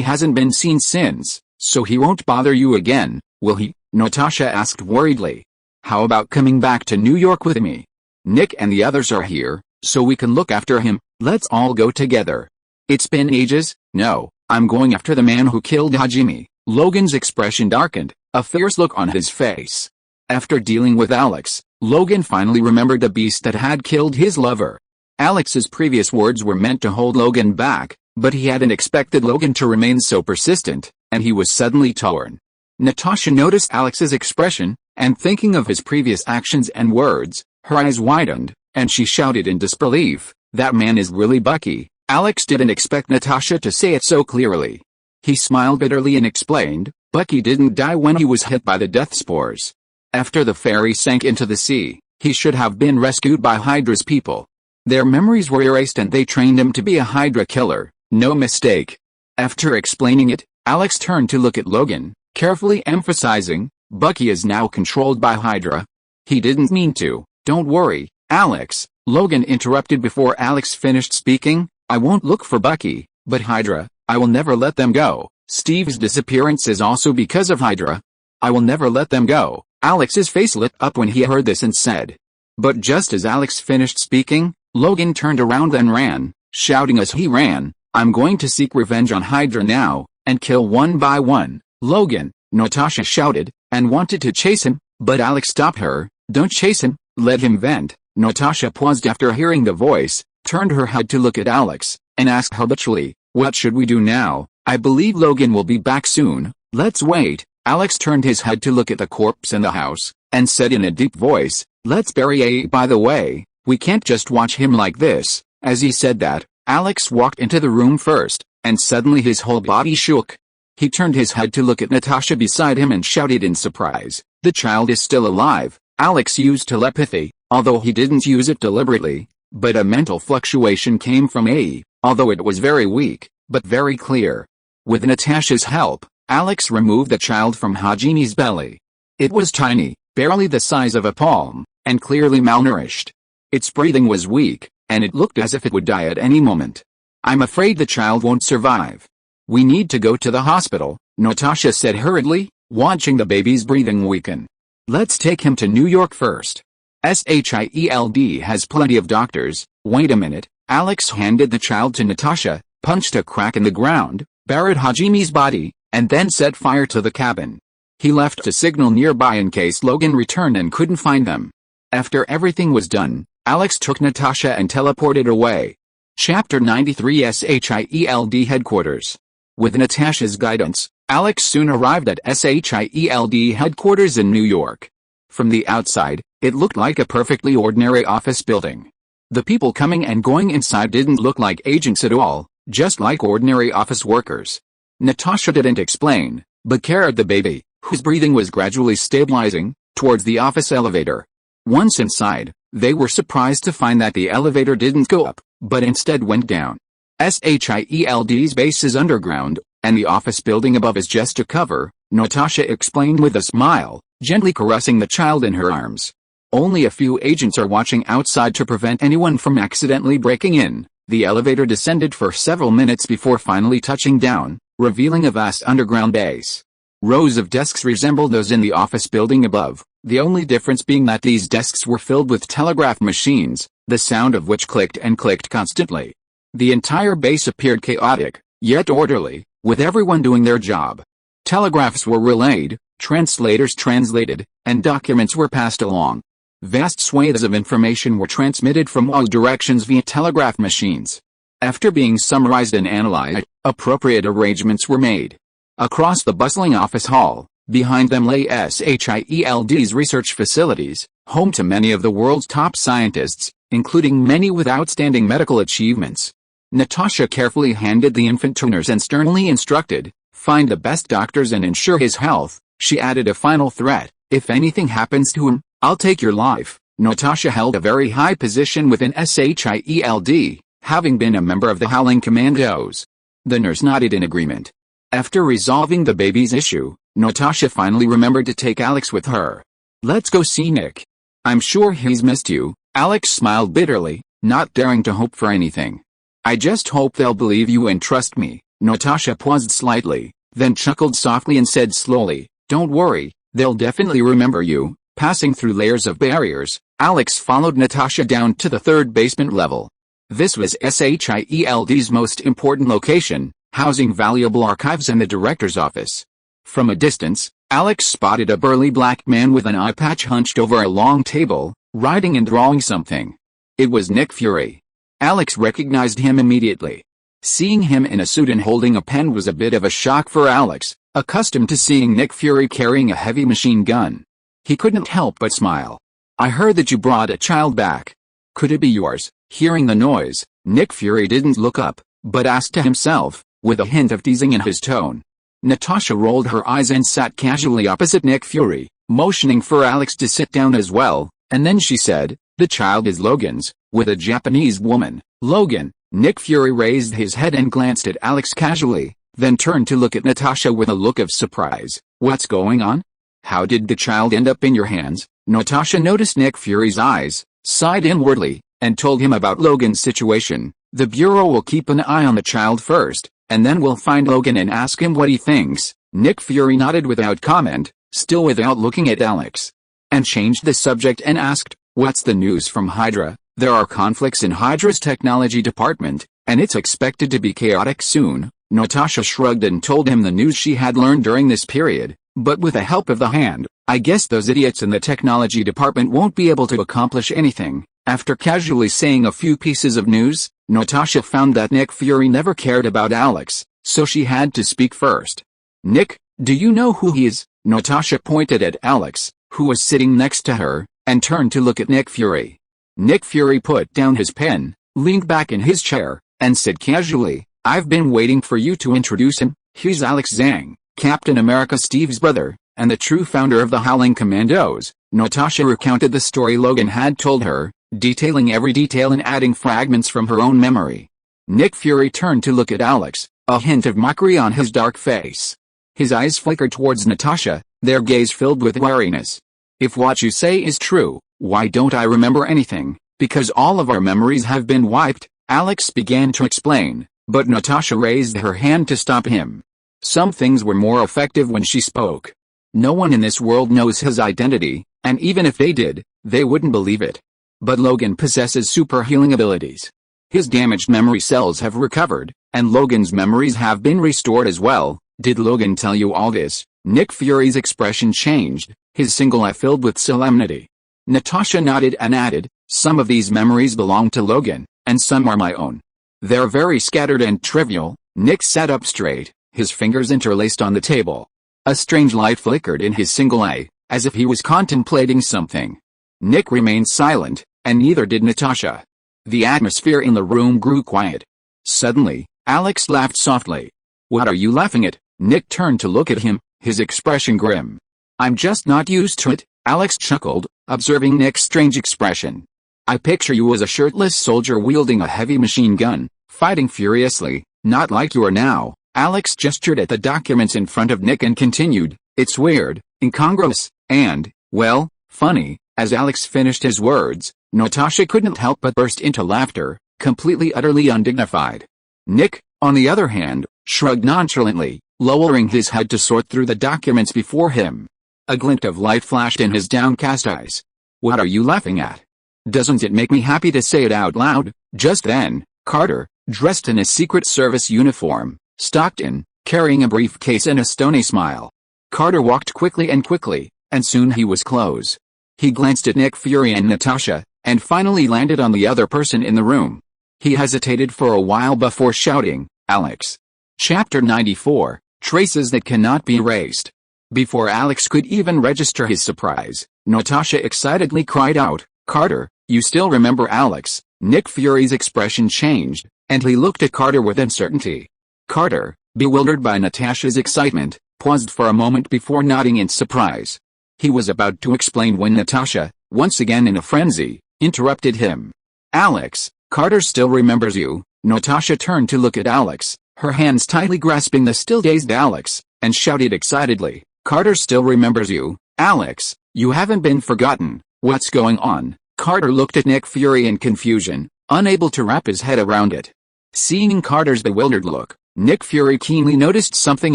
hasn't been seen since, so he won't bother you again, will he?" Natasha asked worriedly. "How about coming back to New York with me? Nick and the others are here, so we can look after him. Let's all go together." "It's been ages." "No, I'm going after the man who killed Hajime." Logan's expression darkened, a fierce look on his face. After dealing with Alex, Logan finally remembered the beast that had killed his lover. Alex's previous words were meant to hold Logan back, but he hadn't expected Logan to remain so persistent, and he was suddenly torn. Natasha noticed Alex's expression, and thinking of his previous actions and words, her eyes widened, and she shouted in disbelief, "That man is really Bucky." Alex didn't expect Natasha to say it so clearly. He smiled bitterly and explained, "Bucky didn't die when he was hit by the death spores. After the ferry sank into the sea, he should have been rescued by Hydra's people. Their memories were erased and they trained him to be a Hydra killer, no mistake." After explaining it, Alex turned to look at Logan, carefully emphasizing, "Bucky is now controlled by Hydra." "He didn't mean to." "Don't worry, Alex," Logan interrupted before Alex finished speaking, "I won't look for Bucky, but Hydra, I will never let them go. Steve's disappearance is also because of Hydra. I will never let them go." Alex's face lit up when he heard this and said. But just as Alex finished speaking, Logan turned around and ran, shouting as he ran, "I'm going to seek revenge on Hydra now, and kill one by one." "Logan," Natasha shouted, and wanted to chase him, but Alex stopped her. "Don't chase him, let him vent." Natasha paused after hearing the voice, turned her head to look at Alex, and asked habitually, "What should we do now? I believe Logan will be back soon. Let's wait." Alex turned his head to look at the corpse in the house, and said in a deep voice, "Let's bury A. By the way, we can't just watch him like this." As he said that, Alex walked into the room first, and suddenly his whole body shook. He turned his head to look at Natasha beside him and shouted in surprise, "The child is still alive." Alex used telepathy, although he didn't use it deliberately, but a mental fluctuation came from A, although it was very weak, but very clear. With Natasha's help, Alex removed the child from Hajime's belly. It was tiny, barely the size of a palm, and clearly malnourished. Its breathing was weak, and it looked as if it would die at any moment. "I'm afraid the child won't survive. We need to go to the hospital," Natasha said hurriedly, watching the baby's breathing weaken. "Let's take him to New York first. SHIELD has plenty of doctors." "Wait a minute." Alex handed the child to Natasha, punched a crack in the ground, buried Hajime's body, and then set fire to the cabin. He left a signal nearby in case Logan returned and couldn't find them. After everything was done, Alex took Natasha and teleported away. Chapter 93 SHIELD Headquarters. With Natasha's guidance, Alex soon arrived at SHIELD headquarters in New York. From the outside, it looked like a perfectly ordinary office building. The people coming and going inside didn't look like agents at all, just like ordinary office workers. Natasha didn't explain, but carried the baby, whose breathing was gradually stabilizing, towards the office elevator. Once inside, they were surprised to find that the elevator didn't go up, but instead went down. SHIELD's base is underground, and the office building above is just a cover, Natasha explained with a smile, gently caressing the child in her arms. Only a few agents are watching outside to prevent anyone from accidentally breaking in. The elevator descended for several minutes before finally touching down, revealing a vast underground base. Rows of desks resemble those in the office building above, the only difference being that these desks were filled with telegraph machines, the sound of which clicked and clicked constantly. The entire base appeared chaotic, yet orderly, with everyone doing their job. Telegraphs were relayed, translators translated, and documents were passed along. Vast swathes of information were transmitted from all directions via telegraph machines. After being summarized and analyzed, appropriate arrangements were made. Across the bustling office hall, behind them lay SHIELD's research facilities, home to many of the world's top scientists, including many with outstanding medical achievements. Natasha carefully handed the infant to nurse and sternly instructed, "Find the best doctors and ensure his health." She added a final threat, "If anything happens to him, I'll take your life." Natasha held a very high position within SHIELD, having been a member of the Howling Commandos. The nurse nodded in agreement. After resolving the baby's issue, Natasha finally remembered to take Alex with her. "Let's go see Nick. I'm sure he's missed you." Alex smiled bitterly, not daring to hope for anything. "I just hope they'll believe you and trust me." Natasha paused slightly, then chuckled softly and said slowly, "Don't worry, they'll definitely remember you." Passing through layers of barriers, Alex followed Natasha down to the third basement level. This was SHIELD's most important location, housing valuable archives and the director's office. From a distance, Alex spotted a burly black man with an eye patch hunched over a long table, writing and drawing something. It was Nick Fury. Alex recognized him immediately. Seeing him in a suit and holding a pen was a bit of a shock for Alex, accustomed to seeing Nick Fury carrying a heavy machine gun. He couldn't help but smile. "I heard that you brought a child back. Could it be yours?" Hearing the noise, Nick Fury didn't look up, but asked to himself, with a hint of teasing in his tone. Natasha rolled her eyes and sat casually opposite Nick Fury, motioning for Alex to sit down as well, and then she said, "The child is Logan's, with a Japanese woman." "Logan?" Nick Fury raised his head and glanced at Alex casually, then turned to look at Natasha with a look of surprise. "What's going on? How did the child end up in your hands?" Natasha noticed Nick Fury's eyes, sighed inwardly, and told him about Logan's situation. "The Bureau will keep an eye on the child first, and then we'll find Logan and ask him what he thinks." Nick Fury nodded without comment, still without looking at Alex, and changed the subject and asked, "What's the news from Hydra?" "There are conflicts in Hydra's technology department, and it's expected to be chaotic soon." Natasha shrugged and told him the news she had learned during this period, but with the help of the hand. "I guess those idiots in the technology department won't be able to accomplish anything." After casually saying a few pieces of news, Natasha found that Nick Fury never cared about Alex, so she had to speak first. "Nick, do you know who he is?" Natasha pointed at Alex, who was sitting next to her, and turned to look at Nick Fury. Nick Fury put down his pen, leaned back in his chair, and said casually, "I've been waiting for you to introduce him. He's Alex Zhang, Captain America Steve's brother, and the true founder of the Howling Commandos." Natasha recounted the story Logan had told her, detailing every detail and adding fragments from her own memory. Nick Fury turned to look at Alex, a hint of mockery on his dark face. His eyes flickered towards Natasha, their gaze filled with wariness. "If what you say is true, why don't I remember anything?" "Because all of our memories have been wiped," Alex began to explain, but Natasha raised her hand to stop him. Some things were more effective when she spoke. "No one in this world knows his identity, and even if they did, they wouldn't believe it. But Logan possesses super healing abilities. His damaged memory cells have recovered, and Logan's memories have been restored as well." "Did Logan tell you all this?" Nick Fury's expression changed, his single eye filled with solemnity. Natasha nodded and added, "Some of these memories belong to Logan, and some are my own. They're very scattered and trivial." Nick sat up straight, his fingers interlaced on the table. A strange light flickered in his single eye, as if he was contemplating something. Nick remained silent, and neither did Natasha. The atmosphere in the room grew quiet. Suddenly, Alex laughed softly. "What are you laughing at?" Nick turned to look at him, his expression grim. "I'm just not used to it," Alex chuckled, observing Nick's strange expression. "I picture you as a shirtless soldier wielding a heavy machine gun, fighting furiously, not like you are now." Alex gestured at the documents in front of Nick and continued, "It's weird, incongruous, and, well, funny." As Alex finished his words, Natasha couldn't help but burst into laughter, completely utterly undignified. Nick, on the other hand, shrugged nonchalantly, lowering his head to sort through the documents before him. A glint of light flashed in his downcast eyes. "What are you laughing at? Doesn't it make me happy to say it out loud?" Just then, Carter, dressed in a Secret Service uniform, stalked in, carrying a briefcase and a stony smile. Carter walked quickly, and soon he was close. He glanced at Nick Fury and Natasha, and finally landed on the other person in the room. He hesitated for a while before shouting, "Alex." Chapter 94, Traces that cannot be erased. Before Alex could even register his surprise, Natasha excitedly cried out, "Carter, you still remember Alex?" Nick Fury's expression changed, and he looked at Carter with uncertainty. Carter, bewildered by Natasha's excitement, paused for a moment before nodding in surprise. He was about to explain when Natasha, once again in a frenzy, interrupted him. "Alex, Carter still remembers you." Natasha turned to look at Alex, her hands tightly grasping the still dazed Alex, and shouted excitedly, "Carter still remembers you, Alex, you haven't been forgotten, what's going on?" Carter looked at Nick Fury in confusion, unable to wrap his head around it. Seeing Carter's bewildered look, Nick Fury keenly noticed something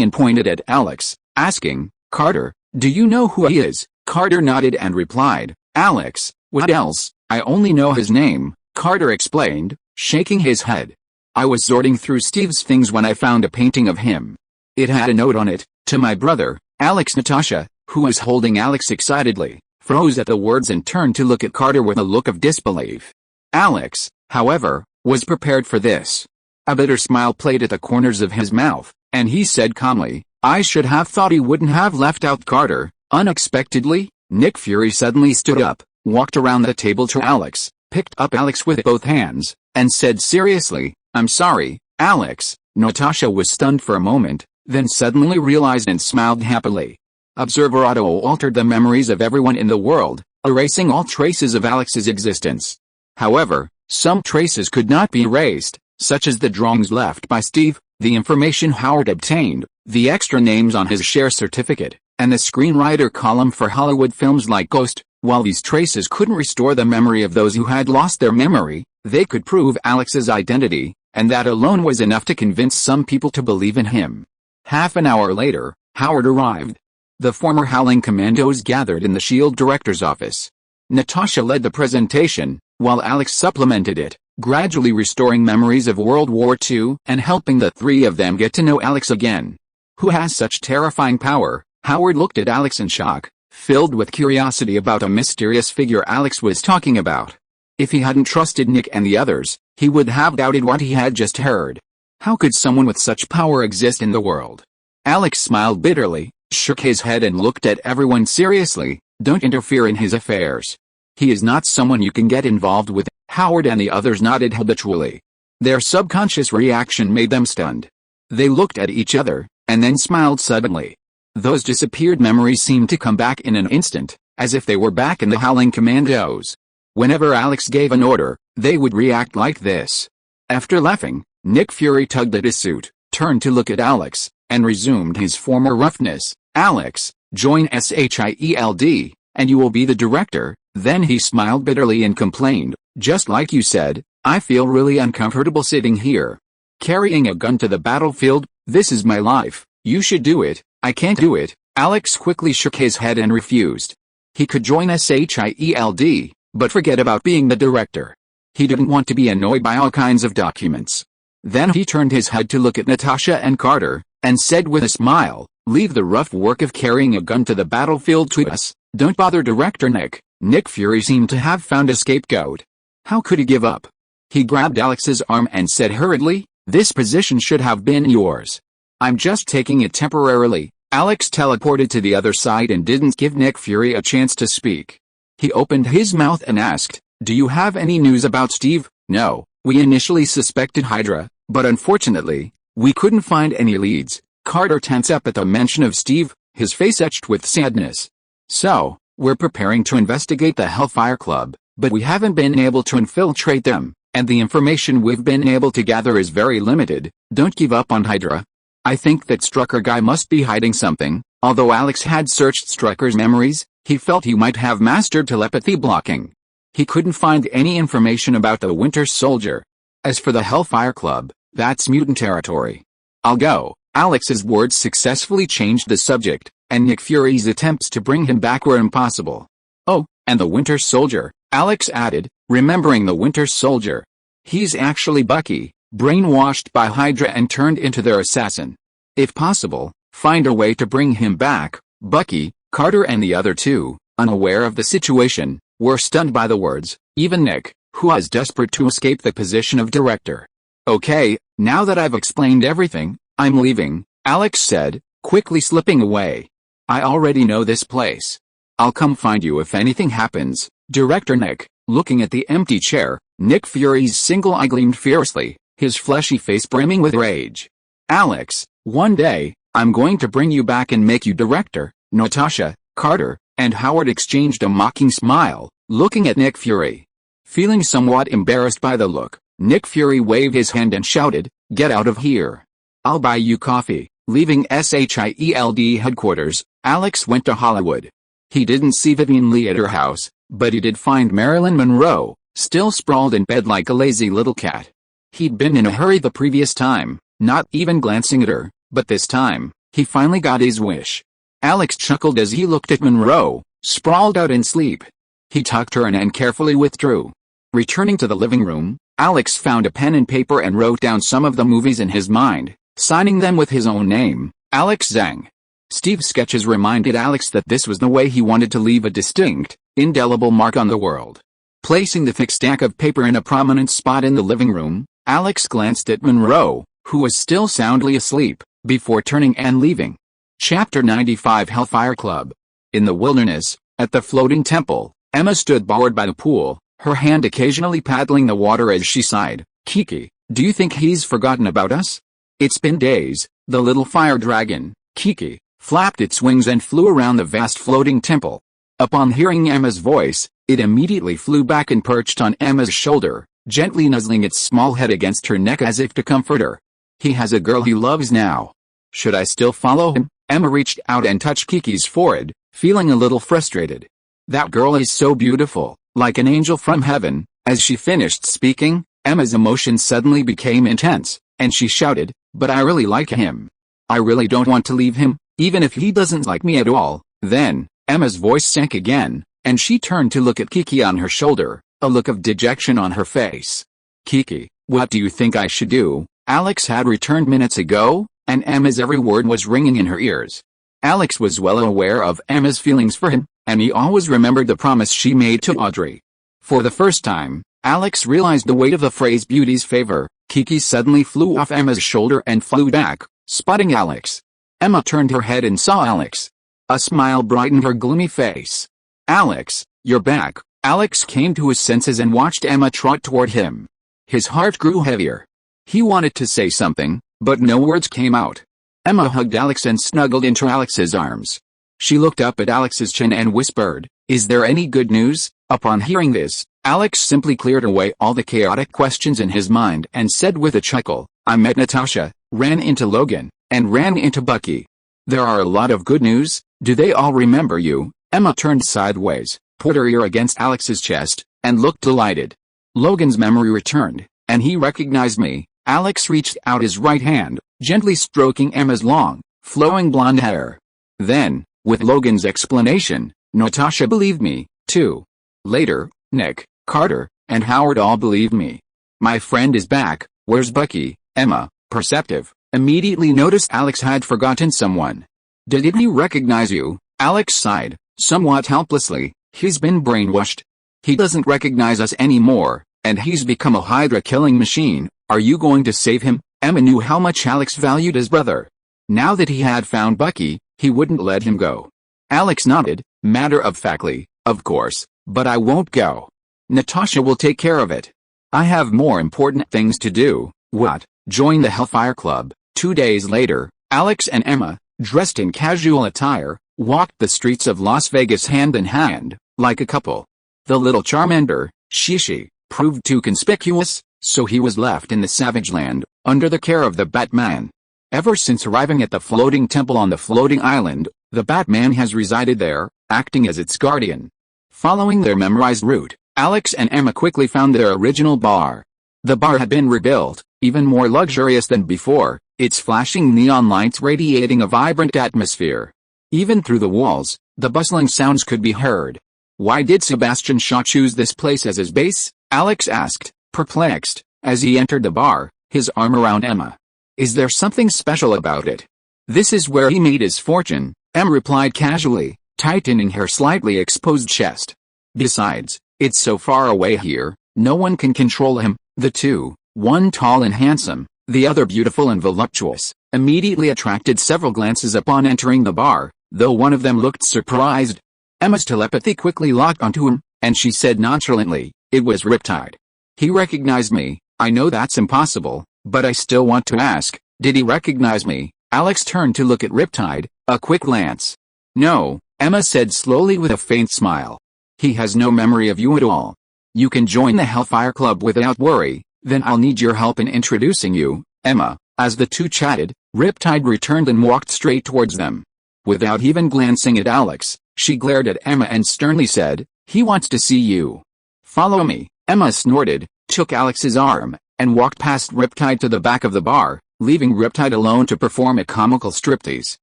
and pointed at Alex, asking, "Carter, do you know who he is?" Carter nodded and replied, "Alex, what else? I only know his name," Carter explained, shaking his head. "I was sorting through Steve's things when I found a painting of him. It had a note on it, 'To my brother, Alex.'" Natasha, who was holding Alex excitedly, froze at the words and turned to look at Carter with a look of disbelief. Alex, however, was prepared for this. A bitter smile played at the corners of his mouth, and he said calmly, "I should have thought he wouldn't have left out Carter." Unexpectedly, Nick Fury suddenly stood up, walked around the table to Alex, picked up Alex with both hands, and said seriously, "I'm sorry, Alex." Natasha was stunned for a moment, then suddenly realized and smiled happily. Observer Otto altered the memories of everyone in the world, erasing all traces of Alex's existence. However, some traces could not be erased, such as the drawings left by Steve, the information Howard obtained, the extra names on his share certificate, and the screenwriter column for Hollywood films like Ghost. While these traces couldn't restore the memory of those who had lost their memory, they could prove Alex's identity, and that alone was enough to convince some people to believe in him. Half an hour later, Howard arrived. The former Howling Commandos gathered in the SHIELD director's office. Natasha led the presentation, while Alex supplemented it, gradually restoring memories of World War II and helping the three of them get to know Alex again. "Who has such terrifying power?" Howard looked at Alex in shock, filled with curiosity about a mysterious figure Alex was talking about. If he hadn't trusted Nick and the others, he would have doubted what he had just heard. How could someone with such power exist in the world? Alex smiled bitterly, shook his head and looked at everyone seriously. "Don't interfere in his affairs. He is not someone you can get involved with." Howard and the others nodded habitually. Their subconscious reaction made them stunned. They looked at each other, and then smiled suddenly. Those disappeared memories seemed to come back in an instant, as if they were back in the Howling Commandos. Whenever Alex gave an order, they would react like this. After laughing, Nick Fury tugged at his suit, turned to look at Alex, and resumed his former roughness. "Alex, join SHIELD, and you will be the director." Then he smiled bitterly and complained, "Just like you said, I feel really uncomfortable sitting here. Carrying a gun to the battlefield, this is my life. You should do it." "I can't do it." Alex quickly shook his head and refused. He could join SHIELD, but forget about being the director. He didn't want to be annoyed by all kinds of documents. Then he turned his head to look at Natasha and Carter, and said with a smile, "Leave the rough work of carrying a gun to the battlefield to us. Don't bother Director Nick." Nick Fury seemed to have found a scapegoat. How could he give up? He grabbed Alex's arm and said hurriedly, "This position should have been yours. I'm just taking it temporarily." Alex teleported to the other side and didn't give Nick Fury a chance to speak. He opened his mouth and asked, "Do you have any news about Steve?" "No, we initially suspected Hydra, but unfortunately, we couldn't find any leads." Carter tensed up at the mention of Steve, his face etched with sadness. "So, we're preparing to investigate the Hellfire Club, but we haven't been able to infiltrate them, and the information we've been able to gather is very limited." "Don't give up on Hydra. I think that Strucker guy must be hiding something." Although Alex had searched Strucker's memories, he felt he might have mastered telepathy blocking. He couldn't find any information about the Winter Soldier. As for the Hellfire Club, that's mutant territory. "I'll go." Alex's words successfully changed the subject, and Nick Fury's attempts to bring him back were impossible. "Oh, and the Winter Soldier," Alex added, remembering the Winter Soldier. "He's actually Bucky, brainwashed by Hydra and turned into their assassin. If possible, find a way to bring him back." Bucky, Carter and the other two, unaware of the situation, were stunned by the words, even Nick, who was desperate to escape the position of director. "Okay, now that I've explained everything, I'm leaving." Alex said, quickly slipping away. I already know this place. I'll come find you if anything happens. Director Nick, looking at the empty chair, Nick Fury's single eye gleamed fiercely, his fleshy face brimming with rage. Alex, one day, I'm going to bring you back and make you director. Natasha, Carter, and Howard exchanged a mocking smile, looking at Nick Fury. Feeling somewhat embarrassed by the look, Nick Fury waved his hand and shouted, "Get out of here. I'll buy you coffee." Leaving SHIELD headquarters, Alex went to Hollywood. He didn't see Vivian Lee at her house, but he did find Marilyn Monroe, still sprawled in bed like a lazy little cat. He'd been in a hurry the previous time, not even glancing at her, but this time, he finally got his wish. Alex chuckled as he looked at Monroe, sprawled out in sleep. He tucked her in and carefully withdrew. Returning to the living room, Alex found a pen and paper and wrote down some of the movies in his mind, signing them with his own name, Alex Zhang. Steve's sketches reminded Alex that this was the way he wanted to leave a distinct, indelible mark on the world. Placing the thick stack of paper in a prominent spot in the living room, Alex glanced at Monroe, who was still soundly asleep, before turning and leaving. Chapter 95 Hellfire Club. In the wilderness, at the floating temple, Emma stood bored by the pool, her hand occasionally paddling the water as she sighed. Kiki, do you think he's forgotten about us? It's been days. The little fire dragon, Kiki, flapped its wings and flew around the vast floating temple. Upon hearing Emma's voice, it immediately flew back and perched on Emma's shoulder, gently nuzzling its small head against her neck as if to comfort her. He has a girl he loves now. Should I still follow him? Emma reached out and touched Kiki's forehead, feeling a little frustrated. That girl is so beautiful, like an angel from heaven. As she finished speaking, Emma's emotion suddenly became intense, and she shouted, "But I really like him. I really don't want to leave him, even if he doesn't like me at all." Then, Emma's voice sank again, and she turned to look at Kiki on her shoulder, a look of dejection on her face. "Kiki, what do you think I should do?" Alex had returned minutes ago, and Emma's every word was ringing in her ears. Alex was well aware of Emma's feelings for him, and he always remembered the promise she made to Audrey. For the first time, Alex realized the weight of the phrase beauty's favor. Kiki suddenly flew off Emma's shoulder and flew back, spotting Alex. Emma turned her head and saw Alex. A smile brightened her gloomy face. "Alex, you're back." Alex came to his senses and watched Emma trot toward him. His heart grew heavier. He wanted to say something, but no words came out. Emma hugged Alex and snuggled into Alex's arms. She looked up at Alex's chin and whispered, "Is there any good news?" Upon hearing this, Alex simply cleared away all the chaotic questions in his mind and said with a chuckle, "I met Natasha, ran into Logan, and ran into Bucky. There are a lot of good news. Do they all remember you?" Emma turned sideways, put her ear against Alex's chest, and looked delighted. Logan's memory returned, and he recognized me. Alex reached out his right hand, gently stroking Emma's long, flowing blonde hair. Then, with Logan's explanation, Natasha believed me, too. Later, Nick, Carter, and Howard all believed me. My friend is back. Where's Bucky? Emma, perceptive, immediately noticed Alex had forgotten someone. Didn't he recognize you? Alex sighed, somewhat helplessly. He's been brainwashed. He doesn't recognize us anymore, and he's become a Hydra-killing machine. Are you going to save him? Emma knew how much Alex valued his brother. Now that he had found Bucky, he wouldn't let him go. Alex nodded, matter-of-factly, "Of course, but I won't go. Natasha will take care of it. I have more important things to do." What? Join the Hellfire Club. 2 days later, Alex and Emma, dressed in casual attire, walked the streets of Las Vegas hand in hand, like a couple. The little Charmander, Shishi, proved too conspicuous, so he was left in the Savage Land, under the care of the Batman. Ever since arriving at the floating temple on the floating island, the Batman has resided there, acting as its guardian. Following their memorized route, Alex and Emma quickly found their original bar. The bar had been rebuilt, even more luxurious than before, its flashing neon lights radiating a vibrant atmosphere. Even through the walls, the bustling sounds could be heard. Why did Sebastian Shaw choose this place as his base? Alex asked, perplexed, as he entered the bar, his arm around Emma. Is there something special about it? This is where he made his fortune, Emma replied casually, tightening her slightly exposed chest. Besides, it's so far away here, no one can control him. The two, one tall and handsome, the other beautiful and voluptuous, immediately attracted several glances upon entering the bar, though one of them looked surprised. Emma's telepathy quickly locked onto him, and she said nonchalantly, "It was Riptide." "He recognized me." "I know that's impossible, but I still want to ask, did he recognize me?" Alex turned to look at Riptide, a quick glance. "No," Emma said slowly with a faint smile. "He has no memory of you at all. You can join the Hellfire Club without worry, then I'll need your help in introducing you, Emma." As the two chatted, Riptide returned and walked straight towards them. Without even glancing at Alex, she glared at Emma and sternly said, "He wants to see you." "Follow me," Emma snorted, took Alex's arm, and walked past Riptide to the back of the bar, leaving Riptide alone to perform a comical striptease.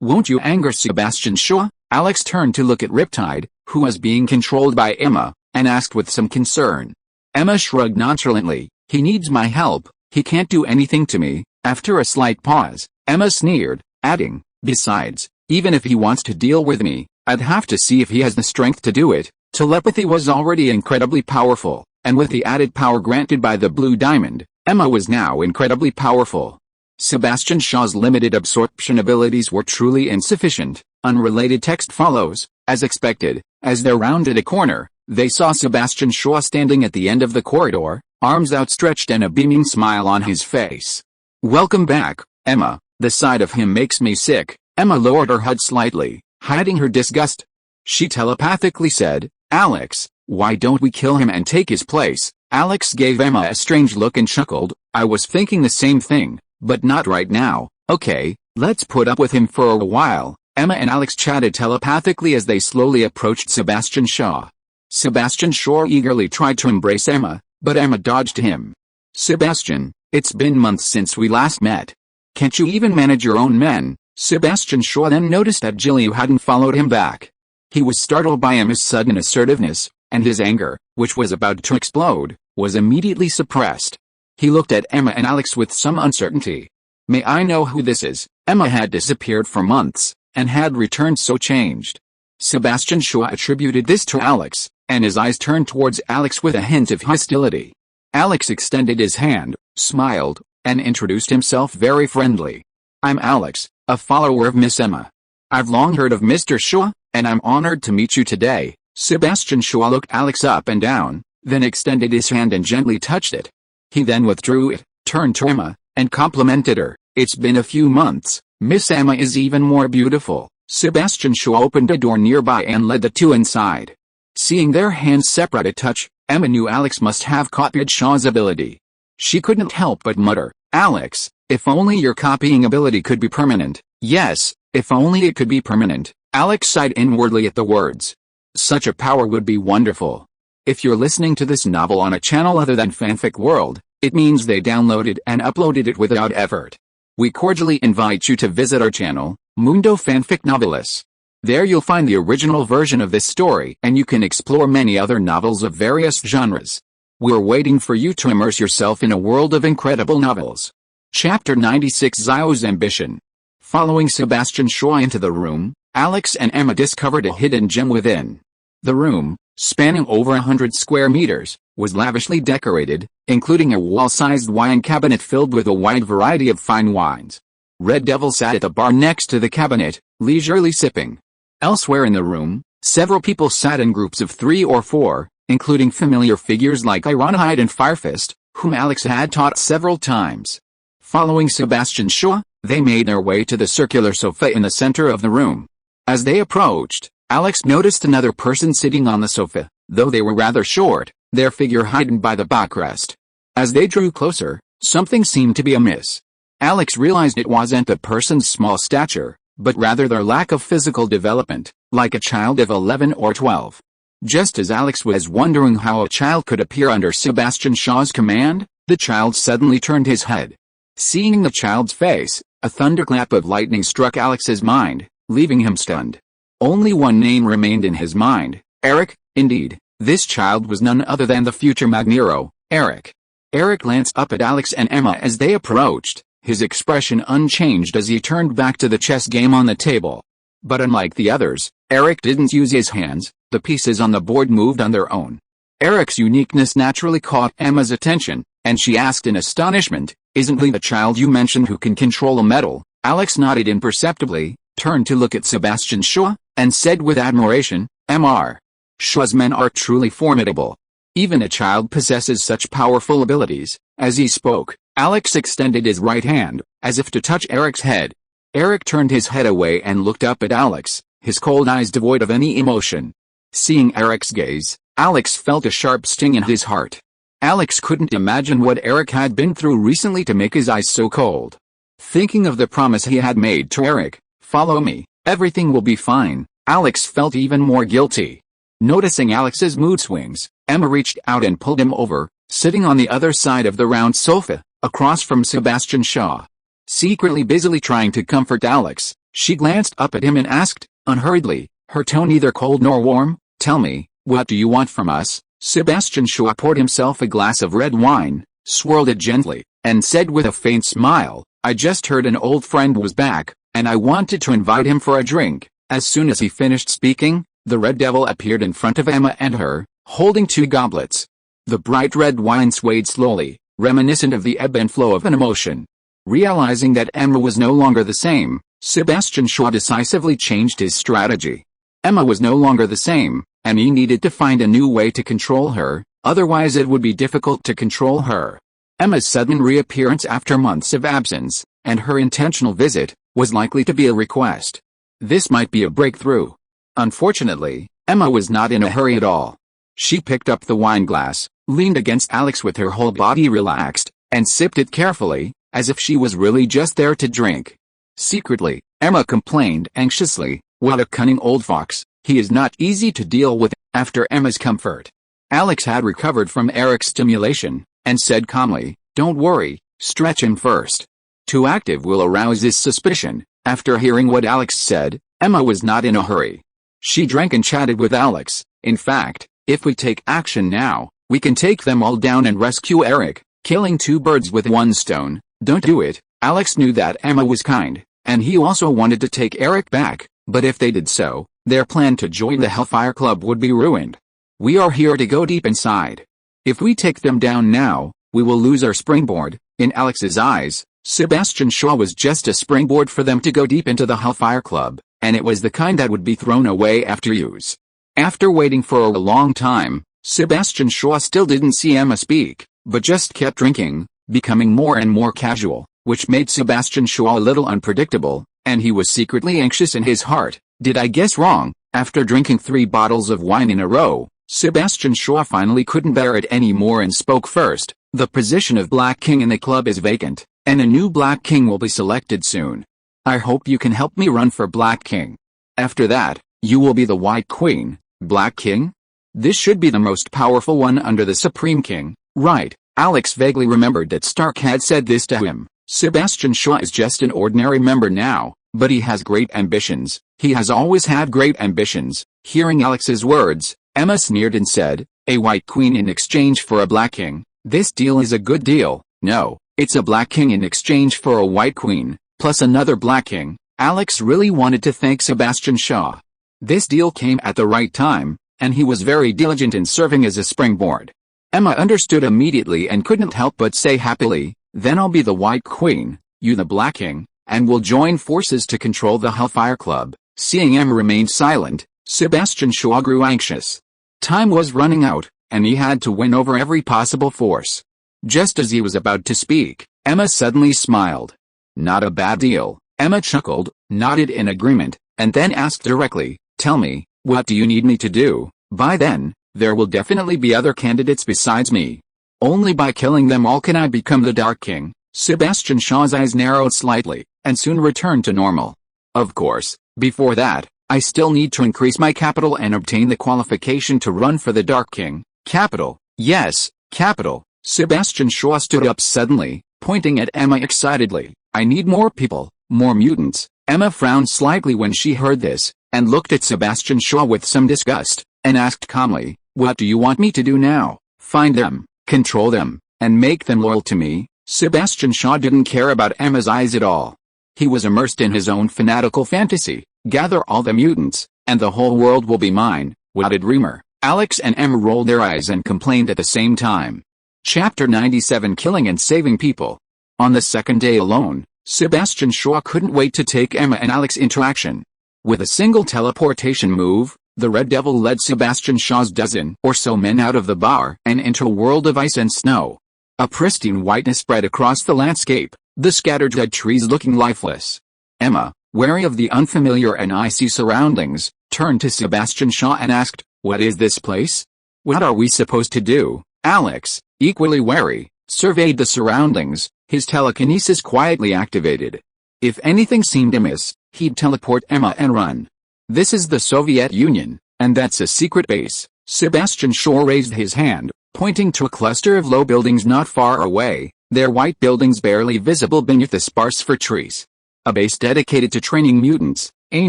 "Won't you anger Sebastian Shaw?" Alex turned to look at Riptide, who was being controlled by Emma, and asked with some concern. Emma shrugged nonchalantly, "He needs my help, he can't do anything to me." After a slight pause, Emma sneered, adding, "Besides, even if he wants to deal with me, I'd have to see if he has the strength to do it." Telepathy was already incredibly powerful, and with the added power granted by the blue diamond, Emma was now incredibly powerful. Sebastian Shaw's limited absorption abilities were truly insufficient. Unrelated text follows. As expected, as they rounded a corner, they saw Sebastian Shaw standing at the end of the corridor, arms outstretched and a beaming smile on his face. "Welcome back, Emma. The sight of him makes me sick." Emma lowered her head slightly, hiding her disgust. She telepathically said, "Alex, why don't we kill him and take his place?" Alex gave Emma a strange look and chuckled, "I was thinking the same thing, but not right now. Okay, let's put up with him for a while." Emma and Alex chatted telepathically as they slowly approached Sebastian Shaw. Sebastian Shaw eagerly tried to embrace Emma, but Emma dodged him. "Sebastian, it's been months since we last met. Can't you even manage your own men?" Sebastian Shaw then noticed that Jillian hadn't followed him back. He was startled by Emma's sudden assertiveness, and his anger, which was about to explode, was immediately suppressed. He looked at Emma and Alex with some uncertainty. "May I know who this is?" Emma had disappeared for months, and had returned so changed. Sebastian Shaw attributed this to Alex, and his eyes turned towards Alex with a hint of hostility. Alex extended his hand, smiled, and introduced himself very friendly. "I'm Alex, a follower of Miss Emma. I've long heard of Mr. Shaw, and I'm honored to meet you today." Sebastian Shaw looked Alex up and down, then extended his hand and gently touched it. He then withdrew it, turned to Emma, and complimented her. "It's been a few months. Miss Emma is even more beautiful." Sebastian Shaw opened a door nearby and led the two inside. Seeing their hands separate a touch, Emma knew Alex must have copied Shaw's ability. She couldn't help but mutter, "Alex, if only your copying ability could be permanent." Yes, if only it could be permanent. Alex sighed inwardly at the words. Such a power would be wonderful. If you're listening to this novel on a channel other than Fanfic World, it means they downloaded and uploaded it without effort. We cordially invite you to visit our channel, Mundo Fanfic Novelis. There you'll find the original version of this story and you can explore many other novels of various genres. We're waiting for you to immerse yourself in a world of incredible novels. Chapter 96: Xiao's Ambition. Following Sebastian Shaw into the room, Alex and Emma discovered a hidden gem within. The room, spanning over 100 square meters, was lavishly decorated, including a wall-sized wine cabinet filled with a wide variety of fine wines. Red Devil sat at the bar next to the cabinet, leisurely sipping. Elsewhere in the room, several people sat in groups of 3 or 4, including familiar figures like Ironhide and Firefist, whom Alex had taught several times. Following Sebastian Shaw, they made their way to the circular sofa in the center of the room. As they approached, Alex noticed another person sitting on the sofa, though they were rather short, their figure hidden by the backrest. As they drew closer, something seemed to be amiss. Alex realized it wasn't the person's small stature, but rather their lack of physical development, like a child of 11 or 12. Just as Alex was wondering how a child could appear under Sebastian Shaw's command, the child suddenly turned his head. Seeing the child's face, a thunderclap of lightning struck Alex's mind, leaving him stunned. Only one name remained in his mind, Eric. Indeed, this child was none other than the future Magneto, Eric. Eric glanced up at Alex and Emma as they approached, his expression unchanged as he turned back to the chess game on the table. But unlike the others, Eric didn't use his hands, the pieces on the board moved on their own. Eric's uniqueness naturally caught Emma's attention, and she asked in astonishment, "Isn't Lee the child you mentioned who can control a metal?" Alex nodded imperceptibly, turned to look at Sebastian Shaw, and said with admiration, "Mr. Shaw's men are truly formidable. Even a child possesses such powerful abilities." As he spoke, Alex extended his right hand, as if to touch Eric's head. Eric turned his head away and looked up at Alex, his cold eyes devoid of any emotion. Seeing Eric's gaze, Alex felt a sharp sting in his heart. Alex couldn't imagine what Eric had been through recently to make his eyes so cold. Thinking of the promise he had made to Eric, "Follow me, everything will be fine," Alex felt even more guilty. Noticing Alex's mood swings, Emma reached out and pulled him over, sitting on the other side of the round sofa, across from Sebastian Shaw. Secretly busily trying to comfort Alex, she glanced up at him and asked, unhurriedly, her tone neither cold nor warm, "Tell me, what do you want from us?" Sebastian Shaw poured himself a glass of red wine, swirled it gently, and said with a faint smile, "I just heard an old friend was back, and I wanted to invite him for a drink." As soon as he finished speaking, the Red Devil appeared in front of Emma and her, holding 2 goblets. The bright red wine swayed slowly, reminiscent of the ebb and flow of an emotion. Realizing that Emma was no longer the same, Sebastian Shaw decisively changed his strategy. Emma was no longer the same, and he needed to find a new way to control her, otherwise it would be difficult to control her. Emma's sudden reappearance after months of absence, and her intentional visit, was likely to be a request. This might be a breakthrough. Unfortunately, Emma was not in a hurry at all. She picked up the wine glass, leaned against Alex with her whole body relaxed, and sipped it carefully, as if she was really just there to drink. Secretly, Emma complained anxiously, "What a cunning old fox, he is not easy to deal with." After Emma's comfort, Alex had recovered from Eric's stimulation, and said calmly, "Don't worry, stretch him first. Too active will arouse his suspicion." After hearing what Alex said, Emma was not in a hurry. She drank and chatted with Alex. "In fact, if we take action now, we can take them all down and rescue Eric, killing 2 birds with 1 stone. Don't do it." Alex knew that Emma was kind, and he also wanted to take Eric back, but if they did so, their plan to join the Hellfire Club would be ruined. "We are here to go deep inside. If we take them down now, we will lose our springboard." In Alex's eyes, Sebastian Shaw was just a springboard for them to go deep into the Hellfire Club, and it was the kind that would be thrown away after use. After waiting for a long time, Sebastian Shaw still didn't see Emma speak, but just kept drinking, becoming more and more casual, which made Sebastian Shaw a little unpredictable, and he was secretly anxious in his heart. Did I guess wrong? After drinking 3 bottles of wine in a row, Sebastian Shaw finally couldn't bear it anymore and spoke first. "The position of Black King in the club is vacant, and a new Black King will be selected soon. I hope you can help me run for Black King. After that, you will be the White Queen." "Black King? This should be the most powerful one under the Supreme King, right?" Alex vaguely remembered that Stark had said this to him. Sebastian Shaw is just an ordinary member now, but he has great ambitions. He has always had great ambitions. Hearing Alex's words, Emma sneered and said, "A White Queen in exchange for a Black King? This deal is a good deal." "No, it's a Black King in exchange for a White Queen, plus another Black King." Alex really wanted to thank Sebastian Shaw. This deal came at the right time, and he was very diligent in serving as a springboard. Emma understood immediately and couldn't help but say happily, "Then I'll be the White Queen, you the Black King, and we'll join forces to control the Hellfire Club." Seeing Emma remain silent, Sebastian Shaw grew anxious. Time was running out, and he had to win over every possible force. Just as he was about to speak, Emma suddenly smiled. "Not a bad deal." Emma chuckled, nodded in agreement, and then asked directly, "Tell me, what do you need me to do?" "By then, there will definitely be other candidates besides me. Only by killing them all can I become the Dark King." Sebastian Shaw's eyes narrowed slightly, and soon returned to normal. "Of course, before that, I still need to increase my capital and obtain the qualification to run for the Dark King." "Capital?" "Yes, capital." Sebastian Shaw stood up suddenly, pointing at Emma excitedly. "I need more people, more mutants." Emma frowned slightly when she heard this, and looked at Sebastian Shaw with some disgust, and asked calmly, "What do you want me to do now?" "Find them, control them, and make them loyal to me." Sebastian Shaw didn't care about Emma's eyes at all. He was immersed in his own fanatical fantasy. "Gather all the mutants, and the whole world will be mine." What a dreamer. Alex and Emma rolled their eyes and complained at the same time. Chapter 97 Killing and Saving People. On the second day alone, Sebastian Shaw couldn't wait to take Emma and Alex into action. With a single teleportation move, the Red Devil led Sebastian Shaw's dozen or so men out of the bar and into a world of ice and snow. A pristine whiteness spread across the landscape, the scattered dead trees looking lifeless. Emma, wary of the unfamiliar and icy surroundings, turned to Sebastian Shaw and asked, "What is this place? What are we supposed to do?" Alex, equally wary, surveyed the surroundings, his telekinesis quietly activated. If anything seemed amiss, he'd teleport Emma and run. "This is the Soviet Union, and that's a secret base." Sebastian Shaw raised his hand, pointing to a cluster of low buildings not far away, their white buildings barely visible beneath the sparse fir trees. "A base dedicated to training mutants, a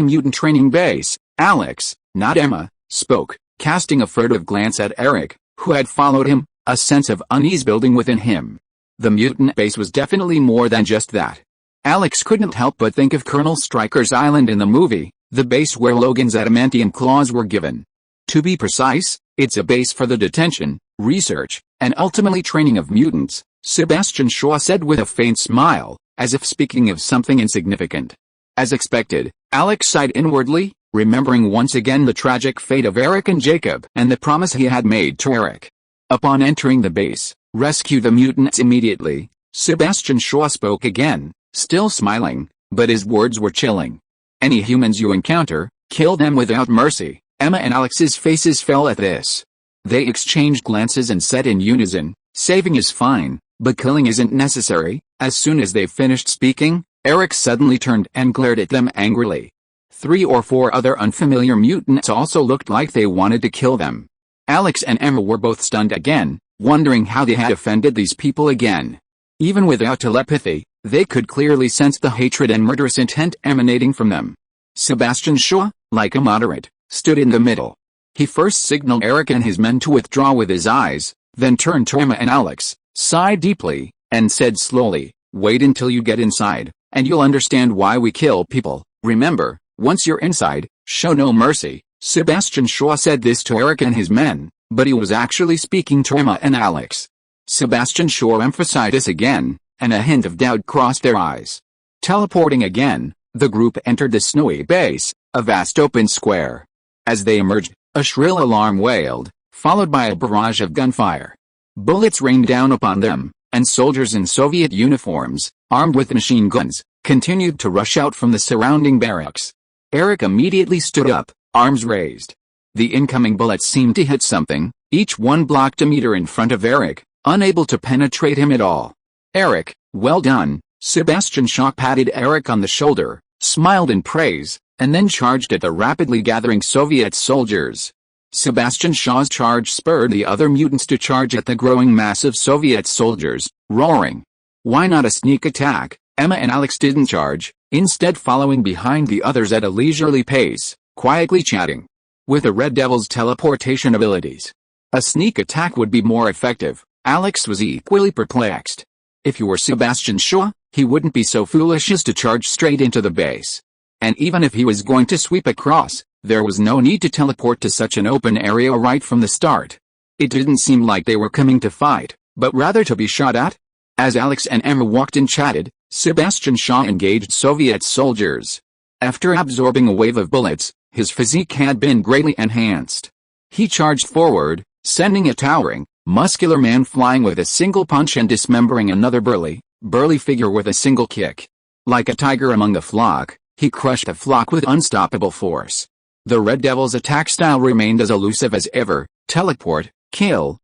mutant training base." Alex, not Emma, spoke, casting a furtive glance at Eric, who had followed him, a sense of unease building within him. The mutant base was definitely more than just that. Alex couldn't help but think of Colonel Stryker's Island in the movie, the base where Logan's adamantium claws were given. To be precise, it's a base for the detention, research, and ultimately training of mutants, Sebastian Shaw said with a faint smile, as if speaking of something insignificant. As expected, Alex sighed inwardly, remembering once again the tragic fate of Eric and Jacob and the promise he had made to Eric. Upon entering the base, "Rescue the mutants immediately," Sebastian Shaw spoke again, still smiling, but his words were chilling. "Any humans you encounter, kill them without mercy." Emma and Alex's faces fell at this. They exchanged glances and said in unison, "Saving is fine, but killing isn't necessary." As soon as they finished speaking, Eric suddenly turned and glared at them angrily. 3 or 4 other unfamiliar mutants also looked like they wanted to kill them. Alex and Emma were both stunned again, wondering how they had offended these people again. Even without telepathy, they could clearly sense the hatred and murderous intent emanating from them. Sebastian Shaw, like a moderate, stood in the middle. He first signaled Eric and his men to withdraw with his eyes, then turned to Emma and Alex, sighed deeply, and said slowly, "Wait until you get inside, and you'll understand why we kill people. Remember, once you're inside, show no mercy." Sebastian Shaw said this to Eric and his men, but he was actually speaking to Emma and Alex. Sebastian Shaw emphasized this again, and a hint of doubt crossed their eyes. Teleporting again, the group entered the snowy base, a vast open square. As they emerged, a shrill alarm wailed, followed by a barrage of gunfire. Bullets rained down upon them, and soldiers in Soviet uniforms, armed with machine guns, continued to rush out from the surrounding barracks. Eric immediately stood up, arms raised. The incoming bullets seemed to hit something, each one blocked a meter in front of Eric, unable to penetrate him at all. "Eric, well done." Sebastian Shaw patted Eric on the shoulder, smiled in praise, and then charged at the rapidly gathering Soviet soldiers. Sebastian Shaw's charge spurred the other mutants to charge at the growing mass of Soviet soldiers, roaring. Why not a sneak attack? Emma and Alex didn't charge, instead following behind the others at a leisurely pace, quietly chatting. With the Red Devil's teleportation abilities, a sneak attack would be more effective. Alex was equally perplexed. If you were Sebastian Shaw, he wouldn't be so foolish as to charge straight into the base. And even if he was going to sweep across, there was no need to teleport to such an open area right from the start. It didn't seem like they were coming to fight, but rather to be shot at. As Alex and Emma walked and chatted, Sebastian Shaw engaged Soviet soldiers. After absorbing a wave of bullets, his physique had been greatly enhanced. He charged forward, sending a towering, muscular man flying with a single punch and dismembering another burly figure with a single kick. Like a tiger among a flock, he crushed the flock with unstoppable force. The Red Devil's attack style remained as elusive as ever: teleport, kill,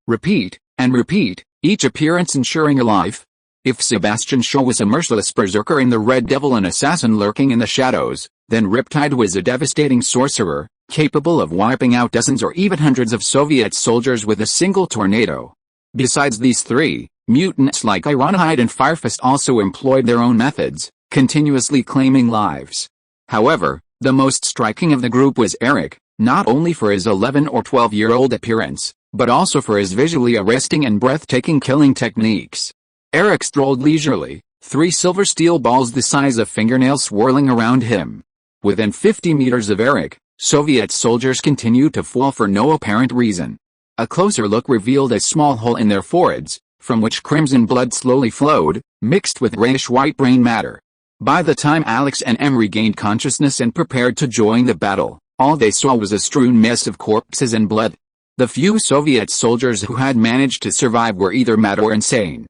repeat, and repeat, each appearance ensuring a life. If Sebastian Shaw was a merciless berserker and the Red Devil an assassin lurking in the shadows, then Riptide was a devastating sorcerer, capable of wiping out dozens or even hundreds of Soviet soldiers with a single tornado. Besides these three, mutants like Ironhide and Firefist also employed their own methods, continuously claiming lives. However, the most striking of the group was Eric, not only for his 11 or 12-year-old appearance, but also for his visually arresting and breathtaking killing techniques. Eric strolled leisurely, 3 silver steel balls the size of fingernails swirling around him. Within 50 meters of Eric, Soviet soldiers continued to fall for no apparent reason. A closer look revealed a small hole in their foreheads, from which crimson blood slowly flowed, mixed with grayish-white brain matter. By the time Alex and Em regained consciousness and prepared to join the battle, all they saw was a strewn mess of corpses and blood. The few Soviet soldiers who had managed to survive were either mad or insane.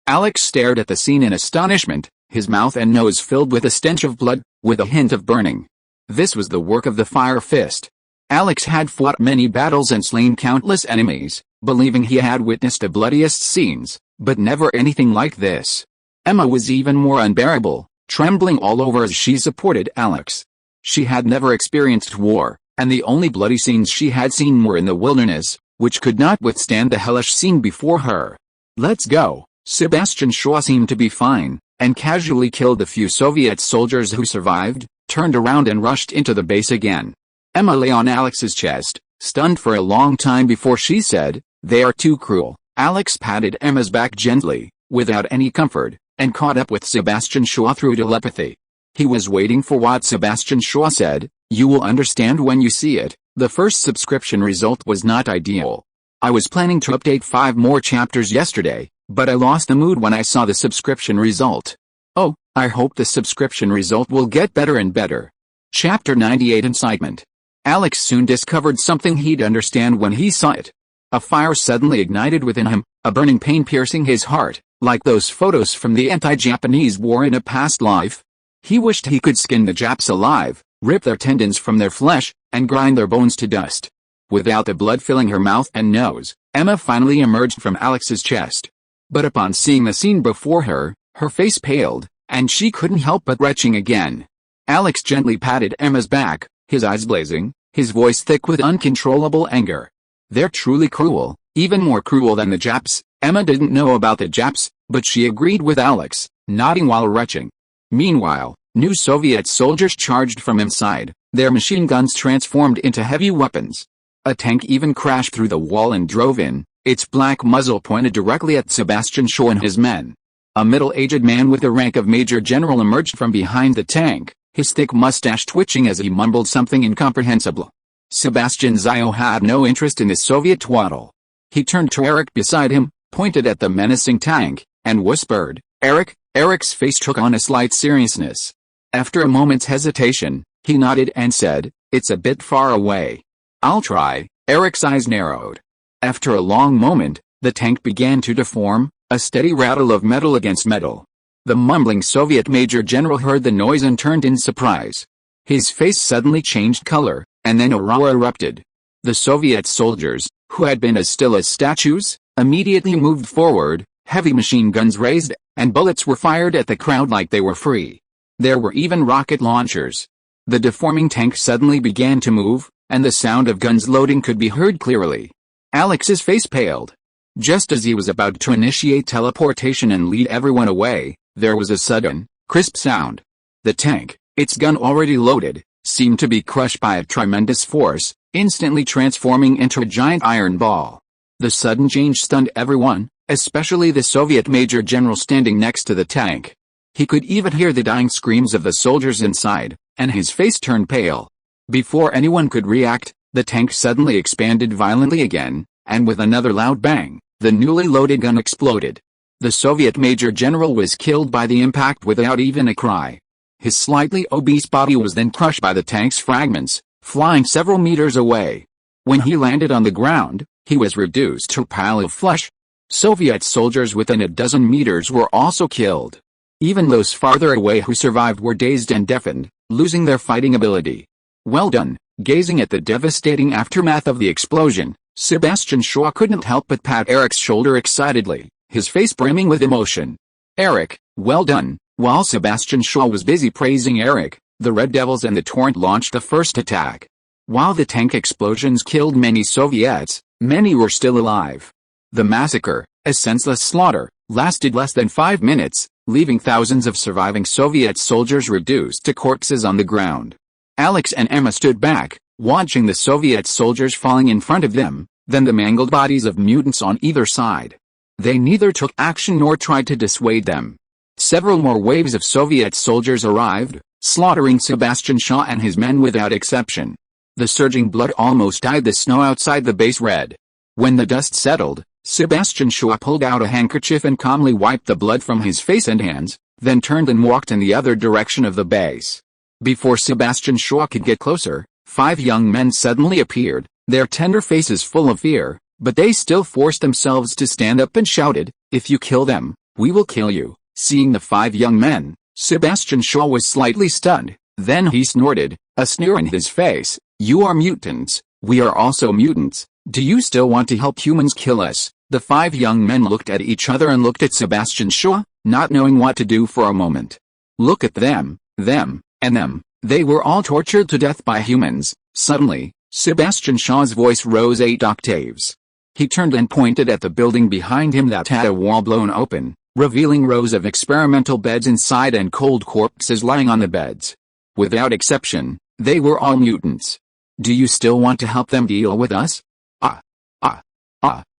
Alex stared at the scene in astonishment, his mouth and nose filled with a stench of blood, with a hint of burning. This was the work of the Fire Fist. Alex had fought many battles and slain countless enemies, believing he had witnessed the bloodiest scenes, but never anything like this. Emma was even more unbearable, trembling all over as she supported Alex. She had never experienced war, and the only bloody scenes she had seen were in the wilderness, which could not withstand the hellish scene before her. "Let's go." Sebastian Shaw seemed to be fine, and casually killed the few Soviet soldiers who survived, turned around and rushed into the base again. Emma lay on Alex's chest, stunned for a long time before she said, "They are too cruel." Alex patted Emma's back gently, without any comfort, and caught up with Sebastian Shaw through telepathy. He was waiting for what Sebastian Shaw said. "You will understand when you see it. The first subscription result was not ideal. I was planning to update 5 more chapters yesterday, but I lost the mood when I saw the subscription result. Oh, I hope the subscription result will get better and better." Chapter 98 Incitement. Alex soon discovered something he'd understand when he saw it. A fire suddenly ignited within him, a burning pain piercing his heart, like those photos from the anti-Japanese war in a past life. He wished he could skin the Japs alive, rip their tendons from their flesh, and grind their bones to dust. Without the blood filling her mouth and nose, Emma finally emerged from Alex's chest. But upon seeing the scene before her, her face paled, and she couldn't help but retching again. Alex gently patted Emma's back, his eyes blazing, his voice thick with uncontrollable anger. "They're truly cruel, even more cruel than the Japs." Emma didn't know about the Japs, but she agreed with Alex, nodding while retching. Meanwhile, new Soviet soldiers charged from inside, their machine guns transformed into heavy weapons. A tank even crashed through the wall and drove in, its black muzzle pointed directly at Sebastian Shaw and his men. A middle-aged man with the rank of Major General emerged from behind the tank, his thick mustache twitching as he mumbled something incomprehensible. Sebastian Zio had no interest in the Soviet twaddle. He turned to Eric beside him, pointed at the menacing tank, and whispered, "Eric." Eric's face took on a slight seriousness. After a moment's hesitation, he nodded and said, "It's a bit far away." "I'll try." Eric's eyes narrowed. After a long moment, the tank began to deform, a steady rattle of metal against metal. The mumbling Soviet Major General heard the noise and turned in surprise. His face suddenly changed color, and then a roar erupted. The Soviet soldiers, who had been as still as statues, immediately moved forward, heavy machine guns raised, and bullets were fired at the crowd like they were free. There were even rocket launchers. The deforming tank suddenly began to move, and the sound of guns loading could be heard clearly. Alex's face paled. Just as he was about to initiate teleportation and lead everyone away, there was a sudden, crisp sound. The tank, its gun already loaded, seemed to be crushed by a tremendous force, instantly transforming into a giant iron ball. The sudden change stunned everyone, especially the Soviet Major General standing next to the tank. He could even hear the dying screams of the soldiers inside, and his face turned pale. Before anyone could react, the tank suddenly expanded violently again, and with another loud bang, the newly loaded gun exploded. The Soviet Major General was killed by the impact without even a cry. His slightly obese body was then crushed by the tank's fragments, flying several meters away. When he landed on the ground, he was reduced to a pile of flesh. Soviet soldiers within a dozen meters were also killed. Even those farther away who survived were dazed and deafened, losing their fighting ability. "Well done." Gazing at the devastating aftermath of the explosion, Sebastian Shaw couldn't help but pat Eric's shoulder excitedly, his face brimming with emotion. "Eric, well done." While Sebastian Shaw was busy praising Eric, the Red Devils and the Torrent launched the first attack. While the tank explosions killed many Soviets, many were still alive. The massacre, a senseless slaughter, lasted less than 5 minutes, leaving thousands of surviving Soviet soldiers reduced to corpses on the ground. Alex and Emma stood back, watching the Soviet soldiers falling in front of them, then the mangled bodies of mutants on either side. They neither took action nor tried to dissuade them. Several more waves of Soviet soldiers arrived, slaughtering Sebastian Shaw and his men without exception. The surging blood almost dyed the snow outside the base red. When the dust settled, Sebastian Shaw pulled out a handkerchief and calmly wiped the blood from his face and hands, then turned and walked in the other direction of the base. Before Sebastian Shaw could get closer, 5 young men suddenly appeared, their tender faces full of fear, but they still forced themselves to stand up and shouted, "If you kill them, we will kill you." Seeing the 5 young men, Sebastian Shaw was slightly stunned, then he snorted, a sneer in his face, "You are mutants, we are also mutants. Do you still want to help humans kill us?" The 5 young men looked at each other and looked at Sebastian Shaw, not knowing what to do for a moment. Look at them, and them. They were all tortured to death by humans. Suddenly, Sebastian Shaw's voice rose 8 octaves. He turned and pointed at the building behind him that had a wall blown open, revealing rows of experimental beds inside and cold corpses lying on the beds. Without exception, they were all mutants. Do you still want to help them deal with us?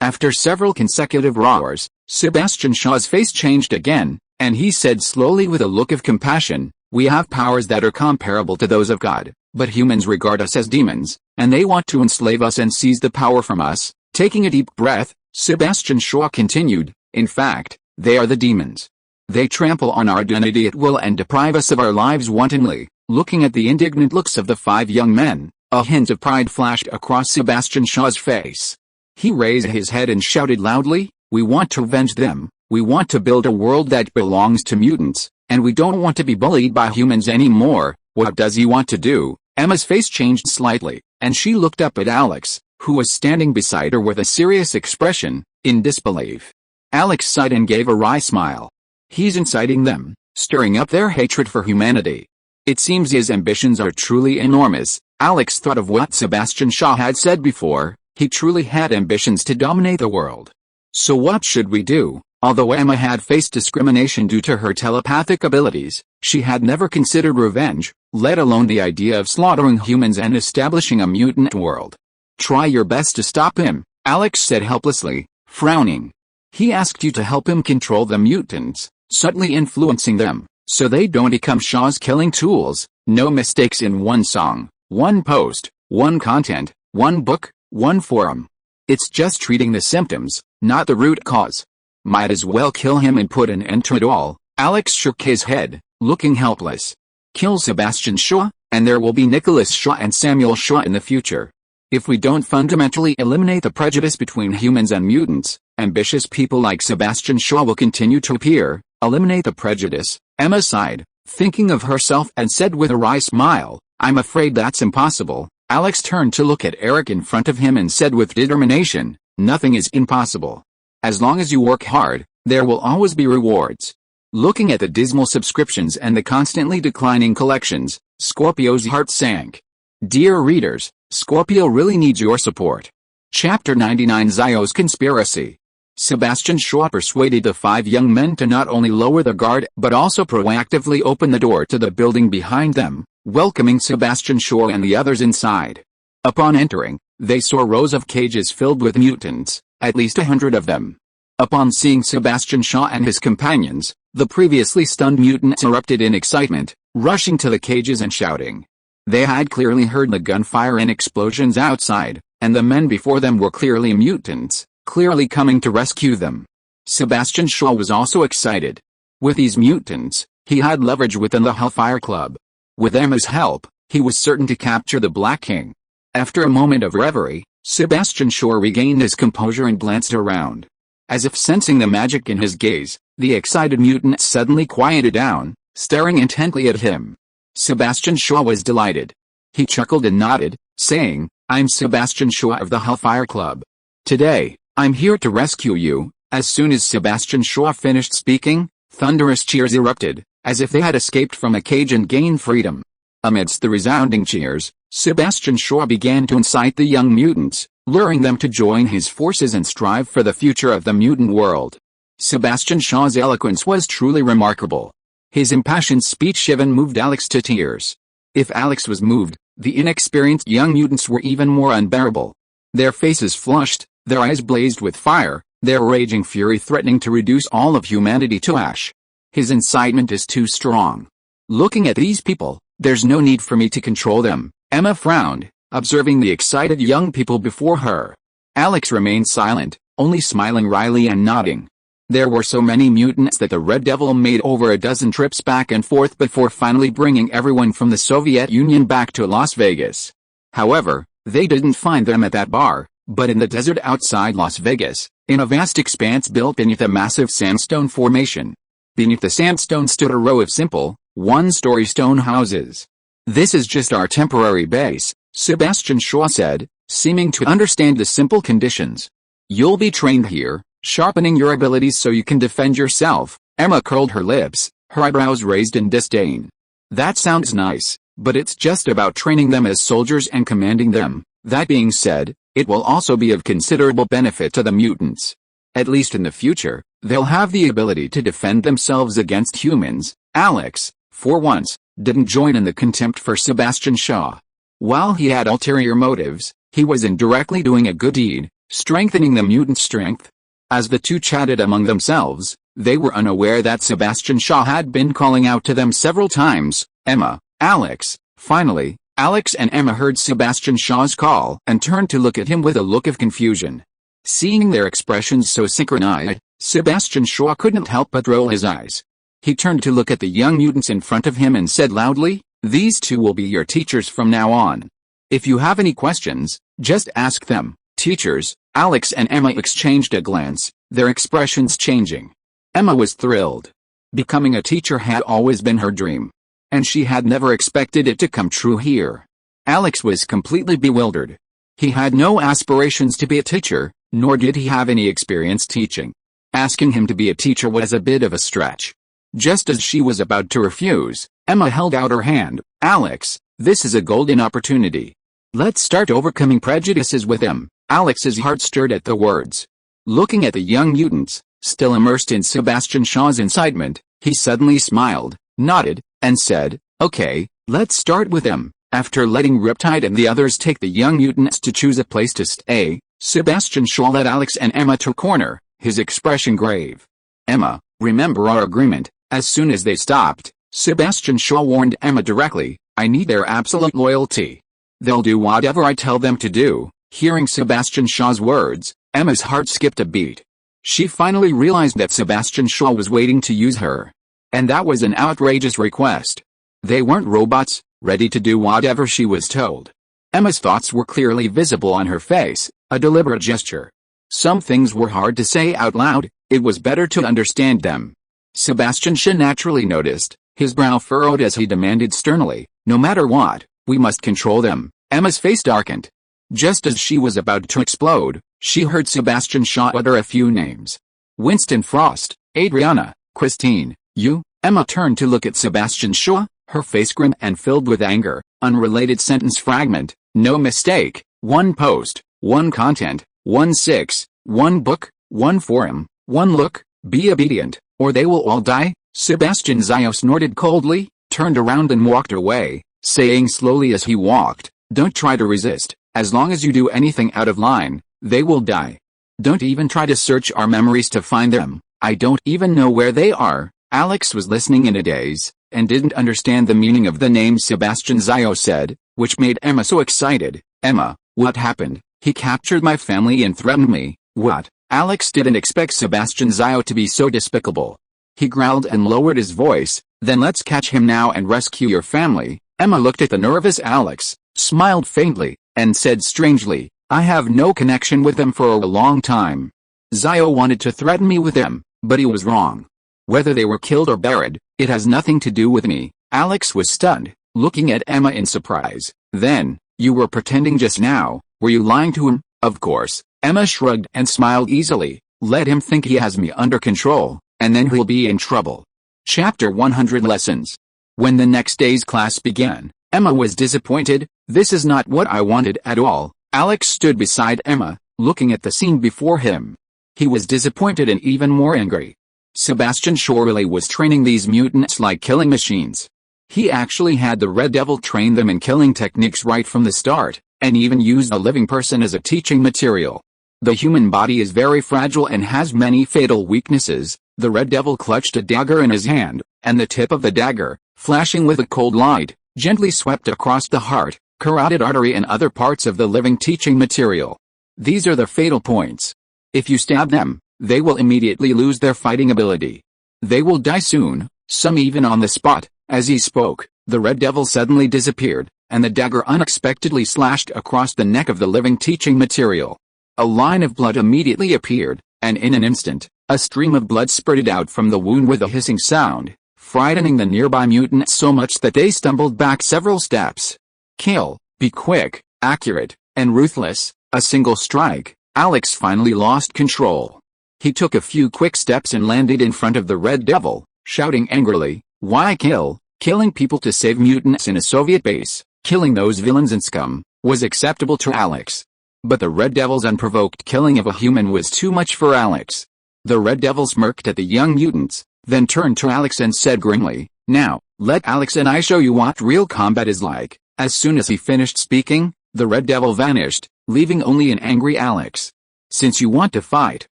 After several consecutive roars, Sebastian Shaw's face changed again, and he said slowly with a look of compassion, "We have powers that are comparable to those of God, but humans regard us as demons, and they want to enslave us and seize the power from us." Taking a deep breath, Sebastian Shaw continued, "In fact, they are the demons. They trample on our identity at will and deprive us of our lives wantonly." Looking at the indignant looks of the 5 young men, a hint of pride flashed across Sebastian Shaw's face. He raised his head and shouted loudly, "We want to avenge them, we want to build a world that belongs to mutants, and we don't want to be bullied by humans anymore." "What does he want to do?" Emma's face changed slightly, and she looked up at Alex, who was standing beside her with a serious expression, in disbelief. Alex sighed and gave a wry smile. "He's inciting them, stirring up their hatred for humanity. It seems his ambitions are truly enormous." Alex thought of what Sebastian Shaw had said before. He truly had ambitions to dominate the world. "So what should we do?" Although Emma had faced discrimination due to her telepathic abilities, she had never considered revenge, let alone the idea of slaughtering humans and establishing a mutant world. "Try your best to stop him," Alex said helplessly, frowning. "He asked you to help him control the mutants, subtly influencing them, so they don't become Shaw's killing tools. No mistakes in one song, one post, one content, one book, one forum. It's just treating the symptoms, not the root cause. Might as well kill him and put an end to it all." Alex shook his head, looking helpless. "Kill Sebastian Shaw, and there will be Nicholas Shaw and Samuel Shaw in the future. If we don't fundamentally eliminate the prejudice between humans and mutants, ambitious people like Sebastian Shaw will continue to appear." "Eliminate the prejudice," Emma sighed, thinking of herself and said with a wry smile, "I'm afraid that's impossible." Alex turned to look at Eric in front of him and said with determination, "Nothing is impossible. As long as you work hard, there will always be rewards." Looking at the dismal subscriptions and the constantly declining collections, Scorpio's heart sank. Dear readers, Scorpio really needs your support. Chapter 99: Zio's Conspiracy. Sebastian Shaw persuaded the 5 young men to not only lower the guard but also proactively open the door to the building behind them, welcoming Sebastian Shaw and the others inside. Upon entering, they saw rows of cages filled with mutants, at least 100 of them. Upon seeing Sebastian Shaw and his companions, the previously stunned mutants erupted in excitement, rushing to the cages and shouting. They had clearly heard the gunfire and explosions outside, and the men before them were clearly mutants, clearly coming to rescue them. Sebastian Shaw was also excited. With these mutants, he had leverage within the Hellfire Club. With Emma's help, he was certain to capture the Black King. After a moment of reverie, Sebastian Shaw regained his composure and glanced around. As if sensing the magic in his gaze, the excited mutant suddenly quieted down, staring intently at him. Sebastian Shaw was delighted. He chuckled and nodded, saying, "I'm Sebastian Shaw of the Hellfire Club. Today, I'm here to rescue you." As soon as Sebastian Shaw finished speaking, thunderous cheers erupted, as if they had escaped from a cage and gained freedom. Amidst the resounding cheers, Sebastian Shaw began to incite the young mutants, luring them to join his forces and strive for the future of the mutant world. Sebastian Shaw's eloquence was truly remarkable. His impassioned speech even moved Alex to tears. If Alex was moved, the inexperienced young mutants were even more unbearable. Their faces flushed, their eyes blazed with fire, their raging fury threatening to reduce all of humanity to ash. His incitement is too strong. Looking at these people, there's no need for me to control them. Emma frowned, observing the excited young people before her. Alex remained silent, only smiling wryly and nodding. There were so many mutants that the Red Devil made over a dozen trips back and forth before finally bringing everyone from the Soviet Union back to Las Vegas. However, they didn't find them at that bar, but in the desert outside Las Vegas, in a vast expanse built beneath a massive sandstone formation. Beneath the sandstone stood a row of simple, one-story stone houses. "This is just our temporary base," Sebastian Shaw said, seeming to understand the simple conditions. "You'll be trained here, sharpening your abilities so you can defend yourself." Emma curled her lips, her eyebrows raised in disdain. "That sounds nice, but it's just about training them as soldiers and commanding them. That being said, it will also be of considerable benefit to the mutants. At least in the future, they'll have the ability to defend themselves against humans." Alex, for once, didn't join in the contempt for Sebastian Shaw. While he had ulterior motives, he was indirectly doing a good deed, strengthening the mutant strength. As the two chatted among themselves, they were unaware that Sebastian Shaw had been calling out to them several times, "Emma, Alex." Finally, Alex and Emma heard Sebastian Shaw's call and turned to look at him with a look of confusion. Seeing their expressions so synchronized, Sebastian Shaw couldn't help but roll his eyes. He turned to look at the young mutants in front of him and said loudly, "These two will be your teachers from now on. If you have any questions, just ask them." "Teachers?" Alex and Emma exchanged a glance, their expressions changing. Emma was thrilled. Becoming a teacher had always been her dream, and she had never expected it to come true here. Alex was completely bewildered. He had no aspirations to be a teacher, nor did he have any experience teaching. Asking him to be a teacher was a bit of a stretch. Just as she was about to refuse, Emma held out her hand. "Alex, this is a golden opportunity. Let's start overcoming prejudices with him." Alex's heart stirred at the words. Looking at the young mutants, still immersed in Sebastian Shaw's incitement, he suddenly smiled, nodded, and said, "Okay, let's start with him." After letting Riptide and the others take the young mutants to choose a place to stay, Sebastian Shaw led Alex and Emma to a corner, his expression grave. "Emma, remember our agreement." As soon as they stopped, Sebastian Shaw warned Emma directly, "I need their absolute loyalty. They'll do whatever I tell them to do." Hearing Sebastian Shaw's words, Emma's heart skipped a beat. She finally realized that Sebastian Shaw was waiting to use her. And that was an outrageous request. They weren't robots, ready to do whatever she was told. Emma's thoughts were clearly visible on her face, a deliberate gesture. Some things were hard to say out loud, it was better to understand them. Sebastian Shaw naturally noticed, his brow furrowed as he demanded sternly, "No matter what, we must control them." Emma's face darkened. Just as she was about to explode, she heard Sebastian Shaw utter a few names. "Winston Frost, Adriana, Christine, you." Emma turned to look at Sebastian Shaw, her face grim and filled with anger. Unrelated sentence fragment, no mistake, one post, one content, 1-6, one book, one forum, one look, be obedient, or they will all die. Sebastian Zio snorted coldly, turned around and walked away, saying slowly as he walked, "Don't try to resist. As long as you do anything out of line, they will die. Don't even try to search our memories to find them. I don't even know where they are." Alex was listening in a daze, and didn't understand the meaning of the name Sebastian Zio said, which made Emma so excited. "Emma, what happened? He captured my family and threatened me." "What?" Alex didn't expect Sebastian Zio to be so despicable. He growled and lowered his voice, "Then let's catch him now and rescue your family." Emma looked at the nervous Alex, smiled faintly, and said strangely, "I have no connection with them for a long time. Zio wanted to threaten me with them, but he was wrong. Whether they were killed or buried, it has nothing to do with me." Alex was stunned, looking at Emma in surprise. "Then, you were pretending just now, were you lying to him?" "Of course." Emma shrugged and smiled easily. "Let him think he has me under control, and then he'll be in trouble." Chapter 100 Lessons. When the next day's class began, Emma was disappointed. "This is not what I wanted at all." Alex stood beside Emma, looking at the scene before him. He was disappointed and even more angry. Sebastian Shaw really was training these mutants like killing machines. He actually had the Red Devil train them in killing techniques right from the start, and even used a living person as a teaching material. The human body is very fragile and has many fatal weaknesses. The Red Devil clutched a dagger in his hand, and the tip of the dagger, flashing with a cold light, gently swept across the heart, carotid artery and other parts of the living teaching material. These are the fatal points. If you stab them, they will immediately lose their fighting ability. They will die soon, some even on the spot. As he spoke, the Red Devil suddenly disappeared, and the dagger unexpectedly slashed across the neck of the living teaching material. A line of blood immediately appeared, and in an instant, a stream of blood spurted out from the wound with a hissing sound, frightening the nearby mutants so much that they stumbled back several steps. Kill, be quick, accurate, and ruthless. A single strike, Alex finally lost control. He took a few quick steps and landed in front of the Red Devil, shouting angrily, "Why kill? Killing people to save mutants in a Soviet base, killing those villains and scum, was acceptable to Alex. But the Red Devil's unprovoked killing of a human was too much for Alex." The Red Devil smirked at the young mutants, then turned to Alex and said grimly, "Now, let Alex and I show you what real combat is like." As soon as he finished speaking, the Red Devil vanished, leaving only an angry Alex. "Since you want to fight,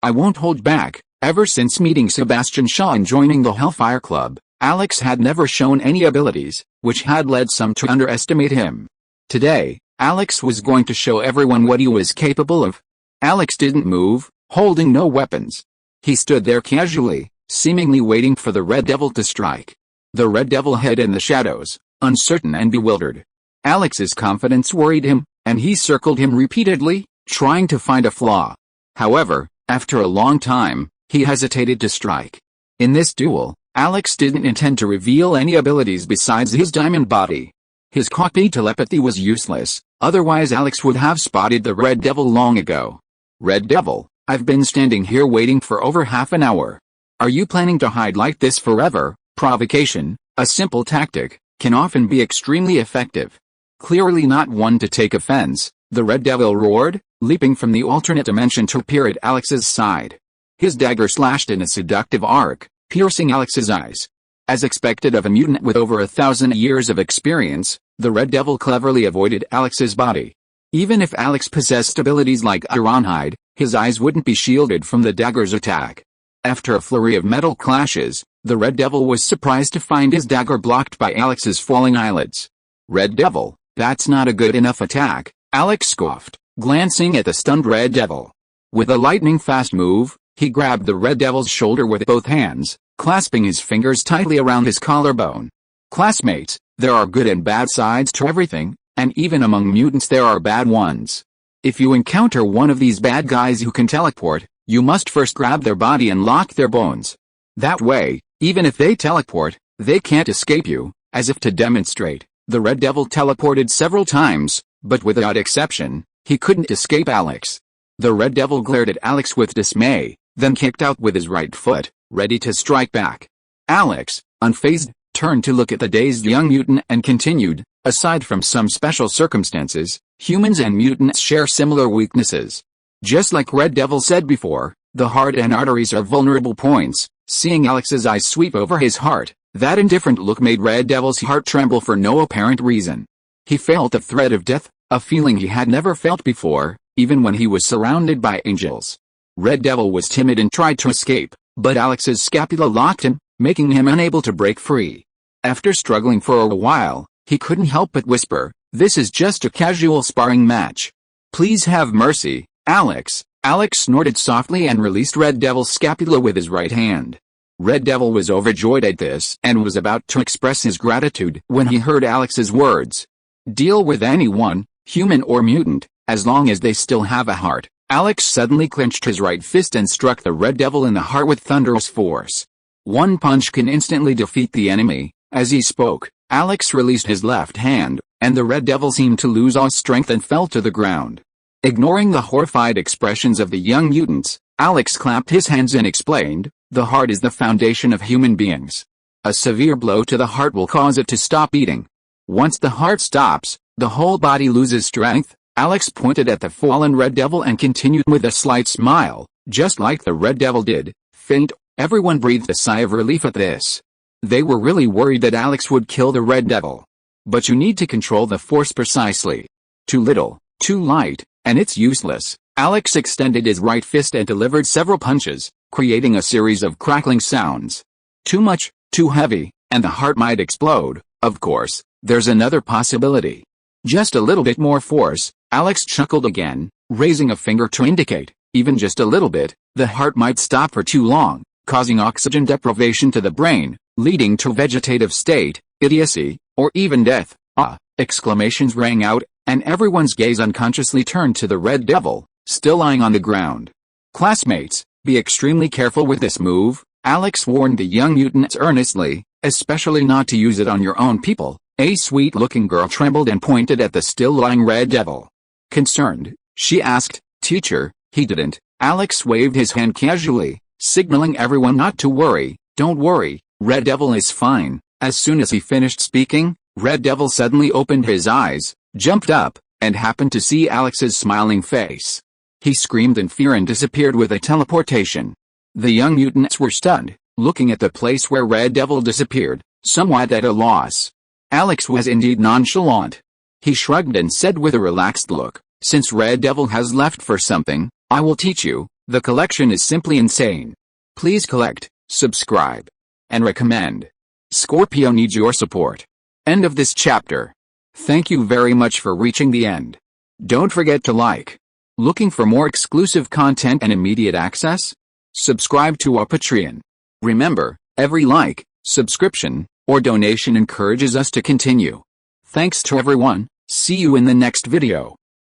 I won't hold back." Ever since meeting Sebastian Shaw and joining the Hellfire Club, Alex had never shown any abilities, which had led some to underestimate him. Today, Alex was going to show everyone what he was capable of. Alex didn't move, holding no weapons. He stood there casually, seemingly waiting for the Red Devil to strike. The Red Devil hid in the shadows, uncertain and bewildered. Alex's confidence worried him, and he circled him repeatedly, trying to find a flaw. However, after a long time, he hesitated to strike. In this duel, Alex didn't intend to reveal any abilities besides his diamond body. His copy telepathy was useless, otherwise Alex would have spotted the Red Devil long ago. "Red Devil, I've been standing here waiting for over half an hour. Are you planning to hide like this forever?" Provocation, a simple tactic, can often be extremely effective. Clearly not one to take offense, the Red Devil roared, leaping from the alternate dimension to appear at Alex's side. His dagger slashed in a seductive arc, piercing Alex's eyes. As expected of a mutant with over 1,000 years of experience, the Red Devil cleverly avoided Alex's body. Even if Alex possessed abilities like Ironhide, his eyes wouldn't be shielded from the dagger's attack. After a flurry of metal clashes, the Red Devil was surprised to find his dagger blocked by Alex's falling eyelids. "Red Devil, that's not a good enough attack," Alex scoffed, glancing at the stunned Red Devil. With a lightning-fast move, he grabbed the Red Devil's shoulder with both hands, clasping his fingers tightly around his collarbone. "Classmates, there are good and bad sides to everything, and even among mutants there are bad ones. If you encounter one of these bad guys who can teleport, you must first grab their body and lock their bones. That way, even if they teleport, they can't escape you." As if to demonstrate, the Red Devil teleported several times, but without exception, he couldn't escape Alex. The Red Devil glared at Alex with dismay, then kicked out with his right foot, ready to strike back. Alex, unfazed, turned to look at the dazed young mutant and continued, "Aside from some special circumstances, humans and mutants share similar weaknesses. Just like Red Devil said before, the heart and arteries are vulnerable points." Seeing Alex's eyes sweep over his heart, that indifferent look made Red Devil's heart tremble for no apparent reason. He felt the threat of death, a feeling he had never felt before, even when he was surrounded by angels. Red Devil was timid and tried to escape, but Alex's scapula locked him, making him unable to break free. After struggling for a while, he couldn't help but whisper, "This is just a casual sparring match. Please have mercy, Alex." Alex snorted softly and released Red Devil's scapula with his right hand. Red Devil was overjoyed at this and was about to express his gratitude when he heard Alex's words. "Deal with anyone, human or mutant, as long as they still have a heart." Alex suddenly clenched his right fist and struck the Red Devil in the heart with thunderous force. One punch can instantly defeat the enemy. As he spoke, Alex released his left hand, and the Red Devil seemed to lose all strength and fell to the ground. Ignoring the horrified expressions of the young mutants, Alex clapped his hands and explained, "The heart is the foundation of human beings. A severe blow to the heart will cause it to stop beating. Once the heart stops, the whole body loses strength." Alex pointed at the fallen Red Devil and continued with a slight smile, "Just like the Red Devil did." Faint. Everyone breathed a sigh of relief at this. They were really worried that Alex would kill the Red Devil. But you need to control the force precisely. Too little, too light, and it's useless. Alex extended his right fist and delivered several punches, creating a series of crackling sounds. Too much, too heavy, and the heart might explode. Of course, there's another possibility. Just a little bit more force. Alex chuckled again, raising a finger to indicate, even just a little bit, the heart might stop for too long, causing oxygen deprivation to the brain, leading to vegetative state, idiocy, or even death. Ah! Exclamations rang out, and everyone's gaze unconsciously turned to the Red Devil, still lying on the ground. Classmates, be extremely careful with this move, Alex warned the young mutants earnestly, especially not to use it on your own people. A sweet-looking girl trembled and pointed at the still-lying Red Devil. Concerned, she asked, "Teacher, he didn't." Alex waved his hand casually, signaling everyone not to worry. "Don't worry, Red Devil is fine." As soon as he finished speaking, Red Devil suddenly opened his eyes, jumped up, and happened to see Alex's smiling face. He screamed in fear and disappeared with a teleportation. The young mutants were stunned, looking at the place where Red Devil disappeared, somewhat at a loss. Alex was indeed nonchalant. He shrugged and said with a relaxed look, "Since Red Devil has left for something, I will teach you. The collection is simply insane. Please collect, subscribe, and recommend. Scorpio needs your support." End of this chapter. Thank you very much for reaching the end. Don't forget to like. Looking for more exclusive content and immediate access? Subscribe to our Patreon. Remember, every like, subscription, or donation encourages us to continue. Thanks to everyone. See you in the next video.